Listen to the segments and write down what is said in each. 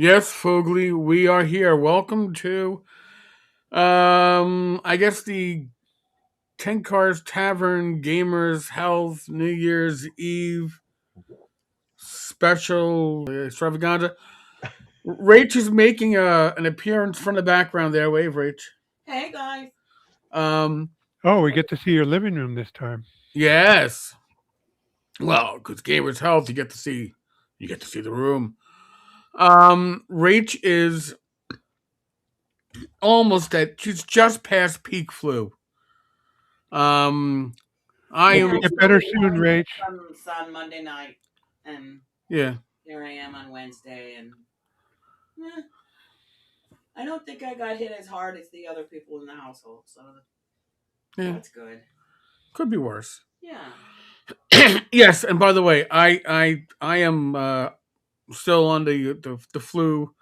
Yes, Fogly, we are here. Welcome to, I guess the Tenkar's Tavern Gamers Health New Year's Eve special extravaganza. Rach is making an appearance from the background there. Wave, Rach. Hey guys. Um, Oh, we get to see your living room this time. yes. Well, because Gamers Health, you get to see the room. Rach is almost at. She's just past peak flu. Um, I Hope Yeah, am. you I get still better get soon, Rach. some sun Monday night, and Yeah. here I am on Wednesday, and eh, I don't think I got hit as hard as the other people in the household, so Yeah. that's good. Could be worse. Yeah. Yes, and by the way, I am still on the flu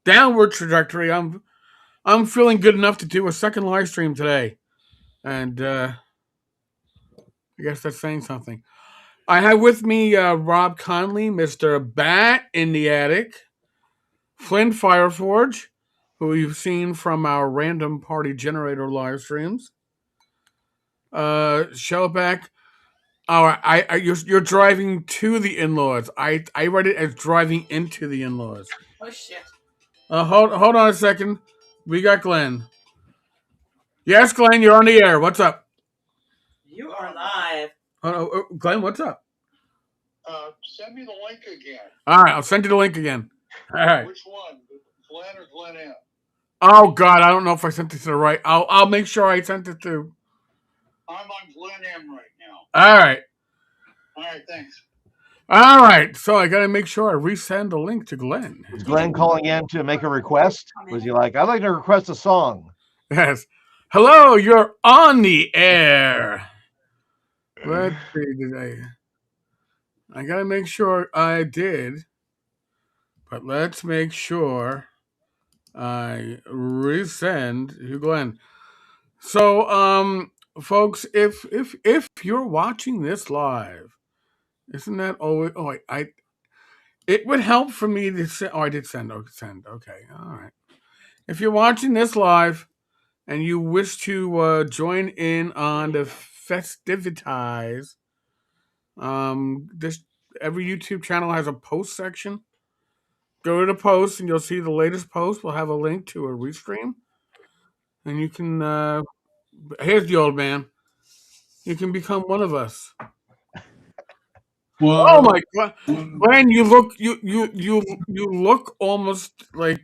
downward trajectory. I'm feeling good enough to do a second live stream today, and I guess that's saying something. I have with me Rob Conley, Mister Bat in the Attic, Flynn Fireforge, who you've seen from our random party generator live streams, Shellback. You're driving to the in-laws. I read it as driving into the in-laws. Oh shit. Hold on a second. We got Glenn. Yes, Glenn, you're on the air. What's up? You are live. Glenn, what's up? Send me the link again. All right, I'll send you the link again. All right. Which one, Glenn or Glenn M? Oh God, I don't know if I sent it to the right. I'll make sure I sent it to. I'm on Glenn M right now. All right. All right, thanks. All right. So I got to make sure I resend the link to Glenn. Was Glenn calling in to make a request? Was he like, I'd like to request a song? Yes. Hello, you're on the air. Let's see today. I gotta make sure I did, but let's make sure I resend to Glenn. So, folks, if you're watching this live, isn't that always? Oh, I it would help for me to send. Oh, I did send. Oh, send. Okay, all right. If you're watching this live and you wish to join in on the festivities, this every YouTube channel has a post section. Go to the post and you'll see the latest post. We'll have a link to a restream, and you can. Here's the old man. You can become one of us. Well, Oh my God, Glenn, you look almost like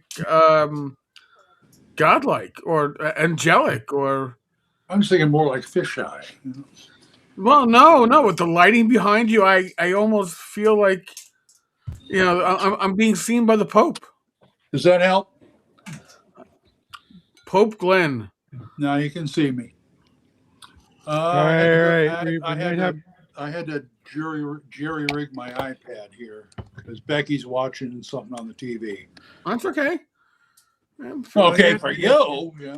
godlike or angelic or. I'm thinking more like fisheye. Well, no. With the lighting behind you, I almost feel like I'm being seen by the Pope. Does that help? Pope Glenn. Now you can see me. All right. I had to jerry rig my iPad here because Becky's watching something on the TV. That's okay. Okay, for you. Yeah.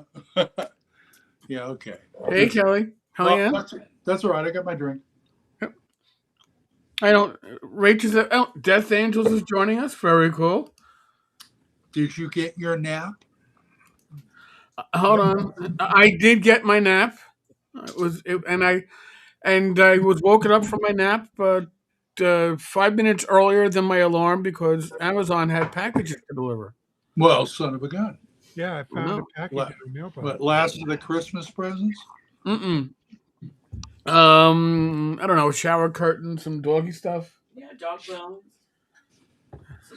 Yeah, okay. Hey, Kelly. How are you? That's all right. I got my drink. I don't. Rachel's. Death Angels is joining us. Very cool. Did you get your nap? Hold on. I did get my nap. And I was woken up from my nap 5 minutes earlier than my alarm because Amazon had packages to deliver. Well, son of a gun. Yeah, I found a package in the mailbox. What, last of the Christmas presents? I don't know. Shower curtain, some doggy stuff. Yeah, dog bones.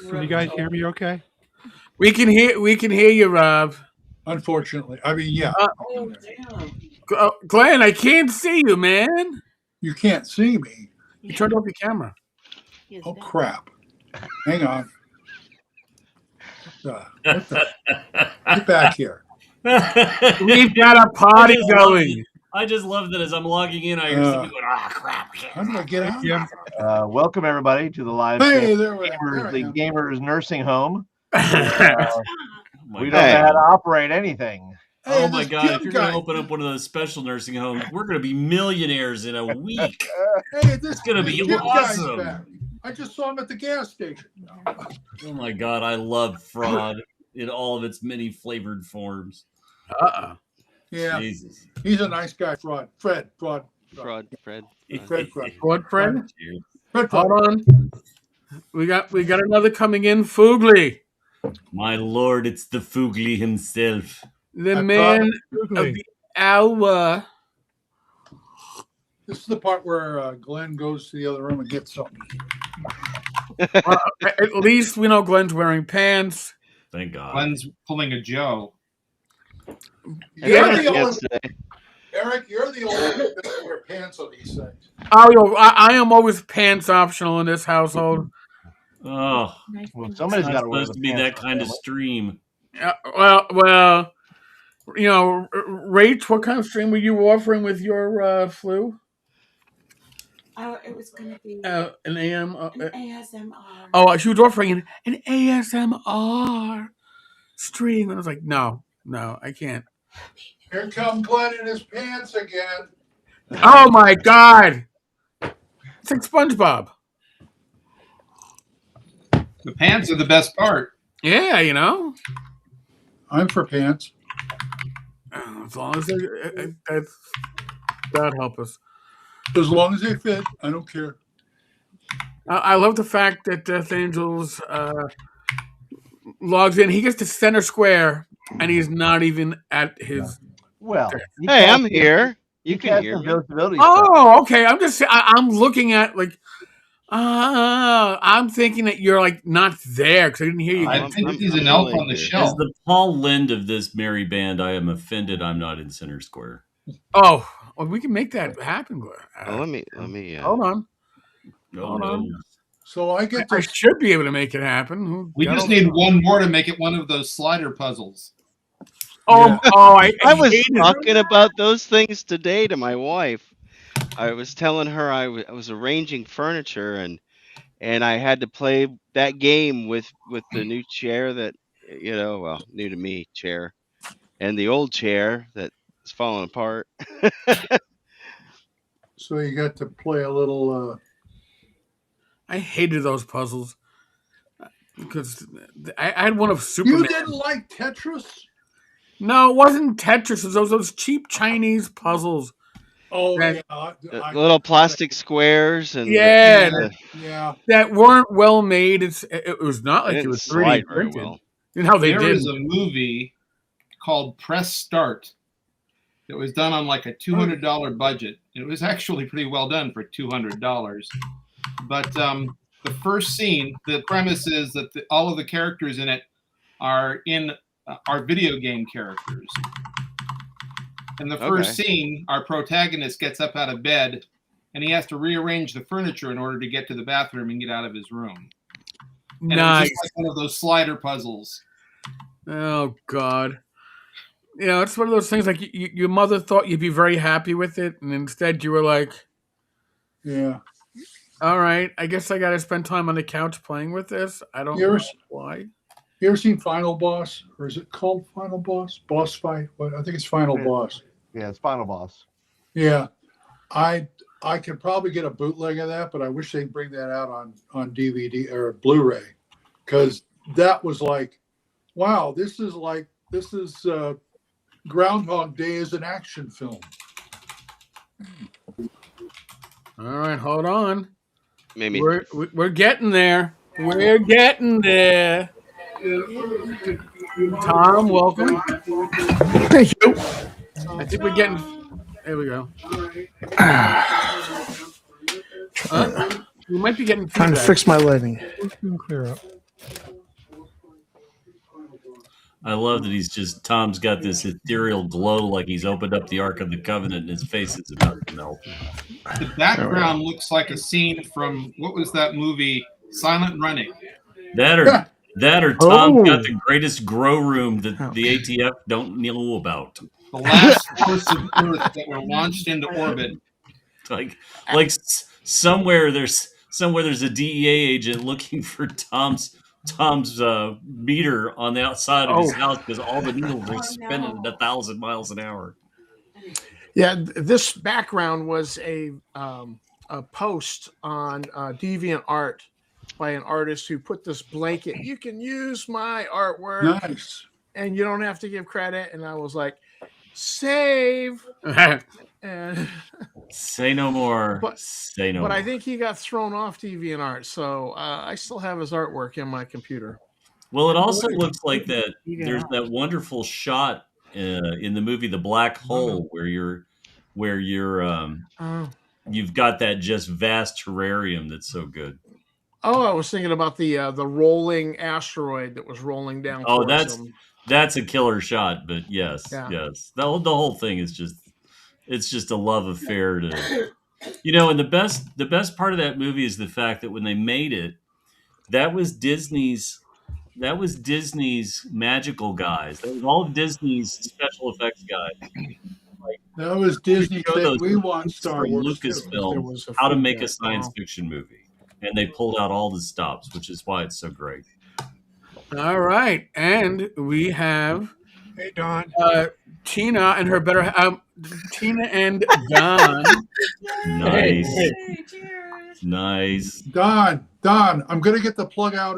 Can you guys hear me okay? We can hear you, Rob. Unfortunately. I mean, yeah. Oh, damn. Glenn, I can't see you, man. You can't see me. You turned off your camera. Oh, crap. Hang on. Get back here. We've got a party going. I just love that as I'm logging in, I hear somebody going, crap. How do I get out? Yeah. Welcome, everybody, to the live Hey, stream. there we The Gamers Nursing Home. Oh We don't know how to operate anything. Oh my God, if you're going to open up one of those special nursing homes, we're going to be millionaires in a week. Hey, It's going to be awesome. I just saw him at the gas station. Oh my god, I love fraud in all of its many flavored forms. Yeah, Jesus. he's a nice guy. Fraud. Fred. Fred. Fraud. What, Fred. Fred? Fred. Hold on. We got another coming in. Fugly, My lord, it's the Fugly himself. the I man Fugly. of the hour. This is the part where Glenn goes to the other room and gets something. Well, at least we know Glenn's wearing pants. Thank God. Glenn's pulling a Joe. You're the Yes, only, today. Eric, you're the only one that doesn't wear pants on these things. I am always pants optional in this household. Oh, Well, it's somebody's not got to wear supposed the to be pants. that kind of stream. Well, you know, Rach, what kind of stream were you offering with your flu? It was going to be An AM. an ASMR. Oh, she was offering an ASMR stream, and I was like, no, I can't. Here come Glenn in his pants again. Oh my God! It's like SpongeBob. The pants are the best part. Yeah, you know. I'm for pants. As long as that help us. As long as they fit, I don't care. I love the fact that Death Angels logs in. He gets to center square, and he's not even at his. Well, Hey, I'm here. You can cast hear me. invisibility stuff. Oh, okay. I'm looking at like. I'm thinking that you're like not there because I didn't hear you. I think he's an elf on the As shelf. the Paul Lind of this merry band, I am offended I'm not in center square. Oh, well, we can make that happen. Let me. Hold on. No, Hold no. on. So I get I to should be able to make it happen. We just need one more to make it one of those slider puzzles. I I was hated it. talking about those things today to my wife. I was telling her I was arranging furniture and I had to play that game with the new chair that new to me chair and the old chair that is falling apart. So you got to play a little. I hated those puzzles because I had one of Superman. You didn't like Tetris? No, it wasn't Tetris. It was those cheap Chinese puzzles. Oh, That- yeah. The little plastic squares and Yeah, Yeah. that weren't well made. It was not they like it didn't was 3D slide very printed. well. You know how they There did. was a movie called Press Start that was done on like a $200 budget. It was actually pretty well done for $200. But the first scene, the premise is that all of the characters in it are video game characters. In the first scene, our protagonist gets up out of bed and he has to rearrange the furniture in order to get to the bathroom and get out of his room. And it was Nice. just like one of those slider puzzles. Oh God. You know, it's one of those things like your mother thought you'd be very happy with it, and instead you were like, Yeah. all right, I guess I got to spend time on the couch playing with this. I don't know why. You ever seen Final Boss? Or is it called Final Boss? Boss Fight? What? I think it's Final Boss. Yeah, it's Final Boss. Yeah. I could probably get a bootleg of that, but I wish they'd bring that out on DVD or Blu-ray. Because that was like, wow, this is Groundhog Day as an action film. All right, hold on. Maybe We're getting there. We're getting there. Tom, welcome. Thank you. I think we're getting. There we go. We might be getting Trying to feedback. fix my lighting. Clear up. I love that Tom's got this ethereal glow like he's opened up the Ark of the Covenant and his face is about to melt. The background looks like a scene from, what was that movie, Silent Running? That or Tom got the greatest grow room that the ATF don't know about. The last course of Earth that were launched into orbit. Like somewhere there's a DEA agent looking for Tom's meter on the outside of his house because all the needles are spinning at 1,000 miles an hour. Yeah, this background was a post on DeviantArt by an artist who put this blanket. You can use my artwork, Nice. and you don't have to give credit. And I was like, save. And Say no more. But- Say no but more. I think he got thrown off DeviantArt, so I still have his artwork in my computer. Well, it also looks like that there's that wonderful shot in the movie The Black Hole where you're you've got that just vast terrarium that's so good. Oh, I was thinking about the rolling asteroid that was rolling down. Oh, towards him. that's a killer shot, but yes, Yeah. yes. The whole thing is just a love affair to and the best part of that movie is the fact that when they made it, that was Disney's magical guys. That was all of Disney's special effects guys. That was Disney Show saying those we want Star from Wars too. There Lucasfilm was a how to feedback. make a science fiction movie, and they pulled out all the stops, which is why it's so great. All right, and we have Hey, Don. Tina and her Tina and Don. Nice, Hey, cheers. nice. Don, I'm going to get the plug out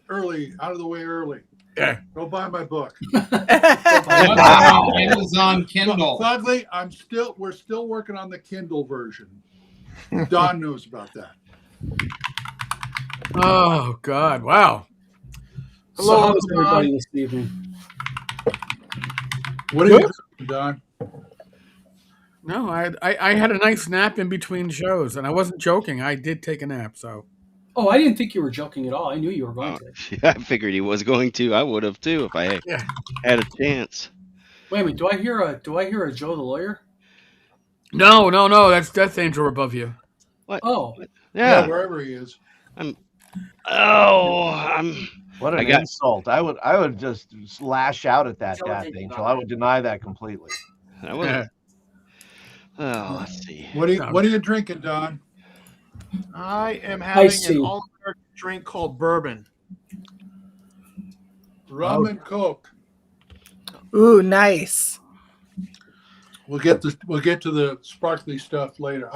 early, out of the way early. Yeah. Go buy my book. Wow. Amazon Kindle. Fugly, we're still working on the Kindle version. Don knows about that. Oh God! Wow. So how is everybody this evening? What are you doing, Don? No, I had a nice nap in between shows, and I wasn't joking. I did take a nap. So. Oh, I didn't think you were joking at all. I knew you were going to. I figured he was going to. I would have too if I had a chance. Wait a minute. Do I hear a Joe the lawyer? No. That's Death Angel above you. What? Oh, Yeah. Wherever he is. What an insult! I would just lash out at that Death Angel. I would deny that completely. I would. Let's see. What are you drinking, Don? I am having see. an all-American drink called bourbon. Rum and Coke. Ooh, nice. We'll get to the sparkly stuff later.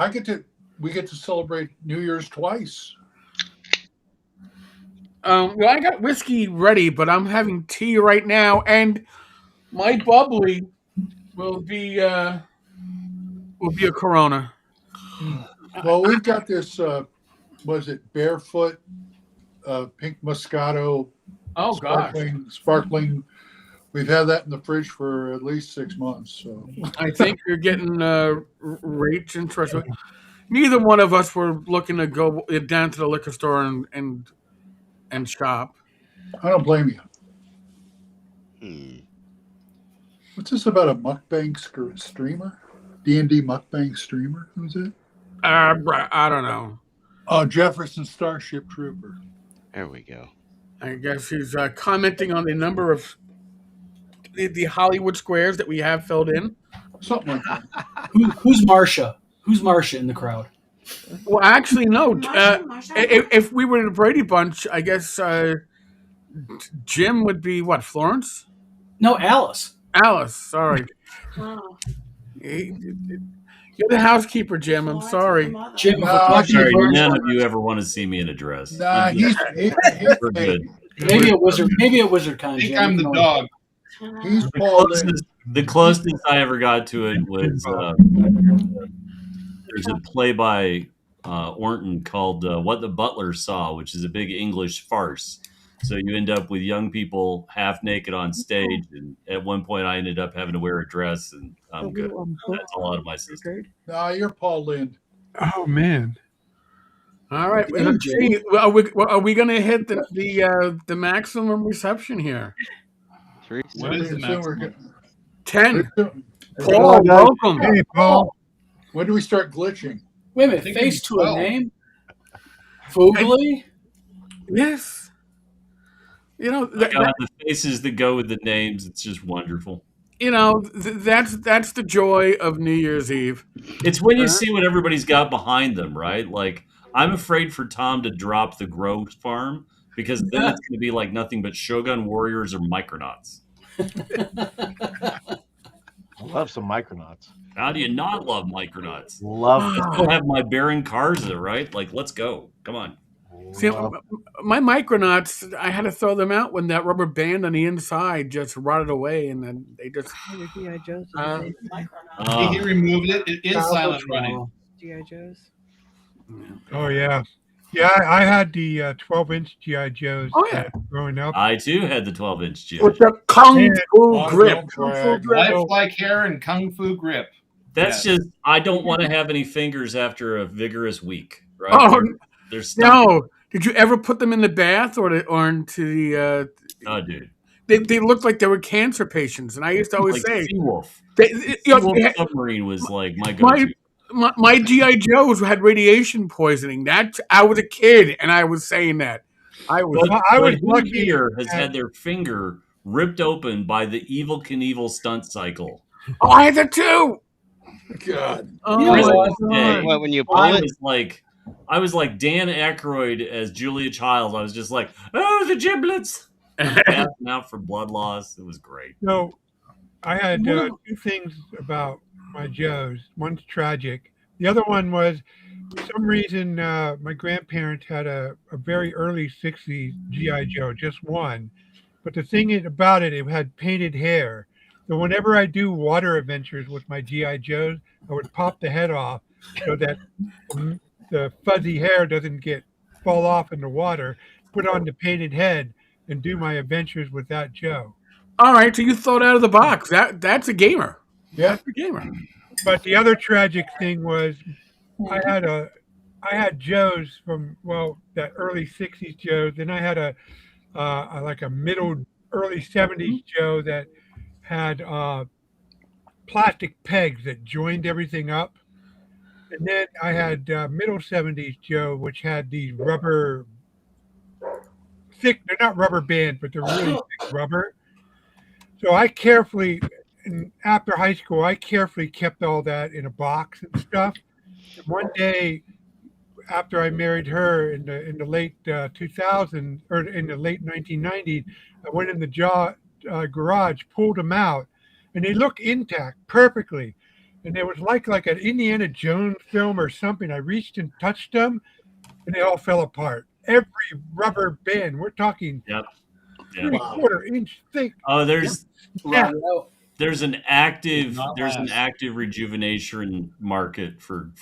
We get to celebrate New Year's twice. Well, I got whiskey ready, but I'm having tea right now, and my bubbly will be a Corona. Well, we've got this. Was it Barefoot Pink Moscato? Oh gosh! Sparkling. We've had that in the fridge for at least 6 months. So I think you're getting rates and trust. Neither one of us were looking to go down to the liquor store and shop. I don't blame you. What's this about a mukbang streamer? D&D mukbang streamer? Who's it? I don't know. Oh, Jefferson Starship Trooper. There we go. I guess he's commenting on the number of the Hollywood squares that we have filled in. Something like that. Who's Marsha? Who's Marsha in the crowd? Well, actually, no. Marsha. If we were the Brady Bunch, I guess Jim would be what? Florence? No, Alice. Alice. Sorry. Oh. You're the housekeeper, Jim. I'm sorry. Jim, No, Sorry, none of you ever want to see me in a dress. Nah, We're good. maybe a wizard. Maybe a wizard con. I think Jim. I'm the dog. he's Paul Lynn. The closest I ever got to it was there's a play by Orton called What the Butler Saw, which is a big English farce. So you end up with young people half naked on stage, and at one point I ended up having to wear a dress, and I'm good. That's a lot of my system. Nah, you're Paul Lynn. Oh man. All right. Let's see. Are we going to hit the maximum reception here? What is the maximum? 10. Paul, Paul, welcome. Hey, Paul. when do we start glitching? Wait a minute. think Face it's to a 12. name. Foogly. Yes. You know, The faces that go with the names, it's just wonderful. that's the joy of New Year's Eve. It's when you see what everybody's got behind them, right? Like, I'm afraid for Tom to drop the Grow Farm because then it's going to be like nothing but Shogun Warriors or Micronauts. I love some Micronauts. How do you not love Micronauts? Love I still have my Baron Karza, right? Like, let's go. Come on. See, my Micronauts, I had to throw them out when that rubber band on the inside just rotted away, and then they just. G.I. Joe's did the Uh, same thing. He removed it. It is Childhood silent running. trauma. G.I. Joe's. Oh yeah, yeah. I had the 12-inch GI Joes Oh, yeah. growing up. I too had the 12-inch GI. With the Kung Yeah. Fu grip. Kung Fu grip. Lifelike hair and kung fu grip. That's Yes. just I don't want to have any fingers after a vigorous week. Right? Oh, There's no. Did you ever put them in the bath or into the? Oh, dude. They looked like they were cancer patients, and I used to always Like say, Seawolf. you know, Seawolf Submarine was like my go-to. my GI Joes had radiation poisoning. I was a kid, and I was saying that. I was Who lucky here has had their finger ripped open by the Evil Knievel stunt cycle? Oh, I had that too. God. Oh, You know Christmas what? Day, What, when you pull I it? was like Dan Aykroyd as Julia Childs. I was just like, oh, the giblets. Passing out for blood loss. It was great. So I had two things about my Joes. One's tragic. The other one was, for some reason, my grandparents had a very early 60s GI Joe, just one. But the thing about it, it had painted hair. So whenever I do water adventures with my GI Joes, I would pop the head off so that the fuzzy hair doesn't fall off in the water. Put on the painted head and do my adventures with that Joe. All right, so you thought out of the box. That's a gamer. Yeah, that's a gamer. But the other tragic thing was, I had Joes from that early '60s Joe. Then I had a middle early '70s Joe that had plastic pegs that joined everything up. And then I had middle '70s Joe, which had these rubber thick. They're not rubber bands, but they're really thick rubber. So I carefully, and after high school, I carefully kept all that in a box and stuff. And one day, after I married her in the late 2000s or in the late 1990s, I went in the garage, pulled them out, and they look intact perfectly. And it was like an Indiana Jones film or something. I reached and touched them, and they all fell apart. Every rubber band, we're talking 3/4 inch thick. Oh, there's an active last. rejuvenation market for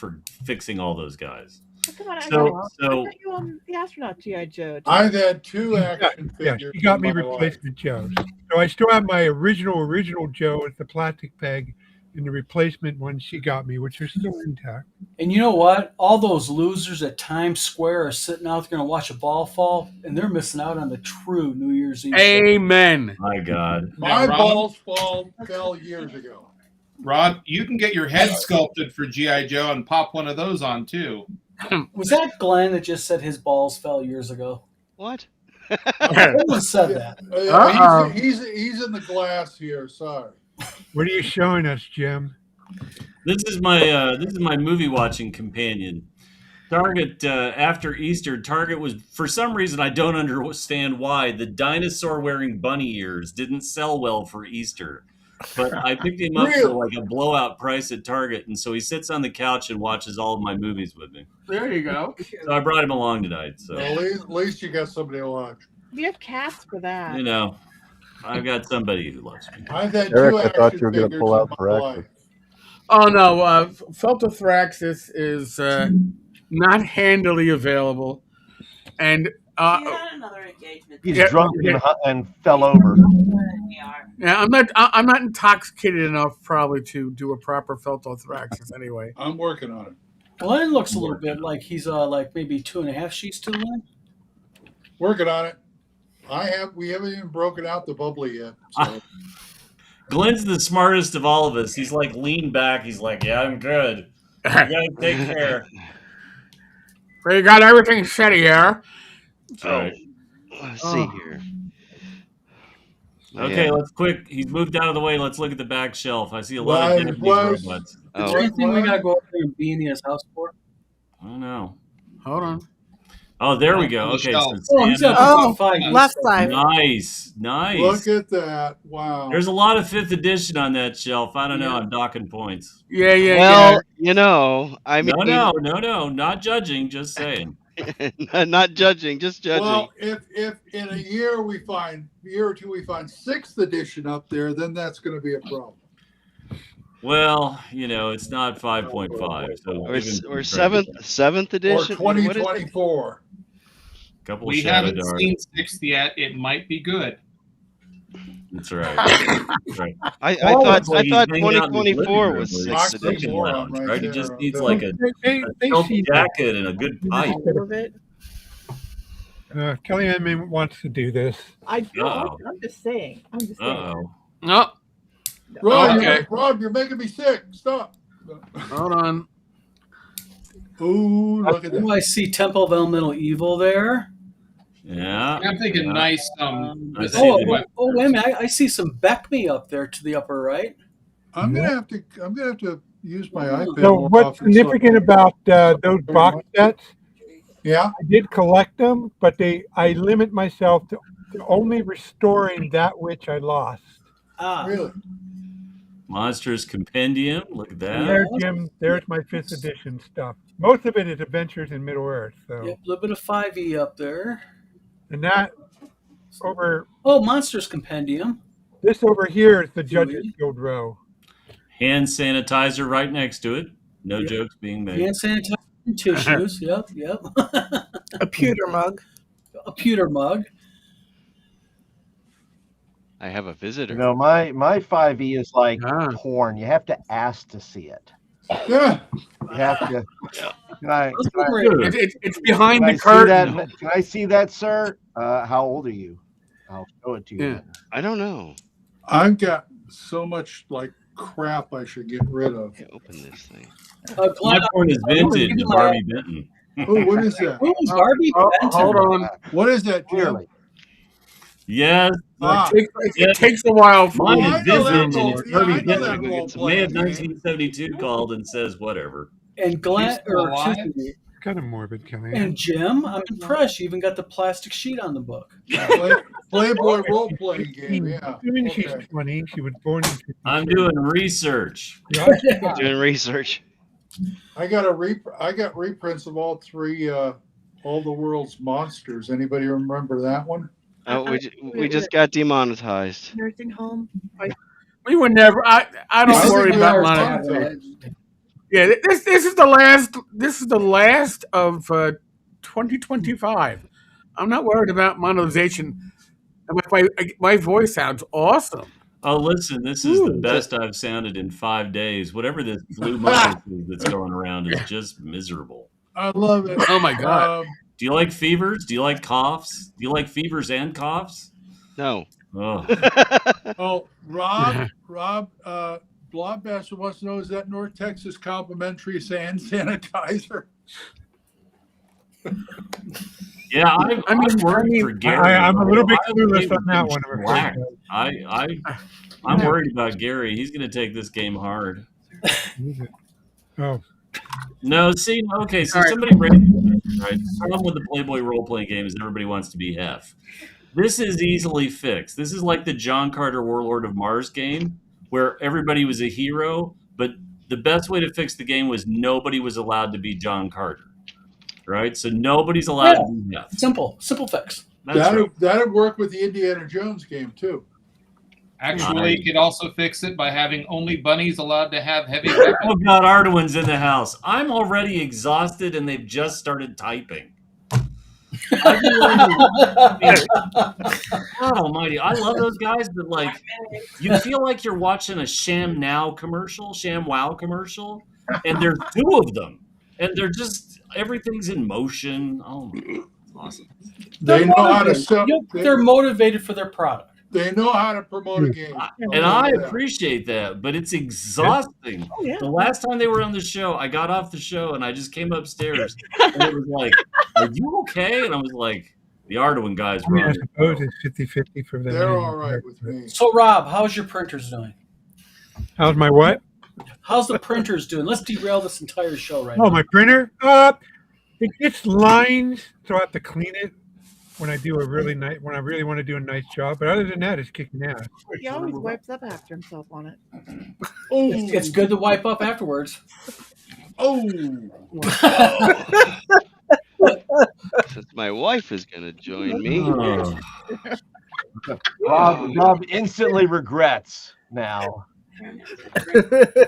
fixing all those guys. Come on, I So thought you owned the astronaut GI Joe. I've had two action Yeah, figures. she got me in my life. replacement Joes. So I still have my original Joe with the plastic peg and the replacement one she got me, which are still intact. And you know what? All those losers at Times Square are sitting out there going to watch a ball fall, and they're missing out on the true New Year's Eve. Amen. My God. My Now, Rob- balls fell years ago. Rod, you can get your head sculpted for G.I. Joe and pop one of those on too. Was that Glenn that just said his balls fell years ago? What? Someone said that. He's in the glass here. Sorry. What are you showing us, Jim? This is my movie watching companion. Target after Easter, Target was, for some reason I don't understand why, the dinosaur wearing bunny ears didn't sell well for Easter. But I picked him up for like a blowout price at Target, and so he sits on the couch and watches all of my movies with me. There you go. So I brought him along tonight. So Well, at least you got somebody to watch. You have cats for that. you know, I've got somebody who loves me. I've had Eric, two I thought action you were going to figures pull in out my Praxis. life. Oh no, Feltothraxis is not handily available, and She had another engagement. He's Yeah, drunk yeah. and fell over. We are. yeah, I'm not intoxicated enough probably to do a proper Feltothraxis anyway. I'm working on it. Glenn looks a little bit like he's like maybe 2.5 sheets too long. Working on it. We haven't even broken out the bubbly yet. So. Glenn's the smartest of all of us. He's like leaned back. He's like, yeah, I'm good. You gotta take care. We got everything set here. All right. Let's see here. Okay, Yeah. let's quick. He's moved out of the way. Let's look at the back shelf. I see a lot of Japanese robots. Is Oh, there anything we got to go over there and be in his house for? I don't know. Hold on. Oh, there we go. On the Okay, shelf. so Oh, he's Santa- got Oh, left side. nice. Look at that. Wow. There's a lot of 5th edition on that shelf. I don't know. I'm docking points. Yeah. well, you know, I mean, No, not judging. Just saying. Not judging, just judging. Well, if in a year or two we find 6th edition up there, then that's going to be a problem. Well, it's not 5.5, so Or, give him or some credit. seventh Or edition. What is it? 2024. Couple We shadow haven't darts. seen 6th yet. It might be good. That's right. That's right. I Paul thought looks like he's hanging out in his living 2024 room was or his 6th edition. station lounge, Oxymoron right? right He just there. needs like a They silk seem jacket and a good pipe. All of it. Kellyanne wants to do this. I do. Uh-oh. I'm just saying. Uh-oh. No, Rob, Okay. Rob, you're making me sick. Stop. hold on. Ooh, look at Oh, that. I see Temple of Elemental Evil there. Yeah. I'm thinking Yeah. nice. I see Oh, the- wait a minute! I see some Beck Me up there to the upper right. I'm gonna have to use my iPad. So more what's often, significant about those box sets? Yeah. I did collect them, but I limit myself to only restoring that which I lost. Really? Monsters Compendium. Look at And that. there, Jim, there's my 5th edition stuff. Most of it is Adventures in Middle Earth. So, Yep, a little bit of 5e up there. and that over Oh, Monsters Compendium. this over here is the Judges Guild row. Hand sanitizer right next to it. No jokes being made. Hand sanitizer and tissues. Yep. A pewter mug. A pewter mug. I have a visitor. My 5e is like porn. You have to ask to see it. Yeah. You have to. It's behind can the I see curtain. that? Can I see that, sir? How old are you? I'll show it to you. Yeah. I don't know. I've got so much like crap I should get rid of. Okay, open this thing. My point is vintage Barbie Benton. Oh, what is that? Ooh, Barbie Benton. Hold on. What is that, Jim? Clearly. Yes. It takes a while for Mine me is to vintage do and it. it's Barbie I know that Benton. role It's May playing of game. 1972 called and says whatever. And Glenn, She's still or alive? excuse me, Kind of morbid, Kellyanne. and Jim, I'm impressed. You even got the plastic sheet on the book. Playboy role playing game. Yeah. Assuming she's Okay. 20, she was born in 56. I'm doing research. Doing research. I got reprints of all 3 All the World's Monsters. Anybody remember that one? Oh, we just got demonetized. Nursing home. We would never. I This don't is worry a about good monetization. time. Yeah, this is the last. This is the last of 2025. I'm not worried about monetization. My voice sounds awesome. Oh, listen, this is the best I've sounded in 5 days. Whatever this blue mucus is that's going around is just miserable. I love it. Oh my god! Do you like fevers? Do you like coughs? Do you like fevers and coughs? No. Oh, Oh, Rob, Blobmaster wants to know, is that North Texas complimentary hand sanitizer? yeah. I'm worried for Gary. I'm a little bit I clueless was on that one. I'm worried about Gary. He's going to take this game hard. Oh, No, see, okay, so somebody raised it, right? The problem with the Playboy role-playing game is everybody wants to be F. This is easily fixed. This is like the John Carter Warlord of Mars game, where everybody was a hero, but the best way to fix the game was nobody was allowed to be John Carter, right? So nobody's allowed to be F. Simple fix. That's right. That'd work with the Indiana Jones game too. Actually, you could also fix it by having only bunnies allowed to have heavy weapons. Oh God, Arduin's in the house. I'm already exhausted, and they've just started typing. God almighty, I love those guys, but like, you feel like you're watching a Sham Wow commercial, and there's 2 of them, and they're just everything's in motion. Oh my, awesome. They know how to sell. They're motivated for their product. They know how to promote a game. And I appreciate that, but it's exhausting. Oh, yeah. The last time they were on the show, I got off the show and I just came upstairs and it was like, "Are you okay?" And I was like, "The Arduin guys I mean, I run." suppose it's 50-50 for them. They're all right with me. So, Rob, how's your printers doing? How's my what? How's the printers doing? Let's derail this entire show right Oh, now. my printer? It gets lines, so I have to clean it when I do when I really want to do a nice job. But other than that, it's kicking ass. He always wipes up after himself on it. Oh, It's good to wipe up afterwards. oh. since my wife is gonna join me. Oh. Rob instantly regrets now.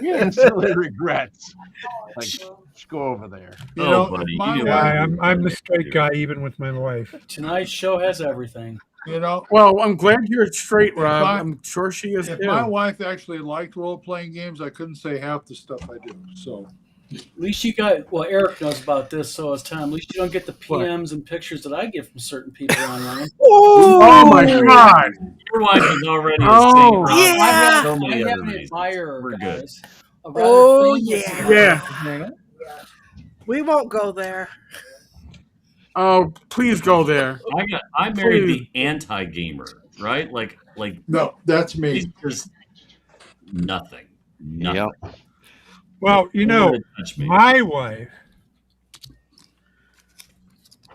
Instantly regrets. Like, just go over there. You Oh, know, buddy, if my you wife, I'm the straight guy, even with my wife. Tonight's show has everything. you know, Well, I'm glad you're straight, If Rob. I- I'm sure she is if too. my wife actually liked role playing games, I couldn't say half the stuff I do. So At least you got, well, Eric knows about this, so is Tom. At least you don't get the PMs and pictures that I get from certain people online. Oh my God! Your wife is already a Oh, saint, Rob. yeah. I have, So many I other have an reasons. admirer, We're good. guys. A rather Oh, famous yeah. admirer. Yeah. We won't go there. Oh, please go there. I married Please. the anti-gamer, right? Like no, that's he's me. just nothing. Nothing. Yep. Well, you know, Wouldn't touch me. my wife.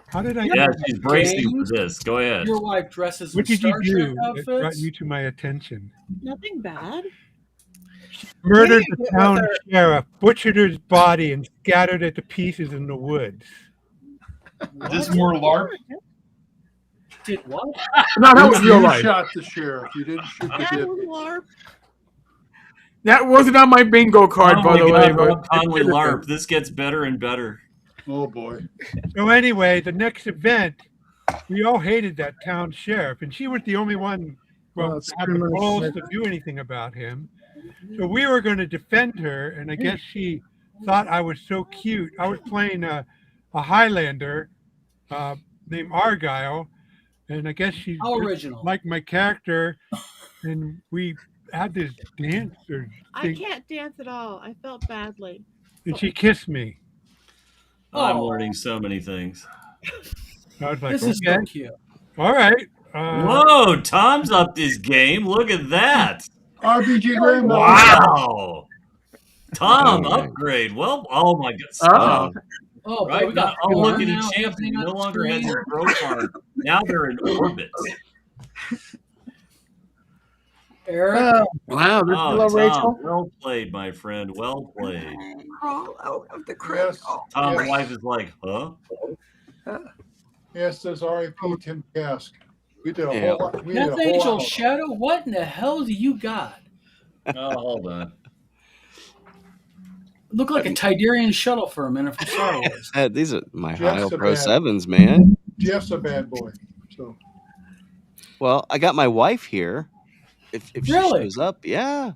How did I? Yeah, she's bracing for this. Go ahead. Your wife dresses in What did you Star Trek do that brought outfits. you to my attention? Nothing bad. Murdered Yeah, the town whether- sheriff, butchered his body, and scattered it to pieces in the woods. Is this more LARP? Did what? No, that was real You life. shot the sheriff. You didn't shoot the Yeah, deputy. little LARP. That wasn't on my bingo card, Oh by my the way. God, But Rob Conley LARP. This gets better and better. Oh boy. So anyway, the next event, we all hated that town sheriff, and she was the only one Well, it's to have the criminal balls shit. to do anything about him. So we were going to defend her, and I guess she thought I was so cute. I was playing a Highlander named Argyle, and I guess she How just original. liked my character, and we had this dance or I thing, can't dance at all. I felt badly. and she kissed me. I'm Oh. learning so many things. I was like, This is okay, so cute. all right. Whoa, Tom's upped his game. Look at that. RPG Grandma. Wow. Tom, Oh my- upgrade. Well, oh my God. Oh. Stop. Oh, boy, Right we now, got I'm looking now at champion. happening You on no the longer has screen. a profile. Now they're in orbit. Eric, Wow, this Oh, hello, Tom, Rachel. well played, my friend. Well played. Crawl out of the Yes. crystal. Tom's Yes. wife is like, huh? Yes, says R.I.P. Tim Kask. We did a Yeah. whole lot. We did a Death whole Angel hour. Shadow, what in the hell do you got? Oh, hold on. Look like a Tidarian shuttle for a minute from Star Wars. These are my Jeff's Hio a Pro bad- 7s, man. Jeff's a bad boy. So Well, I got my wife here. If she Really? shows up, yeah.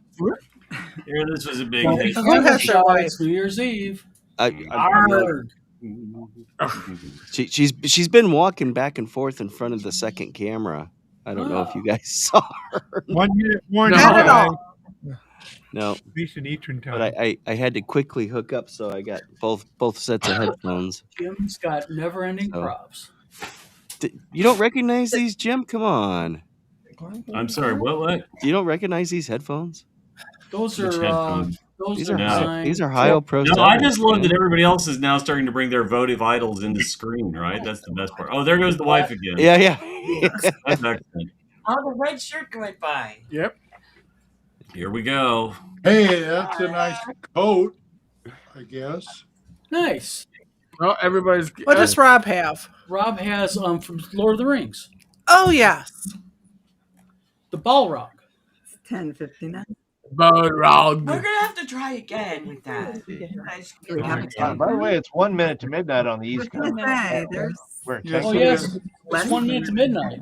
Here, this was a big Well, hit. we have a That's shot. right. It's New Year's Eve. I- Arg. she's been walking back and forth in front of the second camera. I don't know if you guys saw her. 1 minute warning. Not at guys. all. No, At least in Eastern time. but I had to quickly hook up, so I got both sets of headphones. Jim's got never-ending So- props. You don't recognize these, Jim? Come on. I'm sorry, what? You don't recognize these headphones? Those Which are headphones? those These are are designed. these are Hio Pro. No, I 7s, just love man. that everybody else is now starting to bring their votive idols into screen, right? That's the best part. Oh, there goes the wife again. Yeah. That's excellent. Oh, the red shirt went by. Yep. Here we go. hey, that's a nice coat, I guess. Nice. Well, everybody's. What does Rob have? Rob has from Lord of the Rings, Oh, yes. the Balrog. 10:59. Balrog. We're gonna have to try again with that. By the way, it's 1 minute to midnight on the East Coast. Hey, there's We're Yes, Oh it yes, is. it's 1 minute to midnight.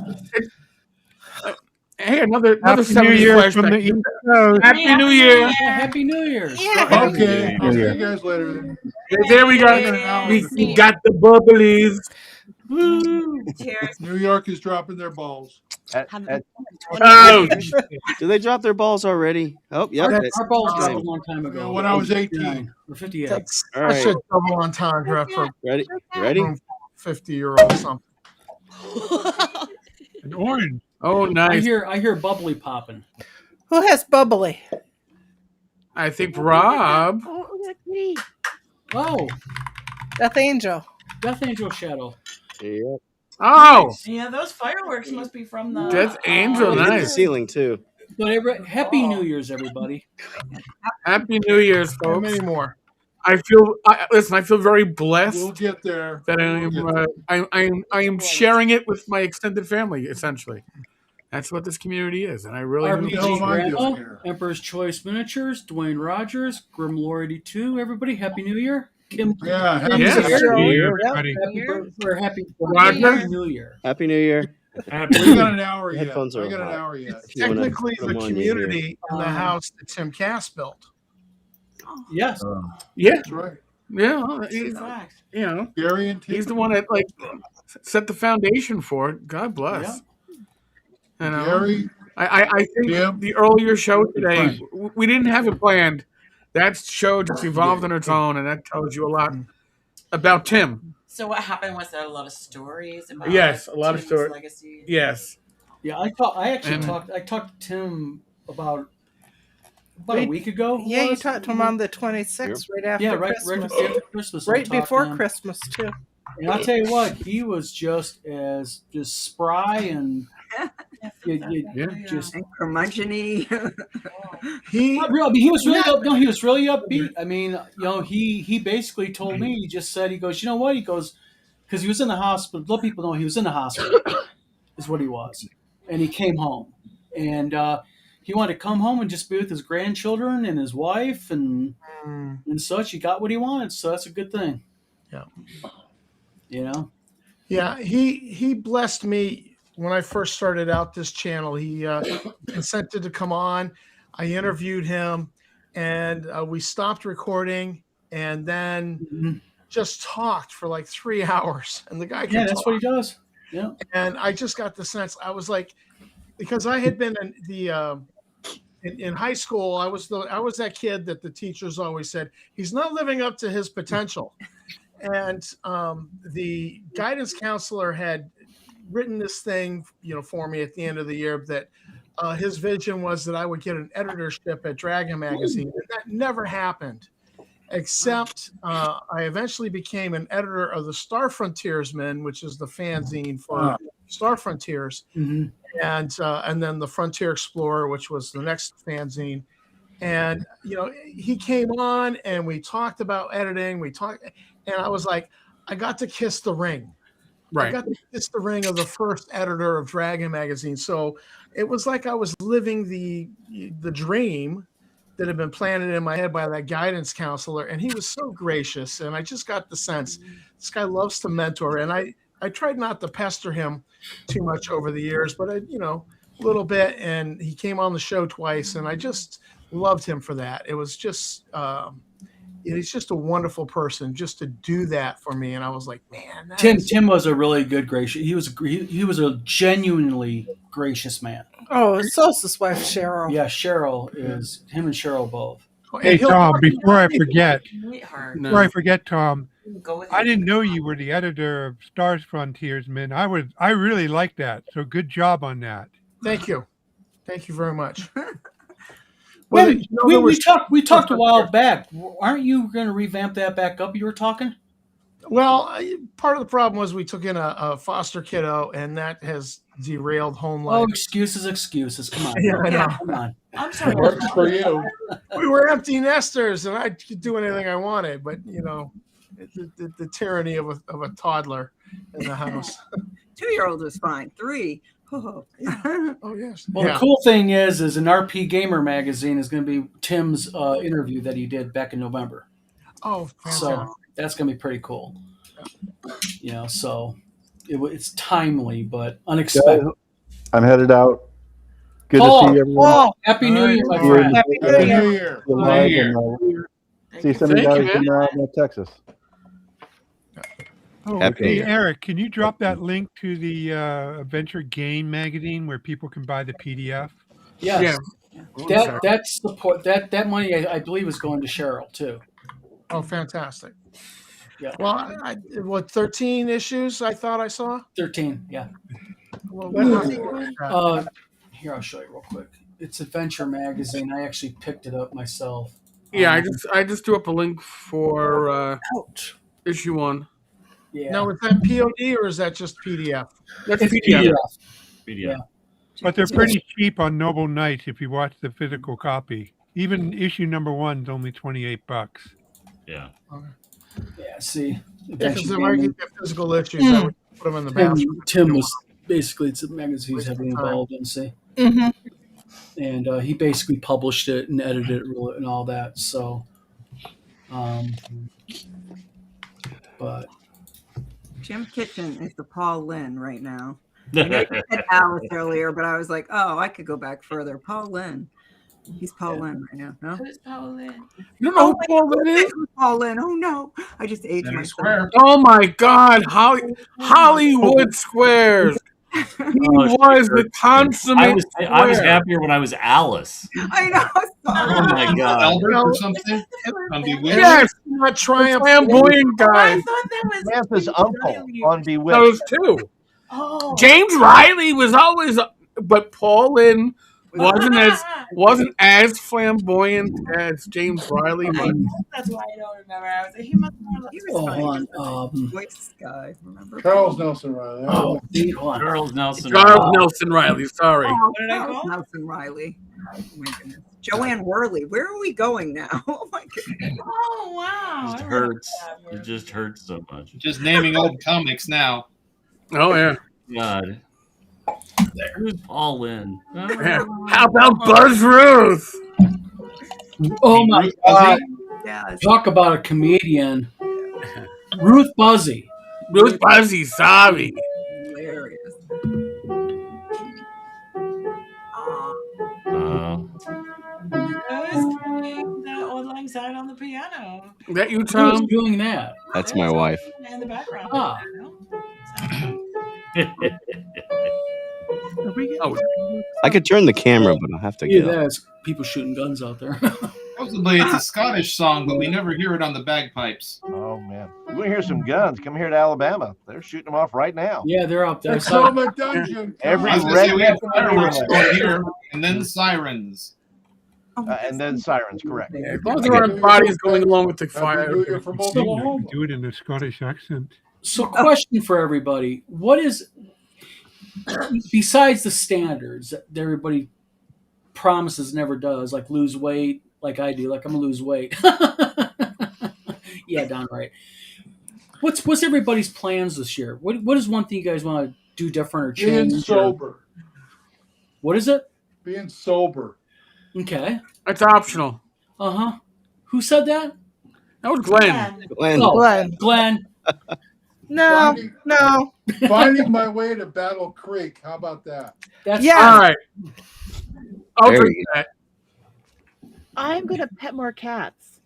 Hey, another Happy New 70s Year from the flashback. East Coast. Happy New Year. Yeah, Happy New Year's. Yeah. Okay, I'll see Yeah. you guys later. Then. There we go. We got the bubblies. Cheers. New York is dropping their balls. Oh, Did they drop their balls already? Oh, yep. Our balls Okay. dropped a long time ago. When I was 18. 59 or 58. All That's right. a double entendre for Ready? Ready? 50-year-old something. An orange. oh, I nice. hear bubbly popping. Who has bubbly? I think Rob. Oh, that's me. Oh, Death Angel. Death Angel Shadow. Yep. Oh, Yeah, those fireworks must be from the Death Angel, It hit the nice. ceiling too. But Happy New Year's, everybody. Happy New Year's, How folks. many more? listen. I feel very blessed We'll get there. that I am sharing it with my extended family. Essentially, that's what this community is, and I really What the hell RPG am I doing Grandma, here? Emperor's Choice Miniatures, Dwayne Rogers, Grimlord 82. Everybody, Happy New Year. Kim, Yeah, Kim's Yeah. here. Joe. Hey, Yep. everybody. Happy Roger? New Year. Happy New Year. Happy we got an hour The yet. headphones are I got an hot. hour yet. If you wanna Technically, put the 'em on, you hear. community in the house that Tim Cass built. Yes. Yeah, That's right. yeah. Gary and He's Tim. the one that set the foundation for it. God bless. You know, Gary, I think Tim, the earlier show today, Frank. we didn't have it planned. That show just evolved on its own, and that tells you a lot about Tim. So what happened? Was there a lot of stories about Yes, a lot of Tim's stories. legacy? Yes. Yeah, I actually And- talked to Tim about a week ago. Yeah, you talked to him on the 26th, right after right Christmas. after Christmas. I Right talked to before him. Christmas, too. And I'll tell you what, he was just spry and just And curmudgeon-y. He not real. I mean, he was really he was really upbeat. I mean, he basically told me. He just said, he goes, you know what? He goes, because he was in the hospital. Let people know he was in the hospital. Is what he was, and he came home, and he wanted to come home and just be with his grandchildren and his wife and such. He got what he wanted, so that's a good thing. Yeah. You know. Yeah, he blessed me when I first started out this channel. He consented to come on. I interviewed him, and we stopped recording, and then just talked for like 3 hours. And the guy can that's talk. what he does. Yeah. And I just got the sense. I was like, because I had been in high school, I was that kid that the teachers always said he's not living up to his potential. And the guidance counselor had written this thing, for me at the end of the year that his vision was that I would get an editorship at Dragon Magazine. And that never happened, except I eventually became an editor of the Star Frontiersman, which is the fanzine for Star Frontiers, and then the Frontier Explorer, which was the next fanzine. And he came on and we talked about editing. And I was like, I got to kiss the ring. Right. I got to kiss the ring of the first editor of Dragon Magazine. So it was like I was living the dream that had been planted in my head by that guidance counselor. And he was so gracious. And I just got the sense this guy loves to mentor. And I tried not to pester him too much over the years, but a little bit. And he came on the show twice, and I just loved him for that. It was just, he's just a wonderful person just to do that for me. And I was like, man, Tim was a really good, gracious. He was a genuinely gracious man. Oh, so is his wife, Cheryl. Yeah, Cheryl is him and Cheryl both. Hey, Tom, before I forget, Tom, Go with I didn't know you were the editor of Stars Frontiersman. I really like that. So good job on that. Thank you. Thank you very much. Well, we talked a while back. Aren't you going to revamp that back up? You were talking. Well, part of the problem was we took in a foster kiddo, and that has derailed home life. Oh, excuses. Come on. Yeah, I know. Come on. I'm sorry. Works for you. We were empty nesters, and I could do anything I wanted, but the tyranny of a toddler in the house. 2-year-old is fine. 3. Oh, yes. Well, the cool thing is an RP Gamer magazine is going to be Tim's interview that he did back in November. Oh, so that's going to be pretty cool. So it's timely but unexpected. I'm headed out. Good to see everyone. Happy New Year, my friend. Happy New Year. See some of you guys in Texas. Oh, hey, Eric, can you drop that link to the Adventure Game magazine where people can buy the PDF? Yes. Yeah. That support that money I believe is going to Cheryl too. Oh, fantastic. Yeah. Well, 13 issues I thought I saw? 13, yeah. Well, here, I'll show you real quick. It's Adventure Magazine. I actually picked it up myself. Yeah, I just threw up a link for issue 1. Yeah. Now, is that POD or is that just PDF? That's PDF. Yeah. But they're pretty cheap on Noble Knights if you watch the physical copy. Even issue number 1 is only $28. Yeah. Yeah, see. Because if I get physical issues, I would put them in the bathroom. Tim was basically, it's a magazine he's heavily involved in, see. Mm-hmm. And he basically published it and edited it and all that. So, but Jim Kitchen is the Paul Lynn right now. I know you said Alice earlier, but I was like, oh, I could go back further. Paul Lynn. He's Paul Lynn right now. No? Who's Paul Lynn? You don't know who Paul Lynn is? Paul Lynn. Oh no. I just aged Center myself. Square. Oh my God, Hollywood Squares. He was the consummate. I was happier when I was Alice. I know. Oh my God. Albert or something? On Bewitched? Yes, not Triumph. Flamboyant guy. I thought that was Samantha's uncle on Bewitched. Those two. Oh. James Riley was always, but Paul Lynn wasn't as flamboyant as James Riley. But That's why I don't remember. I was like, he must He was hold funny. on. Voice guy, remember? Charles Nelson Riley. Oh, hold on. Charles Nelson. Charles Nelson Riley. Sorry. Oh, did I Charles call? Nelson Riley. Oh my goodness. Joanne Worley. Where are we going now? Oh my goodness. Oh wow. It hurts. It just hurts so much. Just naming old comics now. Oh yeah. God. Who's Paul Lynn? Yeah. How about Buzz Ruth? Oh my Ruth God. Buzzy? Yes. Talk about a comedian. Ruth Buzzy. Ruth Buzzy, sorry. Hilarious. Who's playing the Old Lang Syne on the piano? That you, Who's Tom? doing that? That's my wife. In the background. Ah. Oh, I could turn the camera, but I'll have to Yeah, get up. there's people shooting guns out there. Supposedly it's a Scottish song, but we never hear it on the bagpipes. Oh man, you want to hear some guns? Come here to Alabama. They're shooting them off right now. Yeah, they're up there. Oklahoma Dungeon. Every I was going to say we have redneck fireworks in the going here, and then sirens. and then sirens, correct. as long as there aren't bodies going along with the fire. Happy New Year from Oklahoma. Do it in a Scottish accent. So, question for everybody: what is, besides the standards that everybody promises never does, like lose weight, like I do, like I'm gonna lose weight. Yeah, Don, right. What's everybody's plans this year? What is one thing you guys want to do different or change? Being sober. What is it? Being sober. Okay. That's optional. Uh-huh. Who said that? That was Glenn. Glenn. Oh, Glenn. No, no. Finding my way to Battle Creek. How about that? That's Yeah. All right. I'll There drink you that. I'm going to pet more cats.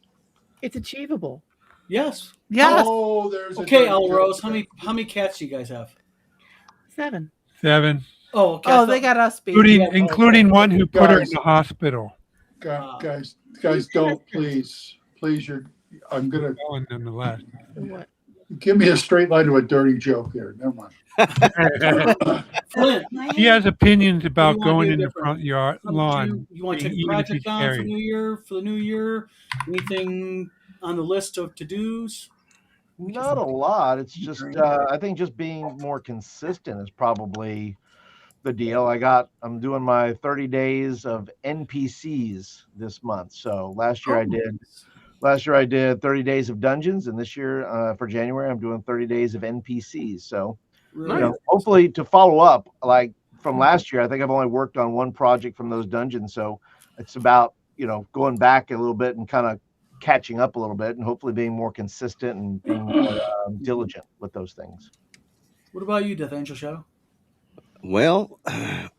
It's achievable. Yes. Yes. Oh, there's a Okay, dirty El Rose, joke. how many cats do you guys have? 7. 7, Oh, okay. Oh, they got us beat. including one who put her in Guys. the hospital. Guys, don't please. I'm gonna Going nonetheless. What? give me a straight line to a dirty joke here. Never mind. Flint. He has opinions about What do you wanna going do in the different? front yard lawn. You want to take a even if project it's on for scary. the new year? Anything on the list of to-dos? Not a lot. It's just I think just being more consistent is probably the deal. I'm doing my 30 days of NPCs this month. So last year I did 30 days of dungeons, and this year for January I'm doing 30 days of NPCs. So Really? hopefully to follow up, like from last year, I think I've only worked on one project from those dungeons. So it's about going back a little bit and kind of catching up a little bit, and hopefully being more consistent and being more diligent with those things. What about you, Death Angel Shadow? Well,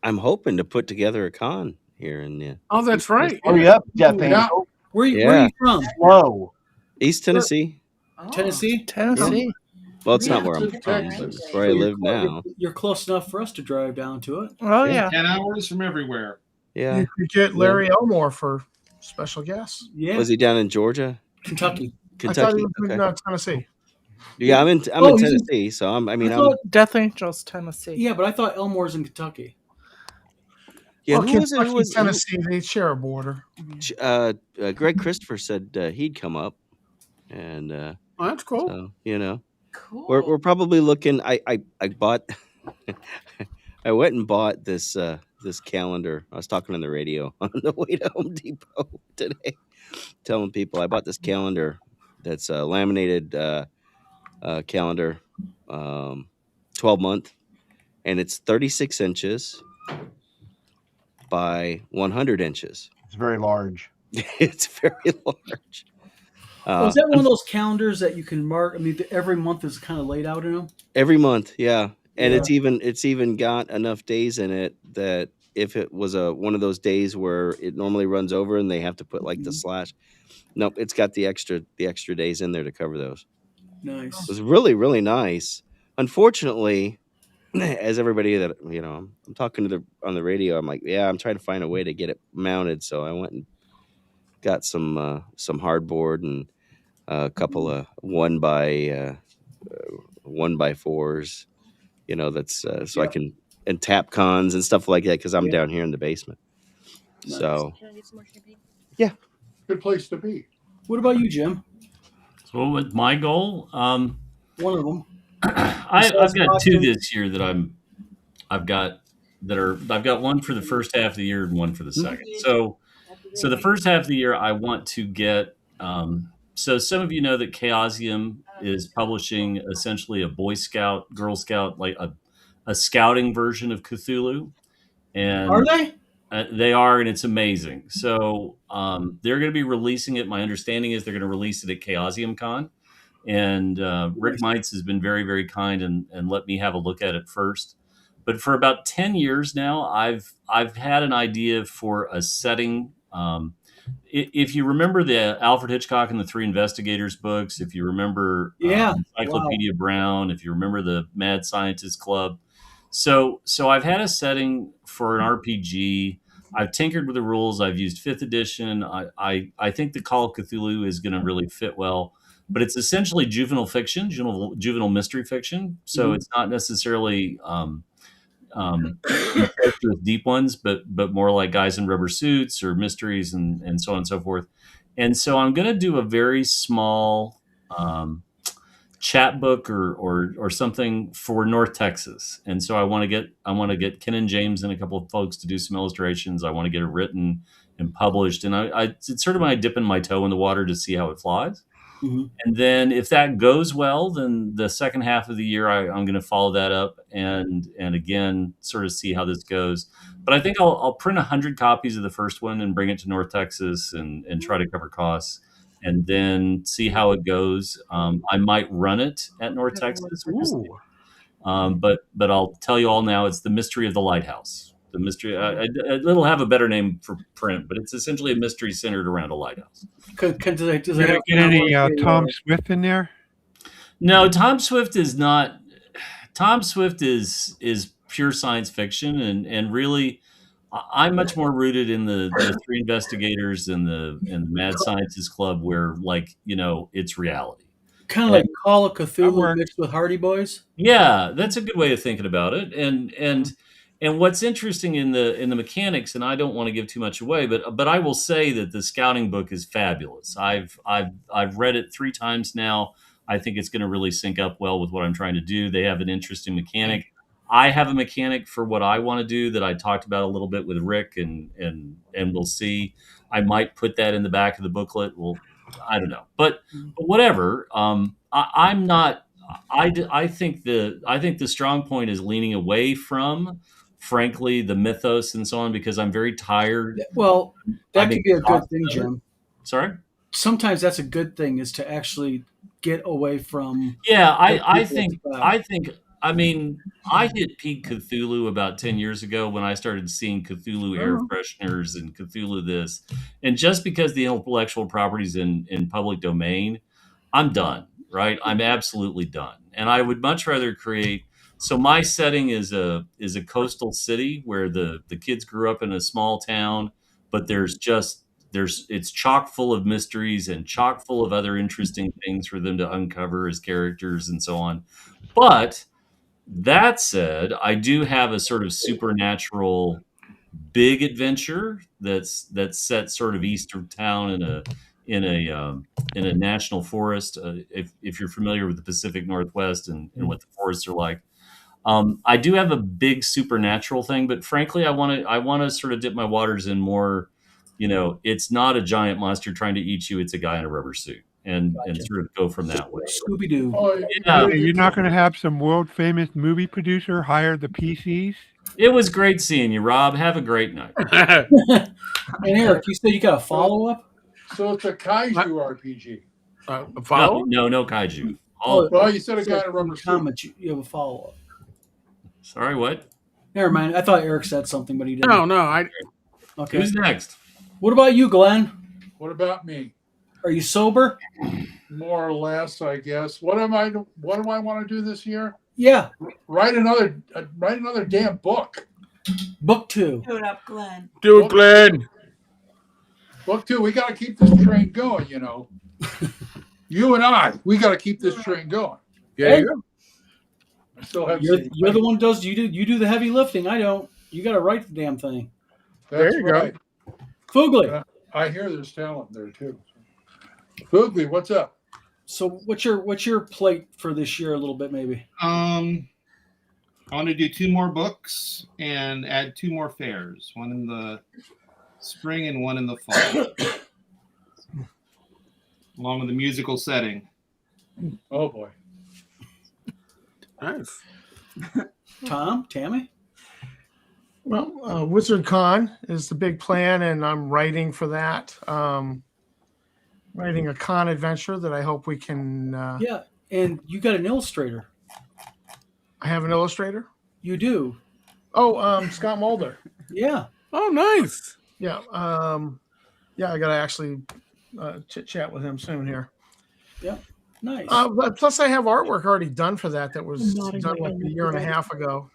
I'm hoping to put together a con here in the Oh, that's right. Hurry up, Death Yeah. Angel. Where are you Yeah. from? Slow. East Tennessee. Tennessee? Tennessee. Well, it's not Yeah, where I'm it's from, Texas. but it's where I live now. You're close enough for us to drive down to it. Oh, yeah. 10 hours from everywhere. Yeah. You could get Larry Elmore for special guest. Yeah. Was he down in Georgia? Kentucky. I thought Kentucky. he was in Okay. Tennessee. Yeah, I'm in he's in- Tennessee, so I'm Death Angels, Tennessee. Yeah, but I thought Elmore's in Kentucky. yeah, Oh, who was it? Kentucky, Who was Tennessee, they share a border. Greg Christopher said he'd come up, and Oh, that's cool. so Cool. we're probably looking. I bought. I went and bought this calendar. I was talking on the radio on the way to Home Depot today, telling people I bought this calendar that's a laminated calendar, 12-month, and it's 36 inches by 100 inches. It's very large. It's very large. Is that one of those calendars that you can mark? I mean, every month is kind of laid out in them. Every month, yeah. And Yeah. it's even got enough days in it that if it was one of those days where it normally runs over and they have to put like the slash, nope, it's got the extra days in there to cover those. Nice. It was really, really nice. Unfortunately, as everybody that I'm talking to on the radio, I'm like, yeah, I'm trying to find a way to get it mounted. So I went and got some hardboard and a couple of 1x4s. That's so I can, and tap cons and stuff like that, because I'm down here in the basement. Nice. So Can I get some more champagne? yeah, Good place to be. What about you, Jim? So what was my goal? One of them. I've got two this year that I've got one for the first half of the year and one for the second. So the first half of the year I want to get. So some of you know that Chaosium is publishing essentially a Boy Scout, Girl Scout, like a scouting version of Cthulhu. And are they? They are, and it's amazing. So they're going to be releasing it. My understanding is they're going to release it at Chaosium Con. And Rick Mites has been very, very kind and let me have a look at it first. But for about 10 years now, I've had an idea for a setting. If you remember the Alfred Hitchcock and the Three Investigators books, if you remember Encyclopedia Brown, if you remember the Mad Scientist Club. So I've had a setting for an RPG. I've tinkered with the rules. I've used 5th edition. I think the Call of Cthulhu is going to really fit well. But it's essentially juvenile fiction, juvenile mystery fiction. So it's not necessarily characters, deep ones, but more like guys in rubber suits or mysteries and so on and so forth. And so I'm going to do a very small chat book or something for North Texas. And so I want to get Ken and James and a couple of folks to do some illustrations. I want to get it written and published. And it's sort of my dipping my toe in the water to see how it flies. Mm-hmm. And then if that goes well, then the second half of the year, I'm going to follow that up and again, sort of see how this goes. But I think I'll print 100 copies of the first one and bring it to North Texas and try to cover costs and then see how it goes. I might run it at North Texas. We'll see. But I'll tell you all now, it's The Mystery of the Lighthouse. The mystery. It'll have a better name for print, but it's essentially a mystery centered around a lighthouse. Does it get any Tom Swift in there? No, Tom Swift is not. Tom Swift is pure science fiction, and really, I'm much more rooted in the Three Investigators and the Mad Scientist Club, where it's reality. Kind of like Call of Cthulhu mixed with Hardy Boys. Yeah, that's a good way of thinking about it. And what's interesting in the mechanics, and I don't want to give too much away, but I will say that the scouting book is fabulous. I've read it 3 times now. I think it's going to really sync up well with what I'm trying to do. They have an interesting mechanic. I have a mechanic for what I want to do that I talked about a little bit with Rick, and we'll see. I might put that in the back of the booklet. Well, I don't know, but whatever. I'm not. I think the strong point is leaning away from, frankly, the mythos and so on, because I'm very tired. Well, that could be a good thing, Jim. Sorry? Sometimes that's a good thing, is to actually get away from. Yeah, I think. I mean, I hit peak Cthulhu about 10 years ago when I started seeing Cthulhu air fresheners and Cthulhu this. And just because the intellectual property is in public domain, I'm done, right? I'm absolutely done. And I would much rather create. So my setting is a coastal city where the kids grew up in a small town, but it's chock full of mysteries and chock full of other interesting things for them to uncover as characters and so on. But that said, I do have a sort of supernatural big adventure that's set sort of east of town in a national forest. If you're familiar with the Pacific Northwest and what the forests are like, I do have a big supernatural thing. But frankly, I want to sort of dip my waters in more. It's not a giant monster trying to eat you; it's a guy in a rubber suit. and Gotcha. sort of go from that way. Scooby Doo. Oh, Yeah. Hey, you're not going to have some world famous movie producer hire the PCs? It was great seeing you, Rob. Have a great night. And Eric, you said you got a follow up? so it's a kaiju RPG. Follow? No kaiju. All, Well, you said a guy in a rubber suit. comment. You have a follow up. sorry, what? Never mind. I thought Eric said something, but he didn't. No, I. Okay. Who's next? What about you, Glenn? What about me? Are you sober? More or less, I guess. What do I want to do this year? Yeah. Write another damn book. Book 2. Do it up, Glenn. Do it, Glenn. Book 2. We got to keep this train going. You and I, we got to keep this train going. Yeah, you go. I still have. You're the one who does. You do the heavy lifting. I don't. You got to write the damn thing. That's There you right. go. Fugly. I hear there's talent there too. Fugly, what's up? So what's your plate for this year? A little bit maybe. I want to do 2 more books and add 2 more fairs. One in the spring and one in the fall, along with a musical setting. Oh boy. Nice. Tom, Tammy. Well, Wizard Con is the big plan, and I'm writing for that. Writing a con adventure that I hope we can. Yeah, and you got an illustrator. I have an illustrator. You do. Oh, Scott Mulder. Yeah. Oh, nice. Yeah. Yeah, I got to actually chit chat with him soon here. Yeah. Nice. But plus, I have artwork already done for that. That was I'm nodding done my like head a year and a half ago.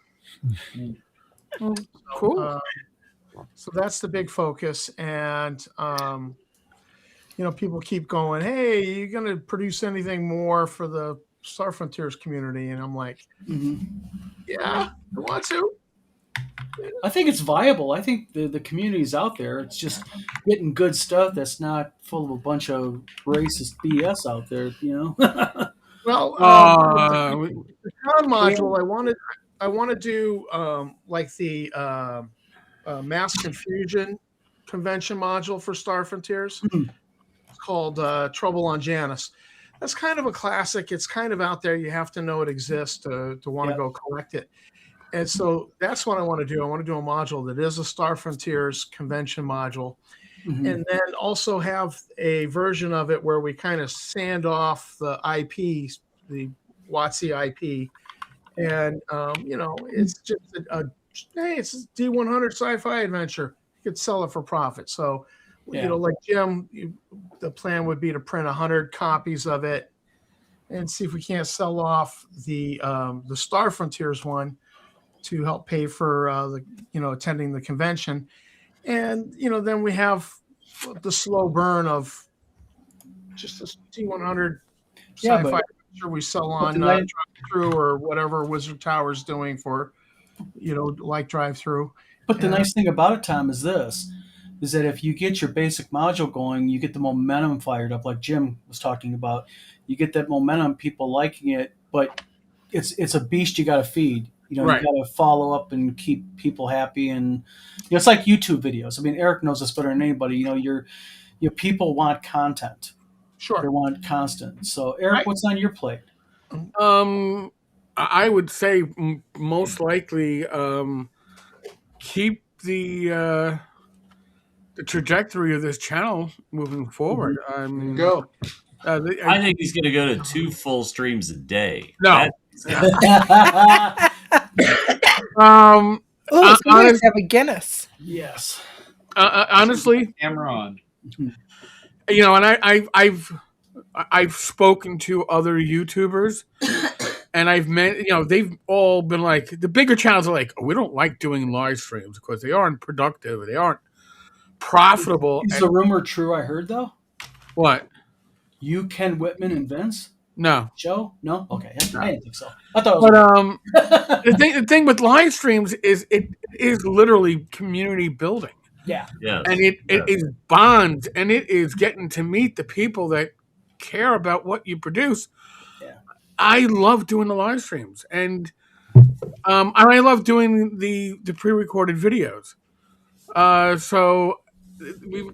Oh, Cool. So that's the big focus, and people keep going, "Hey, you going to produce anything more for the Star Frontiers community?" And I'm like, "Yeah, I want to." I think it's viable. I think the community's out there. It's just getting good stuff that's not full of a bunch of racist BS out there. Well, the con module, I want to do like the Mass Confusion convention module for Star Frontiers. It's called Trouble on Janus. That's kind of a classic. It's kind of out there. You have to know it exists to want to go collect it. And so that's what I want to do. I want to do a module that is a Star Frontiers convention module. And then also have a version of it where we kind of sand off the IP, the WotC IP. And, it's just it's a D100 sci-fi adventure. You could sell it for profit. So, like Jim, the plan would be to print 100 copies of it and see if we can't sell off the Star Frontiers one to help pay for attending the convention. And, then we have the slow burn of just this T100 sci-fi adventure we sell on drive through or whatever Wizard Tower's doing for, like drive through. But the nice thing about it, Tom, is that if you get your basic module going, you get the momentum fired up, like Jim was talking about. You get that momentum, people liking it, but it's a beast you got to feed. You got to follow up and keep people happy, and it's like YouTube videos. I mean, Eric knows this better than anybody. Your people want content. Sure, they want constant. So, Eric, what's on your plate? I would say most likely keep the trajectory of this channel moving forward. Go. I think he's going to go to 2 full streams a day. No. Oh, so we have to have a Guinness. Yes. Honestly, Camera on. And I've spoken to other YouTubers, and I've met, they've all been like, the bigger channels are like, we don't like doing live streams because they aren't productive, they aren't profitable. Is the rumor true? I heard though. What? You, Ken Whitman, and Vince? No. Joe? No? Okay. I didn't think so. I thought it was. But the thing with live streams is it is literally community building. Yeah. Yes. And it is bonds, and it is getting to meet the people that care about what you produce. Yeah. I love doing the live streams, and I love doing the pre-recorded videos. So we,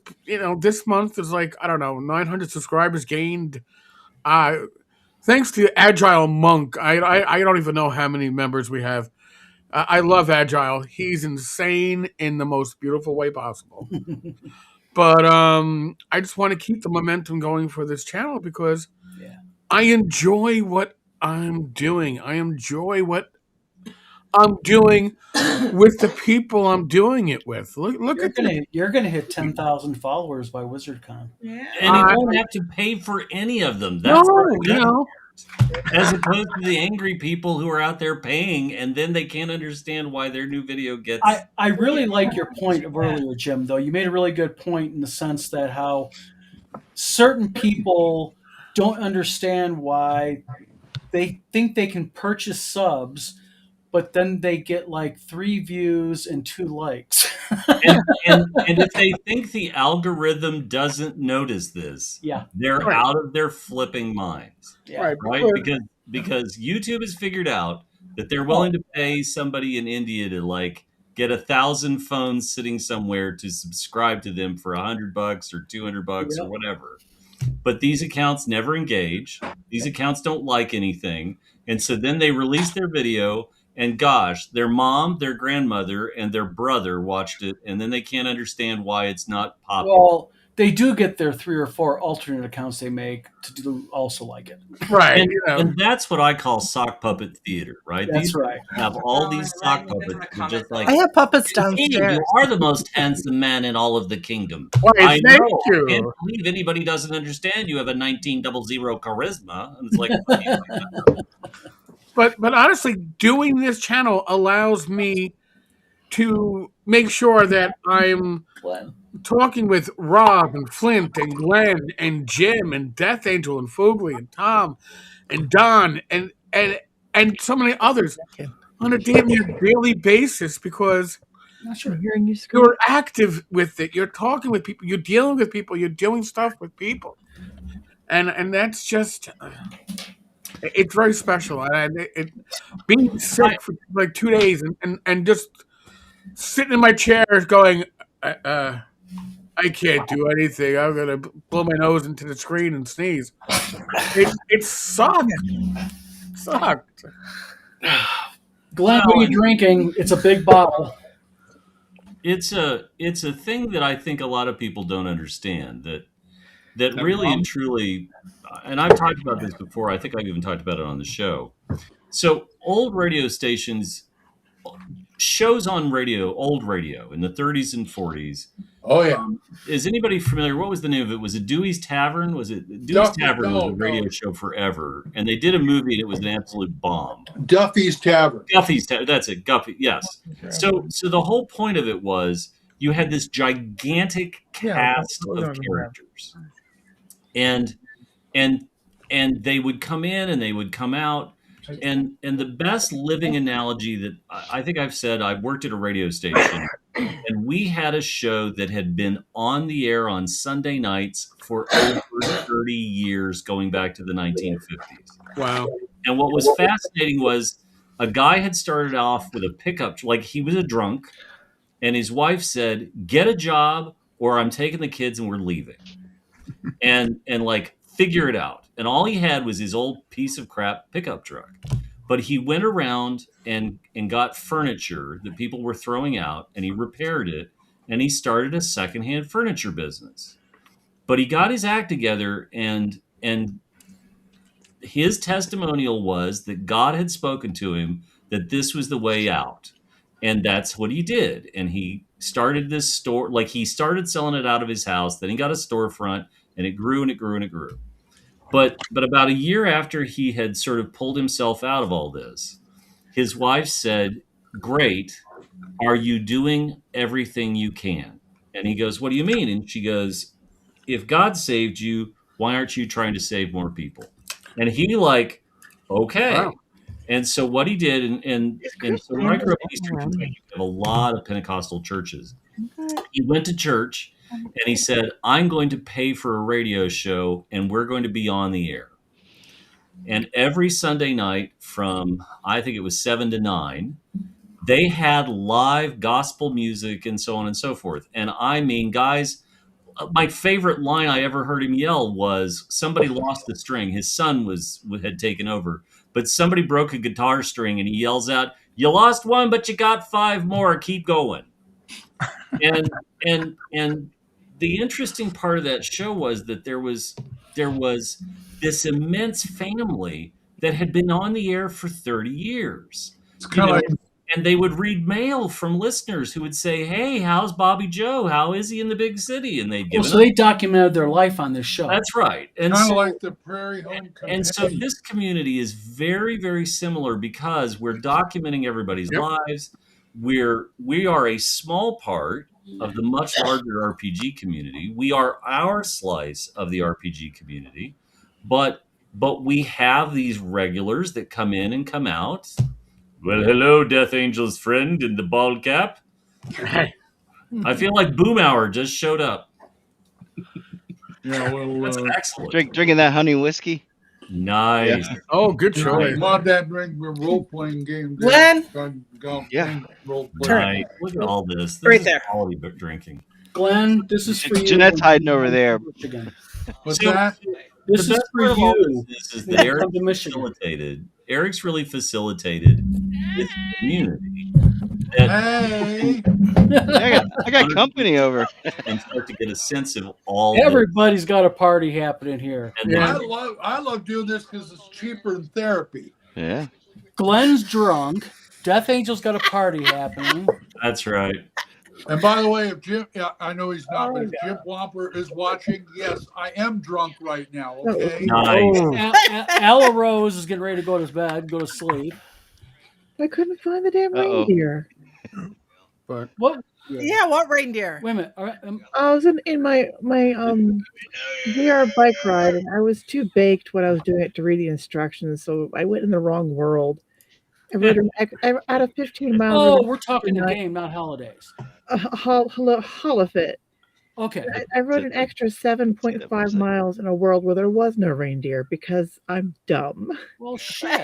this month is like, I don't know, 900 subscribers gained. Uh, Thanks to Agile Monk. I don't even know how many members we have. I love Agile. He's insane in the most beautiful way possible. But I just want to keep the momentum going for this channel because Yeah. I enjoy what I'm doing. I enjoy what I'm doing with the people I'm doing it with. Look You're at gonna hit 10,000 followers by WizardCon. Yeah. And you don't have to pay for any of them. no, That's the best part. As opposed to the angry people who are out there paying and then they can't understand why their new video gets. I really like your point of earlier, Jim, though. You made a really good point in the sense that how certain people don't understand why they think they can purchase subs, but then they get like 3 views and 2 likes. and if they think the algorithm doesn't notice this, Yeah. they're Right. out of their flipping minds. Yeah. Right? Because YouTube has figured out that they're willing to pay somebody in India to like get 1,000 phones sitting somewhere to subscribe to them for $100 or $200 or Yep. whatever. But these accounts never engage. These accounts don't like anything. And so then they release their video and gosh, their mom, their grandmother, and their brother watched it, and then they can't understand why it's not popular. Well, they do get their 3 or 4 alternate accounts they make to do also like it. Right. And that's what I call sock puppet theater, right? That's These right. have all these sock puppets. They're just like, I have puppets Steve, downstairs. you are the most handsome man in all of the kingdom. Why, I thank know. you. I can't believe anybody doesn't understand you have a 1900 charisma. And it's like, But honestly, doing this channel allows me to make sure that I'm talking with Rob and Flint and Glenn and Jim and Death Angel and Foogly and Tom and Don and so many others on a damn near daily basis because you're active with it. You're talking with people. You're dealing with people. You're doing stuff with people, and that's just. It's very special. And being sick for like 2 days and just sitting in my chair going, I can't do anything. I'm going to blow my nose into the screen and sneeze. It sucked. Sucked. Glenn, what are you drinking? It's a big bottle. It's a thing that I think a lot of people don't understand that really and truly, and I've talked about this before. I think I've even talked about it on the show. So old radio stations, shows on radio, old radio in the 30s and 40s. Oh yeah. Is anybody familiar? What was the name of it? Was it Dewey's Tavern? Was it Dewey's Tavern? Was a radio show forever, and they did a movie and it was an absolute bomb. Duffy's Tavern. Duffy's Tavern. That's it. Guffey. Yes. So the whole point of it was you had this gigantic cast of characters, and they would come in and they would come out. And the best living analogy that I think I've said, I worked at a radio station and we had a show that had been on the air on Sunday nights for over 30 years, going back to the 1950s. Wow. And what was fascinating was a guy had started off with a pickup, like he was a drunk, and his wife said, "Get a job or I'm taking the kids and we're leaving." And like, figure it out. And all he had was his old piece of crap pickup truck. But he went around and got furniture that people were throwing out, and he repaired it, and he started a secondhand furniture business. But he got his act together, and his testimonial was that God had spoken to him that this was the way out. And that's what he did. And he started this store, like he started selling it out of his house. Then he got a storefront, and it grew and it grew and it grew. But about a year after he had sort of pulled himself out of all this, his wife said, "Great, are you doing everything you can?" And he goes, "What do you mean?" And she goes, "If God saved you, why aren't you trying to save more people?" And he like, okay. Wow. And so what he did, and so when I grew up in Eastern Kentucky, we have a lot of Pentecostal churches. He went to church and he said, "I'm going to pay for a radio show and we're going to be on the air." And every Sunday night from, I think it was 7 to 9, they had live gospel music and so on and so forth. And I mean, guys, my favorite line I ever heard him yell was somebody lost the string. His son had taken over, but somebody broke a guitar string, and he yells out, "You lost one, but you got 5 more. Keep going." And the interesting part of that show was that there was this immense family that had been on the air for 30 years. It's You kind of know, like and they would read mail from listeners who would say, "Hey, how's Bobby Joe? How is he in the big city?" And they'd give Well, so they documented their life on this show. That's right. And kind of so like the Prairie Home and so Companion. this community is very, very similar because we're documenting everybody's Yep. lives. We are a small part of the much larger RPG community. We are our slice of the RPG community, but we have these regulars that come in and come out. Well, hello, Death Angel's friend in the bald cap. I feel like Boom Hour just showed up. Yeah, well, That's excellent. Drinking that honey whiskey. Nice. Oh, good choice. Mom, Dad, bring a role-playing game. Glenn? Yeah. Nice. Look at all this. This Right is there. quality drink. Glenn, this is for you. Jeanette's hiding over there. Michigan. What's So, that? This the is best for part of all you. this is that Eric Come to Michigan. facilitated. Eric's really facilitated this community that Hey, I got company over. and start to get a sense of all the, Everybody's got a party happening here. and I love doing this because it's cheaper than therapy. Yeah. Glenn's drunk. Death Angel's got a party happening. that's right. And by the way, if Jim, I know he's not, but if Jim Whomper is watching, yes, I am drunk right now. Okay. Nice. Ella Rose is getting ready to go to bed, go to sleep. I couldn't find the damn Uh-oh. reindeer. But What? Yeah, what reindeer? Wait a minute. All right, I was in my VR bike ride, and I was too baked when I was doing it to read the instructions, so I went in the wrong world. I rode out of 15 miles. oh, we're talking the game, not holidays. Holofit. Okay. I rode an extra 7.5 miles in a world where there was no reindeer because I'm dumb. Well, shit.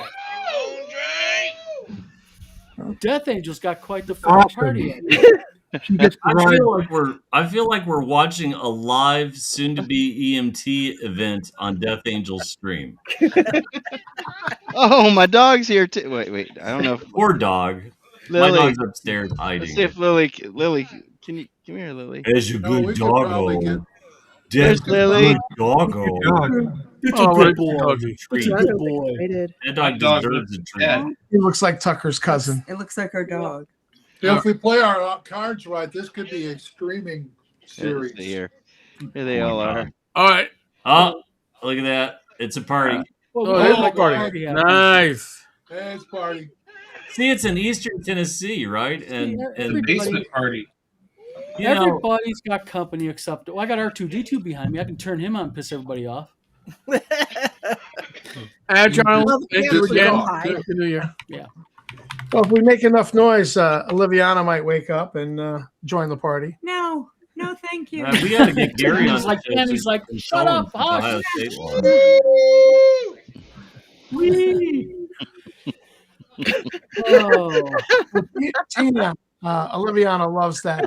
Death Angel's got quite the fucking party. I feel like we're watching a live, soon-to-be EMT event on Death Angel's stream. Oh, my dog's here too. Wait. I don't know. If Poor dog. Lily. My dog's upstairs Let's hiding. see if Lily, can you come here, Lily? There's your good doggo. There's Lily. Doggo. It's Oh, a good what a boy. doggy. It's a good boy. That dog deserves a treat. He looks like Tucker's cousin. It looks like our dog. If we play our cards right, this could be a streaming series. Here they all are. all right. Oh, look at that. It's a party. Well, Oh, we there's all the got a party. happening. Nice. Hey, it's party. See, it's in Eastern Tennessee, right? And Basement party. you know, Everybody's got company except I got R2D2 behind me. I can turn him on and piss everybody off. Agile. Well, Thank yeah, you we again. go high. Happy New Year. Yeah. Well, if we make enough noise, Oliviana might wake up and join the party. No, thank you. we got to get Gary on. He's like, the show and he's so like, we can shut show him up, some hush. Ohio State law. Oh, Tina, Oliviana loves that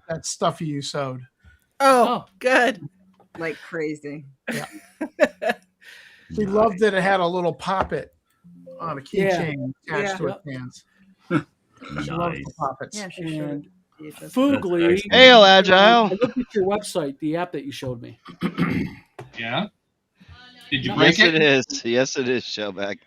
that stuffy you sewed. Oh, good. Like crazy. She loved that it had a little poppet on a keychain attached to Yeah. its hands. She loves the poppets. Yeah, she and should. Fugly. Hail, Agile. I looked at your website, the app that you showed me. Yeah. Did you break Yes, it? it is. Yes, it is, Shellback.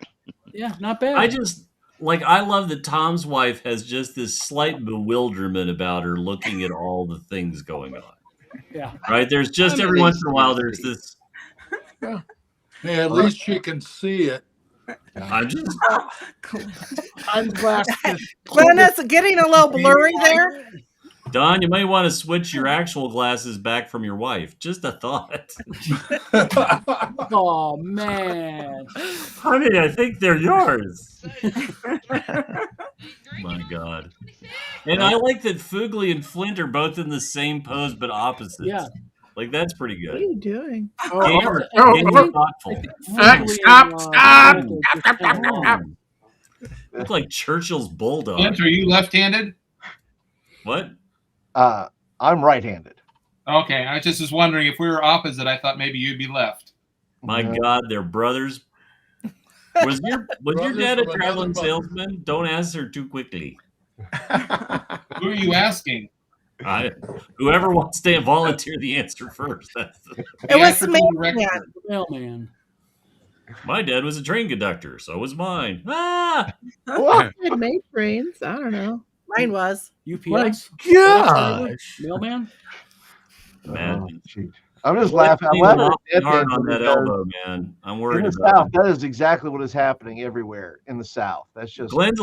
Yeah, not bad. I love that Tom's wife has just this slight bewilderment about her looking at all the things going on. Yeah. Right? There's just every once in a while there's this. Hey, at least she can see it. I'm just. I'm blasted. Glenn, it's getting a little blurry there. Don, you may want to switch your actual glasses back from your wife. Just a thought. Oh man. Honey, I think they're yours. My God. And I like that Fugly and Flint are both in the same pose but opposites. Yeah. Like that's pretty What are good. you doing? Game thoughtful. Stop! Stop! Stop! Stop! Stop! Stop! Look like Churchill's bulldog. Clint, are you left-handed? What? I'm right-handed. Okay, I just was wondering if we were opposite. I thought maybe you'd be left. My God, they're brothers. Was your dad a traveling salesman? Don't answer too quickly. Who are you asking? Whoever wants to volunteer the answer first. It was the mailman. Mailman. My dad was a train conductor, so was mine. Ah! Well, I made trains. I don't know. Mine was. UPS? Gosh. Mailman? Man. I'm just laughing. I'm laughing at hard that on that because elbow, man. I'm worried in the about South, it. that is exactly what is happening everywhere in the South. That's just Glenn's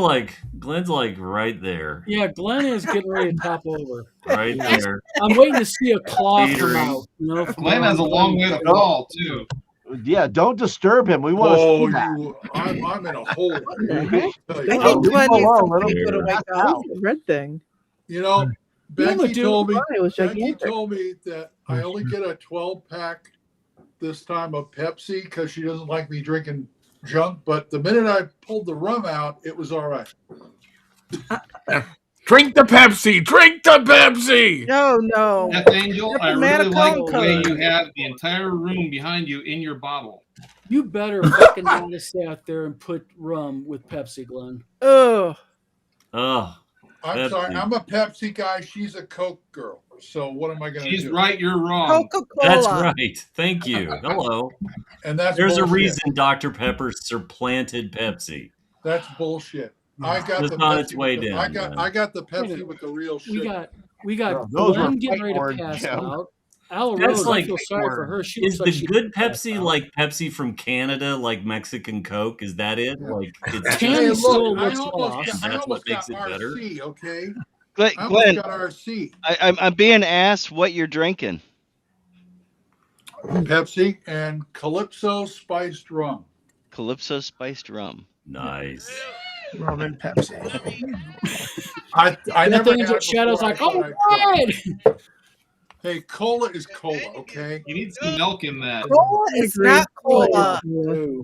like right there. Yeah, Glenn is getting ready to top over. Right there. I'm waiting to see a claw come Teetering. out. You know, Glenn has a long way to fall, too. Yeah, don't disturb him. We want to see that. I'm in a hole. I think Glenn needs some people to wake up. Red thing. You know, Becky told me. It was Becky gigantic. told me that I only get a 12-pack this time of Pepsi because she doesn't like me drinking junk. But the minute I pulled the rum out, it was all right. Drink the Pepsi! Drink the Pepsi! No. Death Angel, I really like the way Cola. you have the entire room behind you in your bottle. You better fucking not stay out there and put rum with Pepsi, Glenn. Oh. Oh. I'm sorry. I'm a Pepsi guy. She's a Coke girl. So what am I going to do? She's right. You're wrong. Coca-Cola. That's right. Thank you. Hello. And that's There's bullshit. a reason Dr. Pepper supplanted Pepsi. That's bullshit. I got It's the on Pepsi its way with the, down, man. I got the Pepsi with the real sugar. We got those Glenn were getting ready to orange, pass Jim. out. Al That's Rose, like I feel sorry for her. She is looks like the she good passed Pepsi out. like Pepsi from Canada, like Mexican Coke? Is that it? Like it's Candy just, still I looks almost off. got, I That's what almost makes got it better. RC, okay? Glenn, I almost Glenn got RC. I'm being asked what you're drinking. Pepsi and Calypso spiced rum. Calypso spiced rum. Nice. Rum and Pepsi. I That never thing had in it Shadow's before. like, I oh, thought I'd try. right. Hey, cola is cola, okay? You need some milk in that. Cola is not cola.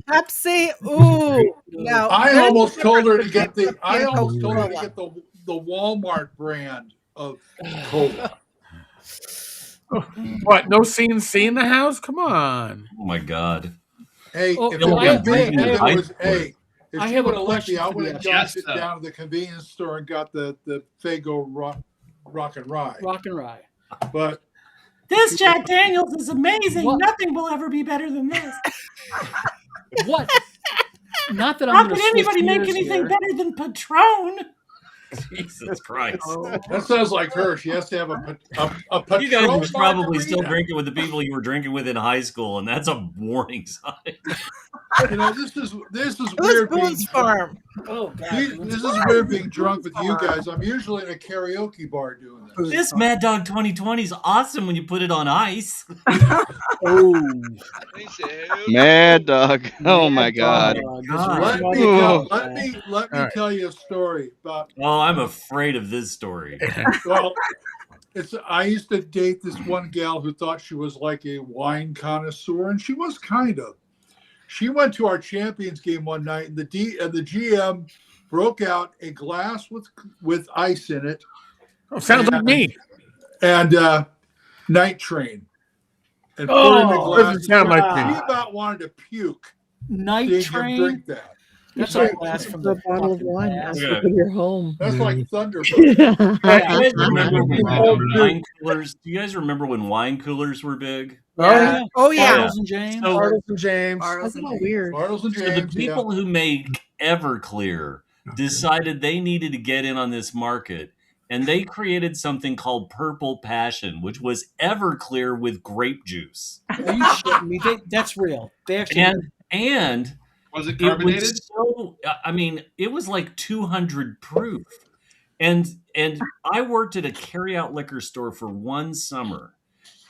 Pepsi, ooh. No. I there's almost a told her to difference get the. I between almost told her to Coca-Cola. get the Walmart brand of cola. What? No CNC in the house? Come on. Oh my God. Hey, Oh, if no, it was I- me, I- if it I- was, hey, if I she have a would have let question me, I for would the have Yes, gone sir. down to the convenience store and got the Fago rock and rye. Rock and Rye. But This Jack Daniels is amazing. What? Nothing will ever be better than this. What? Not that I'm How going could to anybody switch make gears anything here. better than Patron? Jesus Christ. that sounds like her. She has to have a Patron You guys were probably still margarita. drinking with the people you were drinking with in high school, and that's a warning sign. You know, this is It was weird. Boone's Farm. Oh, God. This is weird being drunk with you guys. I'm usually in a karaoke bar doing this. This Mad Dog 2020 is awesome when you put it on ice. Oh. Mad Dog. Oh my God. Let me Oh. tell you a story about. Oh, I'm afraid of this story. Well, I used to date this one gal who thought she was like a wine connoisseur, and she was kind of. She went to our Champions game one night, and the GM broke out a glass with ice in it. Oh, sounds like me. And Night Train. And put Oh, in the glass. doesn't sound like me. She about wanted to puke. Night seeing him Train. drink that. That's Right. a blast from A the bottle of fucking wine past. after your home. That's like Thunderbird. You guys remember when wine coolers? Do you guys remember when wine coolers were big? Yeah. Oh, yeah. Bartles and James. So, Bartles and James. Bartles That's and not James. weird. Bartles and so the James. people who made Everclear decided they needed to get in on this market, and they created something called Purple Passion, which was Everclear with grape juice. Are you shitting me? That's real. They actually. And Was it it carbonated? was so. I mean, it was like 200 proof, and I worked at a carryout liquor store for one summer,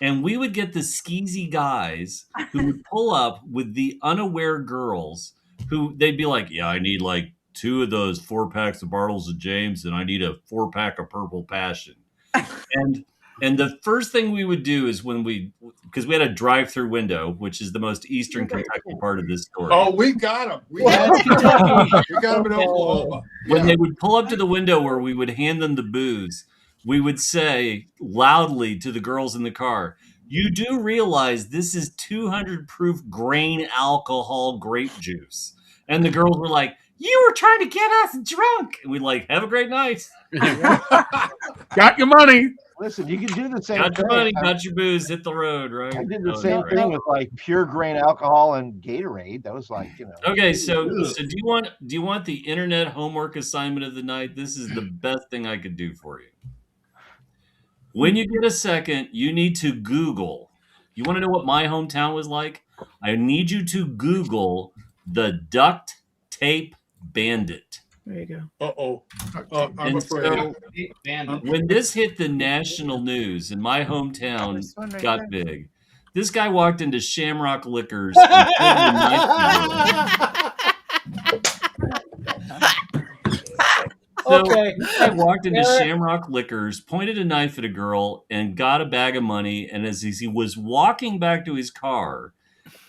and we would get the skeezy guys who would pull up with the unaware girls who they'd be like, "Yeah, I need like 2 of those 4-packs of Bartles and James, and I need a 4-pack of Purple Passion." And the first thing we would do is when we because we had a drive-through window, which is the most eastern Kentucky part of this story. Oh, we got them. We Yeah, got it's Kentucky. We got them in Oklahoma. When Yeah. they would pull up to the window where we would hand them the booze, we would say loudly to the girls in the car, "You do realize this is 200 proof grain alcohol grape juice." And the girls were like, "You were trying to get us drunk." And we'd like, "Have a great night. Got your money." Listen, you can do the same Got your thing. money, got your booze, hit the road," right? I did That the was same great. thing with like pure grain alcohol and Gatorade. That was like, Okay, so do you want the internet homework assignment of the night? This is the best thing I could do for you. When you get a second, you need to Google. You want to know what my hometown was like? I need you to Google the duct tape bandit. There you go. Uh-oh. I'm And afraid. so when this hit the national news and my hometown This one right got there. big, this guy walked into Shamrock Liquors and pointed a knife at So Okay. this guy walked into Eric. Shamrock Liquors, pointed a knife at a girl, and got a bag of money. And as he was walking back to his car,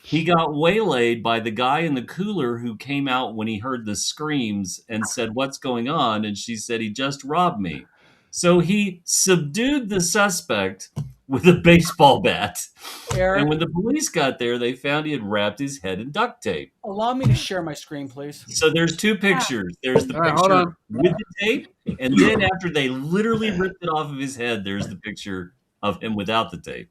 he got waylaid by the guy in the cooler who came out when he heard the screams and said, "What's going on?" And she said, "He just robbed me." So he subdued the suspect with a baseball bat. Eric, And when the police got there, they found he had wrapped his head in duct tape. allow me to share my screen, please. So there's two pictures. There's the All right, hold picture on. with the tape, and then after they literally ripped it off of his head, there's the picture of him without the tape.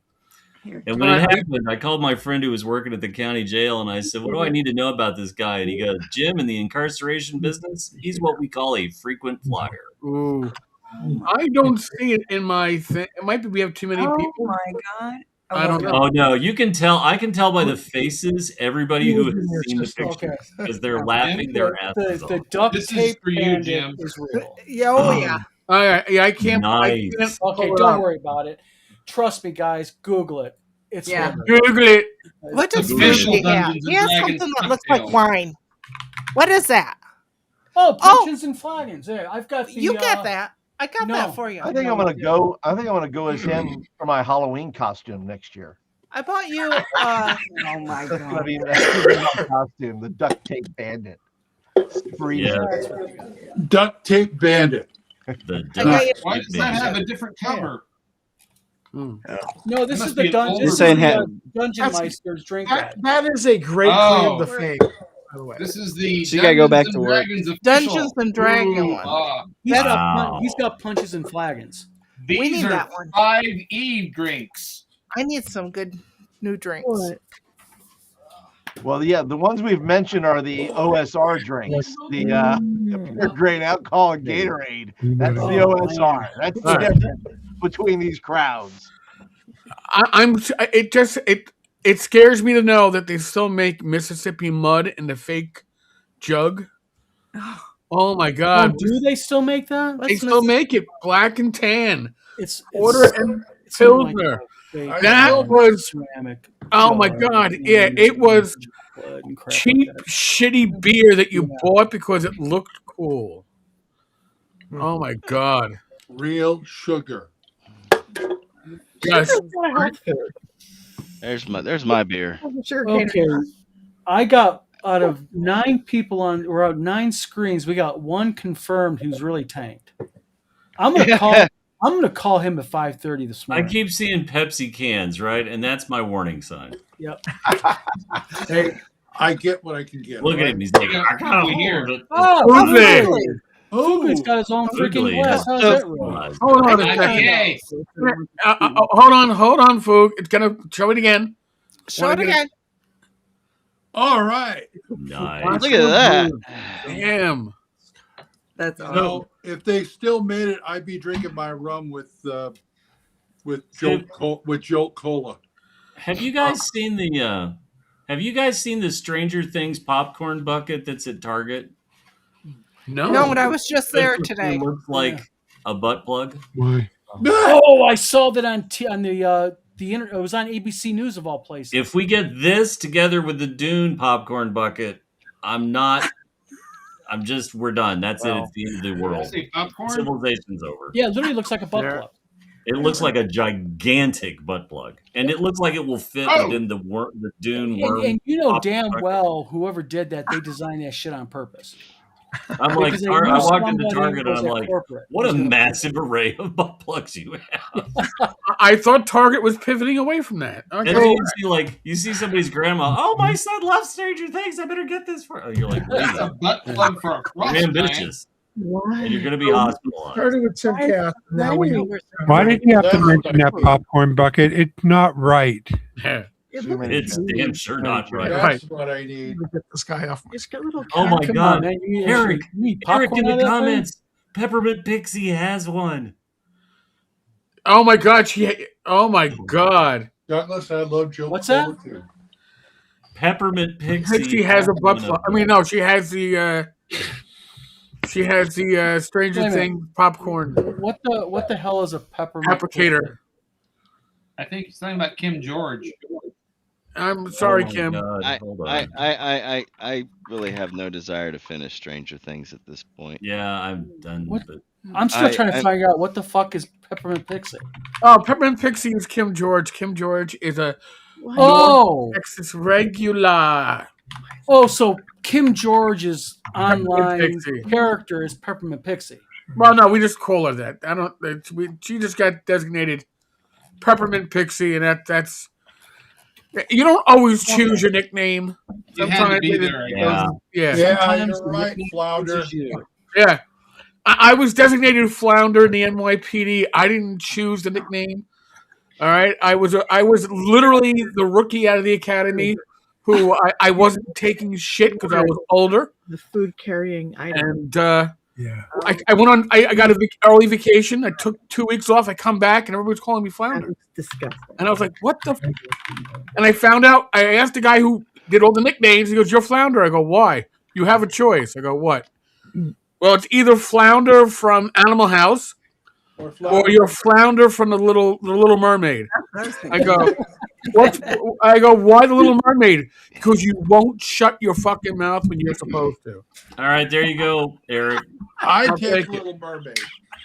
And when it happened, I called my friend who was working at the county jail, and I said, "What do I need to know about this guy?" And he goes, "Jim, in the incarceration business, he's what we call a frequent flyer." Ooh. I don't see it in my thing. It might be we have too many Oh people. my God. I don't know. Oh no, you can tell. I can tell by the faces. Everybody who has It's seen the just pictures okay. because they're laughing their asses The off. duct This is tape for you, bandit Jim. is real. Yeah, oh yeah. All right, yeah, I can't. Nice. I can't Okay, pull it don't up. worry about it. Trust me, guys. Google it. It's Yeah. real. Google it. What does Official Fuji have? Dungeons and He has Dragons something that looks like cocktail. wine. What is that? Oh, punches and flagons. Yeah, I've got the. You get that. I got no. that for you. I think I'm gonna go. I think I'm gonna go as him for my Halloween costume next year. I bought you. Oh my That's gonna God. be my costume, the duct tape bandit. Freeze. Yeah, Duct tape bandit. the I got duct you. Why tape does that have bandit. a different cover? No, That this must is the be an dungeon. older This is Saying the ha- Dungeon That's- Meister's drink. That is a great claim to fame, by the way. This is the So you gotta go back Dungeons to and work. Dragons official. Dungeons and Dragon Ooh, one. He's got punches and flagons. These We need are that one. 5 Eve drinks. I need some good new drinks. What? Well, yeah, the ones we've mentioned are the OSR drinks, the pure grain alcohol and Gatorade. That's the Oh, OSR. That's the All right. difference between these crowds. I'm. It scares me to know that they still make Mississippi Mud in the fake jug. Oh my Oh, God! do they still make that? They still make it black and tan. It's Order and it's in like Pilsner. a fake, That was. ceramic. Oh my jar God! and Yeah, it was chocolate and crap cheap, like that. shitty beer that you Yeah. bought because it looked cool. Oh my God! Real sugar. Yes. There's my beer. Okay, I got out of 9 people on, or out 9 screens, we got 1 confirmed who's really tanked. I'm gonna call him at 5:30 this I morning. keep seeing Pepsi cans, right? And that's my warning sign. Yep. Hey, I get what I can get. Look at him. He's like, Yeah, I got a we hear. hold of it. Oh, Fugley. Fugley. Fugley's got his own freaking Fugley glass. has How's just that roll? realized. Hold on a second. Okay. Hold on, Foog. It's gonna show it again. Show it again. All right. Nice. Look at that. Damn. That's awesome. So if they still made it, I'd be drinking my rum with Jolt Cola. Have you guys seen the Stranger Things popcorn bucket that's at Target? No, but I was just there today. It looks like a butt plug. Why? Oh, I saw that on the internet. It was on ABC News of all places. If we get this together with the Dune popcorn bucket, we're done. That's it. It's the end of the world. Say popcorn. Civilization's over. Yeah, it literally looks like a butt plug. It looks like a gigantic butt plug, and it looks like it will fit within the Dune worm. And you know pop damn truck. well whoever did that, they designed that shit on purpose. I'm like, Because they I knew walked into somebody Target and was I'm at like, corporate what was a gonna- massive array of butt plugs you have. I thought Target was pivoting away from that. And Okay. then you see somebody's grandma. Oh, my son loves Stranger Things. I better get this for. Oh, you're like, lady, That's a butt plug for a you're frost giant. ambitious, and you're going to be So, hospitalized. starting with Tim Cass, now we know. Why did you have to That's mention that popcorn bucket? It's not right. It's damn sure not right. That's what I need. Get this guy off. It's got little. Oh my Come God, on, man. You Eric! need Eric popcorn in out the of that thing? comments. Peppermint Pixie has one. Oh my God, oh my God. Douglas, I love Joe. What's that? Too. Peppermint Pixie. Pixie has a butt one plug. of I mean, no, she has the Stranger Wait a minute. Things popcorn What the hell is a peppermint? applicator. I think it's something about Kim George. I'm sorry, Oh my Kim. God, hold on. I really have no desire to finish Stranger Things at this point. Yeah, I'm done. What? But I'm still trying to figure out what the fuck is peppermint pixie. Oh, Peppermint Pixie is Kim George. Kim George is a Oh, Texas regular. oh, so Kim George's online Pixie. character is Peppermint Pixie. Well, no, we just call her that. I don't. She just got designated Peppermint Pixie, and that's. You don't always choose your nickname. You had to be there, I yeah, Yeah. Yeah, Sometimes you're the right, nickname Flounder. chooses you. Yeah. I was designated Flounder in the NYPD. I didn't choose the nickname. All right. I was literally the rookie out of the academy who I wasn't taking shit because I was older. The food carrying item. And Yeah. I went on. I got an early vacation. I took 2 weeks off. I come back and everybody was calling me Flounder. That's disgusting. And I was like, "What the?" And I found out. I asked the guy who did all the nicknames. He goes, "You're Flounder." I go, "Why?" You have a choice. I go, "What?" Well, it's either Flounder from Animal House, or you're Flounder from the Little Mermaid. I go, "What?" I go, "Why the Little Mermaid?" Because you won't shut your fucking mouth when you're supposed to. all right, there you go, Eric. I I'll take take it. Little Mermaid.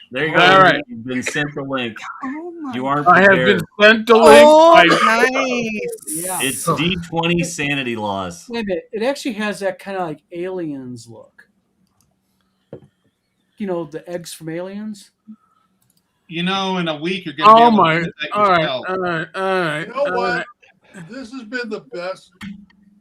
There you go. All right. You've been sent the link. Oh my You aren't I have prepared. been sent the link. Oh, I- nice. Yeah. It's D20 sanity loss. Wait a minute. It actually has that kind of like aliens look. You know, the eggs from Aliens? You know, in a week you're going to be Oh able my! to do that All right, yourself. all right, all right. You know what? This has been the best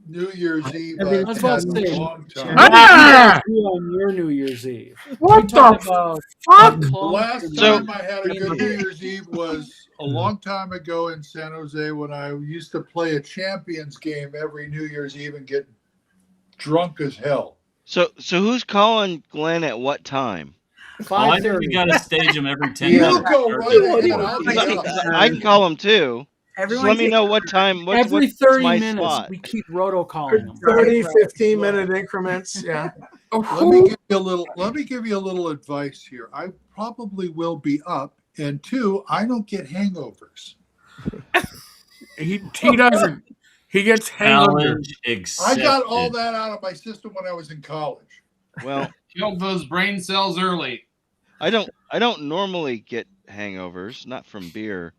New Year's Eve I I've was had about in to a say, long time. Ah! you on your New Year's Eve. What We talked the about fuck? The clones last and- time I had a good New Year's Eve was a long time ago in San Jose when I used to play a Champions game every New Year's Eve and get drunk as hell. So who's calling Glenn at what time? Oh, I think we got to stage them every 10 You minutes. go right ahead. I'll be up. I can call him too. Just Everyone let me take- know what time. Every what's 30 my minutes, spot? we keep roto calling them. 30, 15-minute increments. Yeah. Let me give you a little. Let me give you a little advice here. I probably will be up, and two, I don't get hangovers. He doesn't. He gets hangovers. Challenge I accepted. got all that out of my system when I was in college. Well, Killed those brain cells early. I don't normally get hangovers, not from beer.